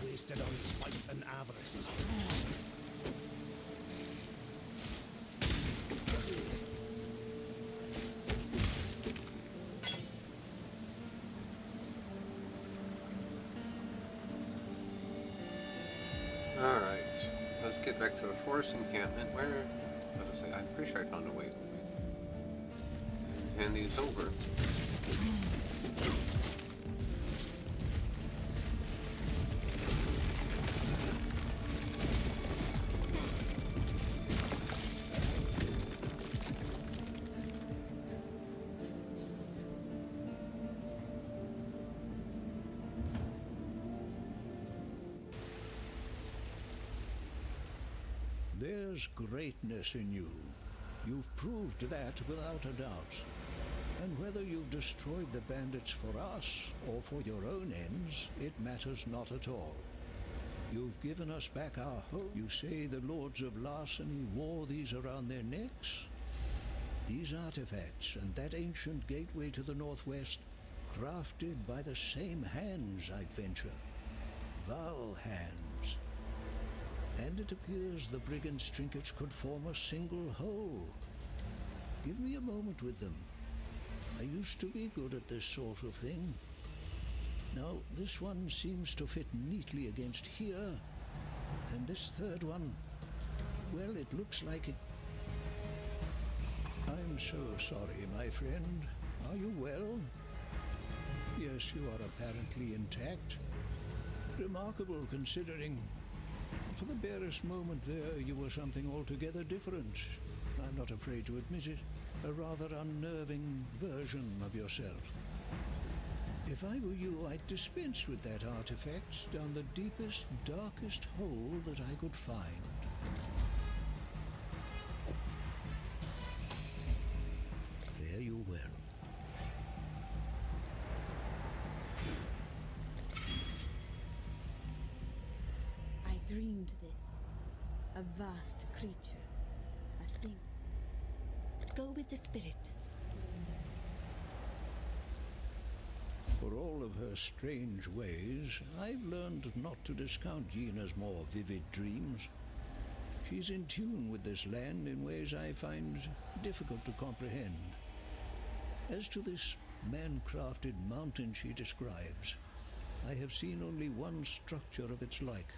Wasted on spite and let's get back to the forest encampment where, let us say, I'm pretty sure I found a way. Hand these over. There's greatness in you. You've proved that without a doubt. And whether you've destroyed the bandits for us or for your own ends, it matters not at all. You've given us back our home. You say the lords of Larceny wore these around their necks? These artifacts and that ancient gateway to the northwest, crafted by the same hands, I'd venture. Val hands. And it appears the brigand's trinkets could form a single whole. Give me a moment with them. I used to be good at this sort of thing. Now, this one seems to fit neatly against here. And this third one, well, it looks like it... I'm so sorry, my friend. Are you well? Yes, you are apparently intact. Remarkable, considering... For the barest moment there, you were something altogether different. I'm not afraid to admit it. A rather unnerving version of yourself. If I were you, I'd dispense with that artifact down the deepest, darkest hole that I could find. Fare you well. Dreamed this. A vast creature. A thing. Go with the spirit. For all of her strange ways, I've learned not to discount Yena's more vivid dreams. She's in tune with this land in ways I find difficult to comprehend. As to this man-crafted mountain she describes, I have seen only one structure of its like.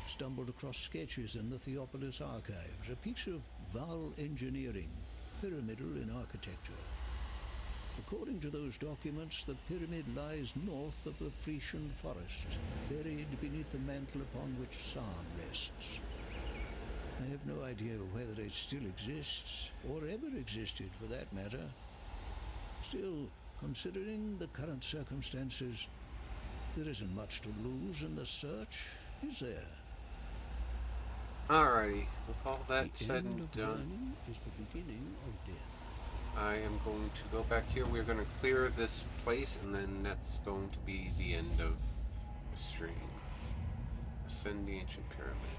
Stumbled across sketches in the Theopolis archives, a piece of Val engineering, pyramidal in architecture. According to those documents, the pyramid lies north of the Frisian forest, buried beneath the mantle upon which Sarn rests. I have no idea whether it still exists, or ever existed for that matter. Still, considering the current circumstances, there isn't much to lose in the search, is there? Alrighty, with all that said and done, is the beginning of death. I am going to go back here. We're going to clear this place, and then that's going to be the end of the stream. Ascend the ancient pyramid.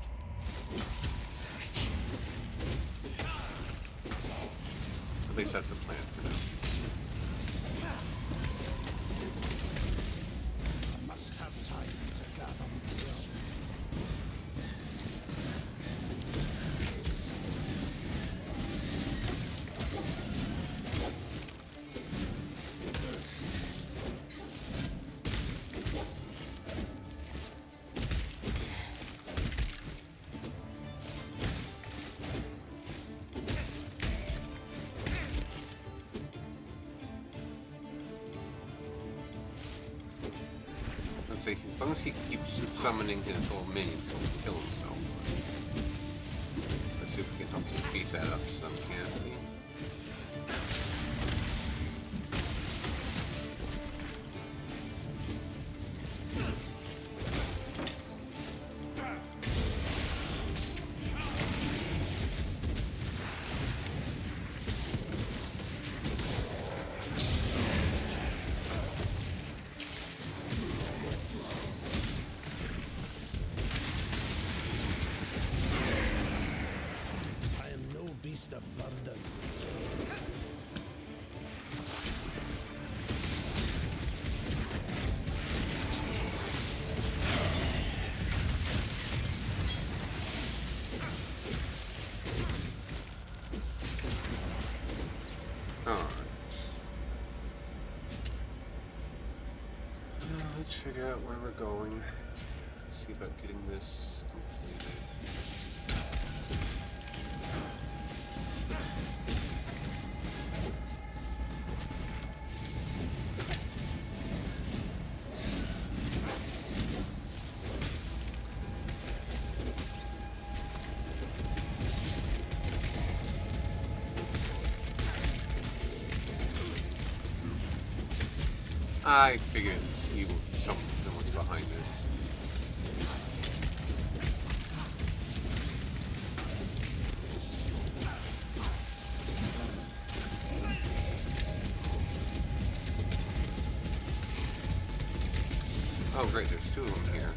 At least that's the plan for now. I must have time to gather material. See, as long as he keeps summoning his little minions, he'll kill himself. Let's see if we can help speed that up some, can't we? Of burden. Alright. Let's figure out where we're going. Let's see about getting this completed. I figured something was behind this. Oh great, there's two of them here.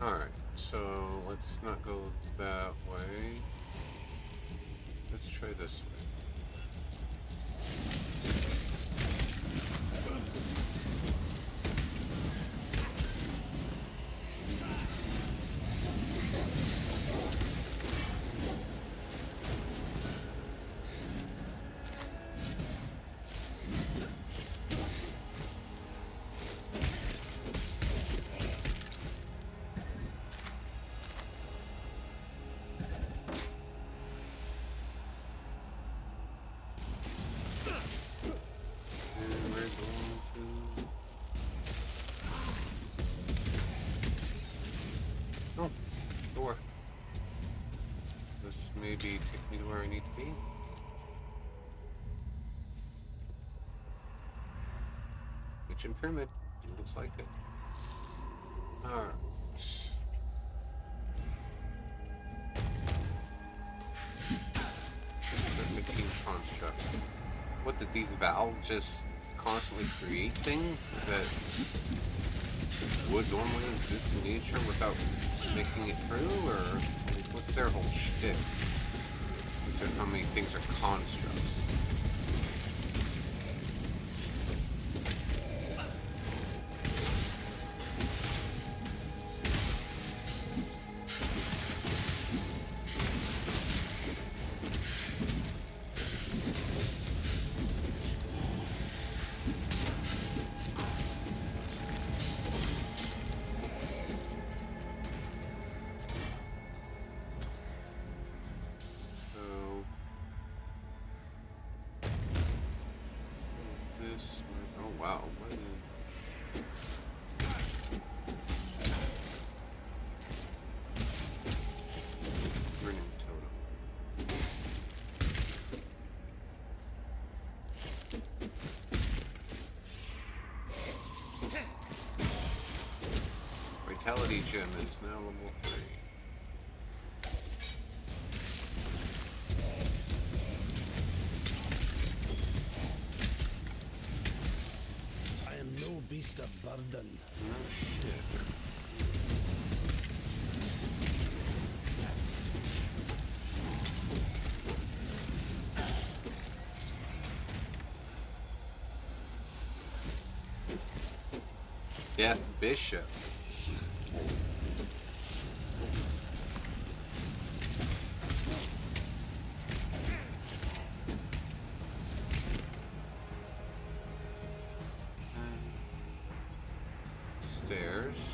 Alright, so let's not go that way. Let's try this way. This maybe take me to where I need to be. Kitchen pyramid. Looks like it. Alright. Serpentine constructs. What, did these valves just constantly create things that would normally exist in nature without making it through, or what's their whole shtick? Consider how many things are constructs. Oh wow, what Grinning totem. Vitality gem is now level 3. Beast of burden. Oh shit. Death Bishop. Stairs.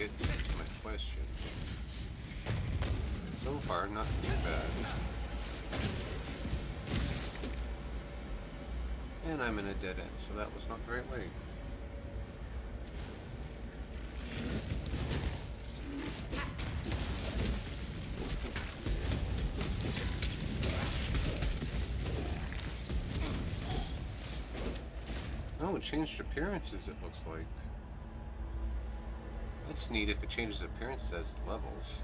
get to is my question. So far, not too bad. And I'm in a dead end, so that was not the right way. Oh, it changed appearances, it looks like. That's neat if it changes appearance as it levels.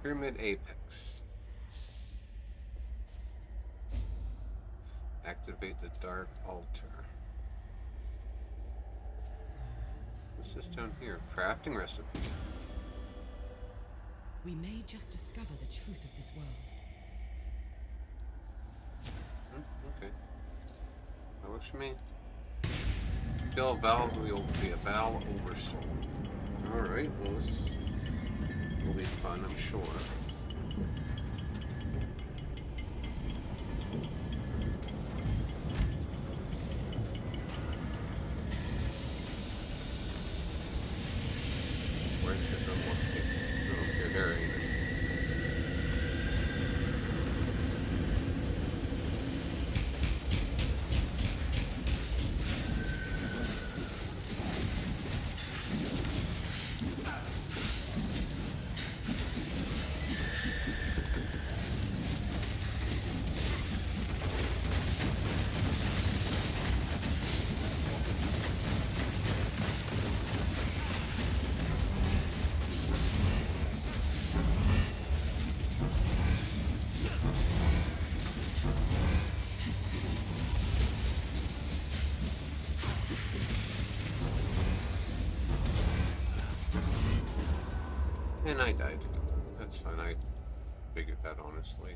Pyramid Apex. Activate the Dark Altar. What's this down here? Crafting recipe. We may just discover the truth of this world. Okay. That works for me. Kill a Val will be a Val Oversoul. Alright, well this will be fun, I'm sure. Where does it go? What takes? Okay, there it is. And I died. That's fine, I figured that honestly.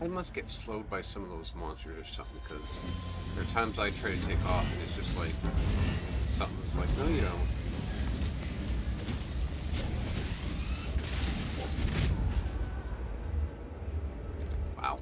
I must get slowed by some of those monsters or something, because there are times I try to take off and it's just like, something's like, no you don't. Wow.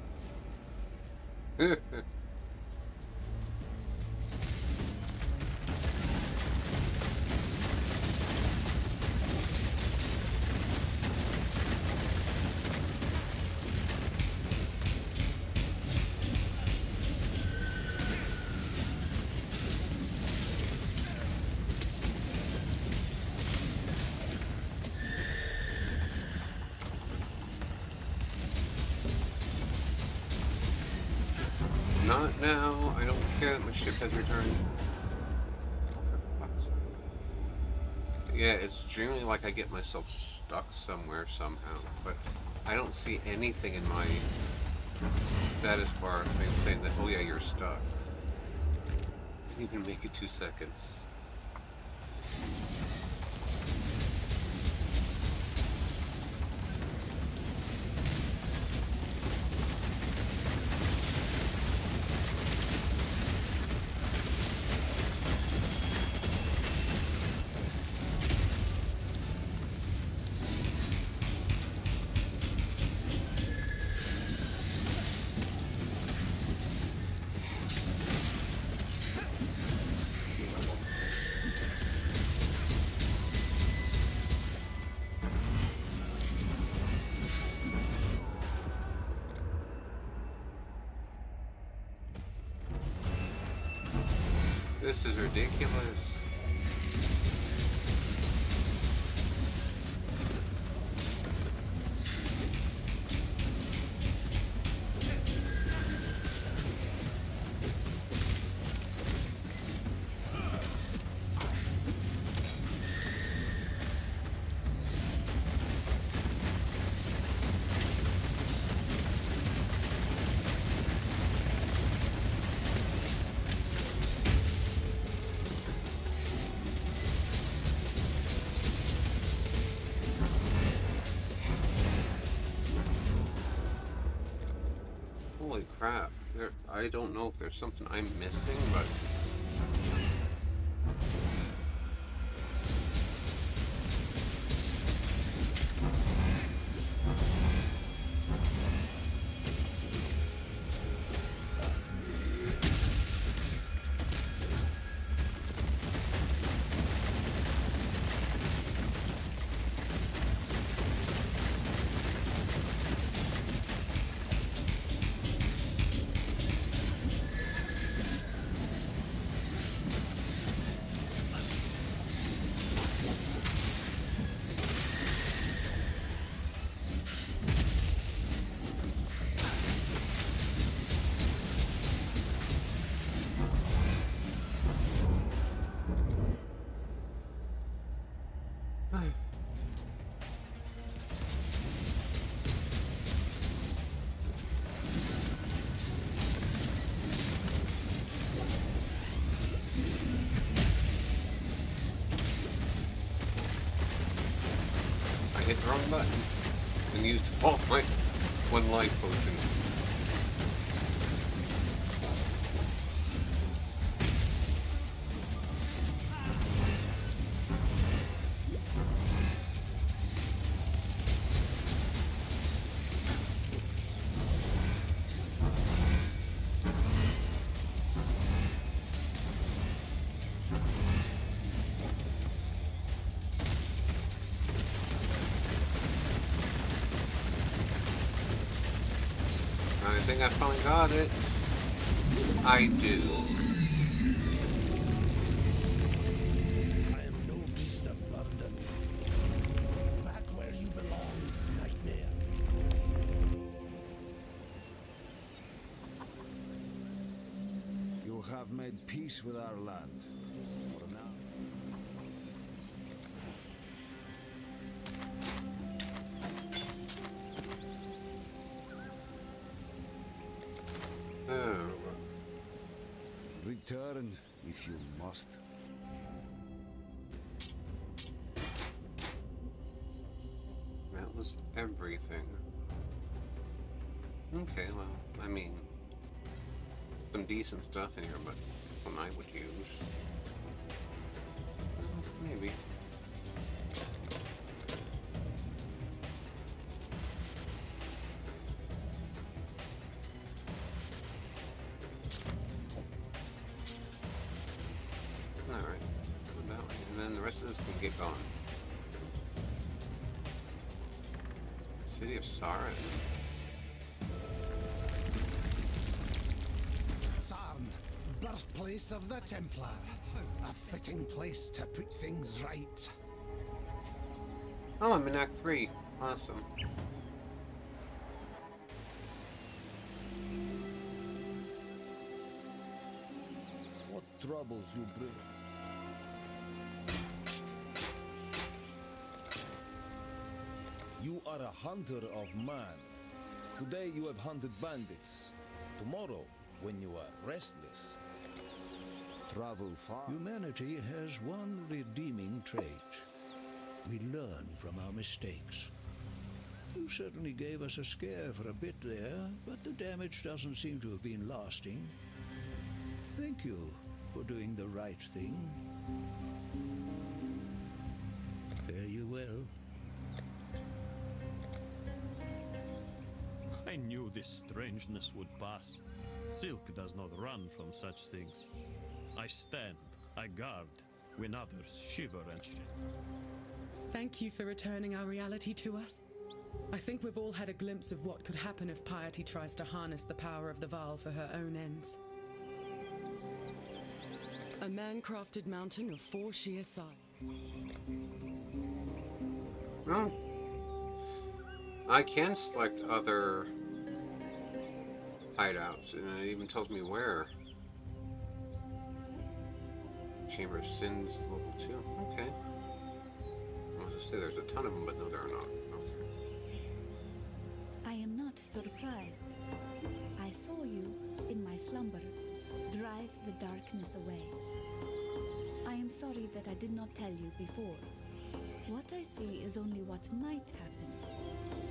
Not now. I don't care that my ship has returned. Oh, for fuck's sake. Yeah, it's generally like I get myself stuck somewhere somehow, but I don't see anything in my status bar thing saying that, oh yeah, you're stuck. Didn't even make it 2 seconds. This is ridiculous. Holy crap. I don't know if there's something I'm missing, but... I hit the wrong button and used all my one life potion. I think I finally got it. I do. I am no beast of burden. Back where you belong, nightmare. You have made peace with our land. For now. Oh. Return if you must. That was everything. Okay, well, I mean, some decent stuff in here, but one I would use. Maybe. Alright, put that way, and then the rest of this can get gone. City of Saran. Sarn, birthplace of the Templar. A fitting place to put things right. Oh, I'm in Act 3. Awesome. What troubles you bring? You are a hunter of man. Today you have hunted bandits. Tomorrow, when you are restless, travel far. Humanity has one redeeming trait. We learn from our mistakes. You certainly gave us a scare for a bit there, but the damage doesn't seem to have been lasting. Thank you for doing the right thing. Fare you well. I knew this strangeness would pass. Silk does not run from such things. I stand, I guard, when others shiver and shake. Thank you for returning our reality to us. I think we've all had a glimpse of what could happen if piety tries to harness the power of the Vaal for her own ends. A man-crafted mounting of 4 sheer sides. No. I can select other hideouts, and it even tells me where. Chamber of Sins level 2. Okay. I was going to say there's a ton of them, but no, there are not. Okay. I am not surprised. I saw you, in my slumber, drive the darkness away. I am sorry that I did not tell you before. What I see is only what might happen,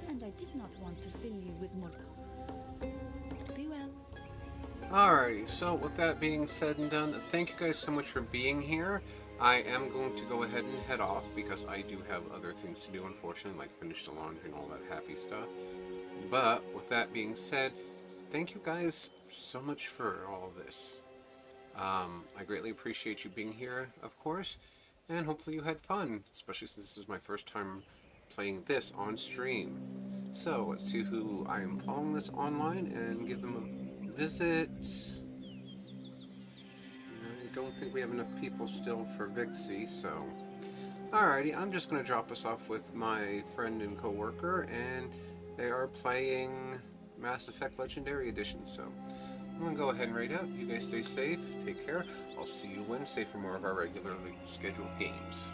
and I did not want to fill you with more. Be well. Alrighty, so with that being said and done, thank you guys so much for being here. I am going to go ahead and head off because I do have other things to do, unfortunately, like finish the laundry and all that happy stuff. But with that being said, thank you guys so much for all of this. I greatly appreciate you being here, of course, and hopefully you had fun, especially since this is my first time playing this on stream. So let's see who I am following this online and give them a visit. I don't think we have enough people still for Vixie, so alrighty, I'm just going to drop us off with my friend and co-worker, and they are playing Mass Effect Legendary Edition, so I'm going to go ahead and raid out. You guys stay safe, take care. I'll see you Wednesday for more of our regularly scheduled games.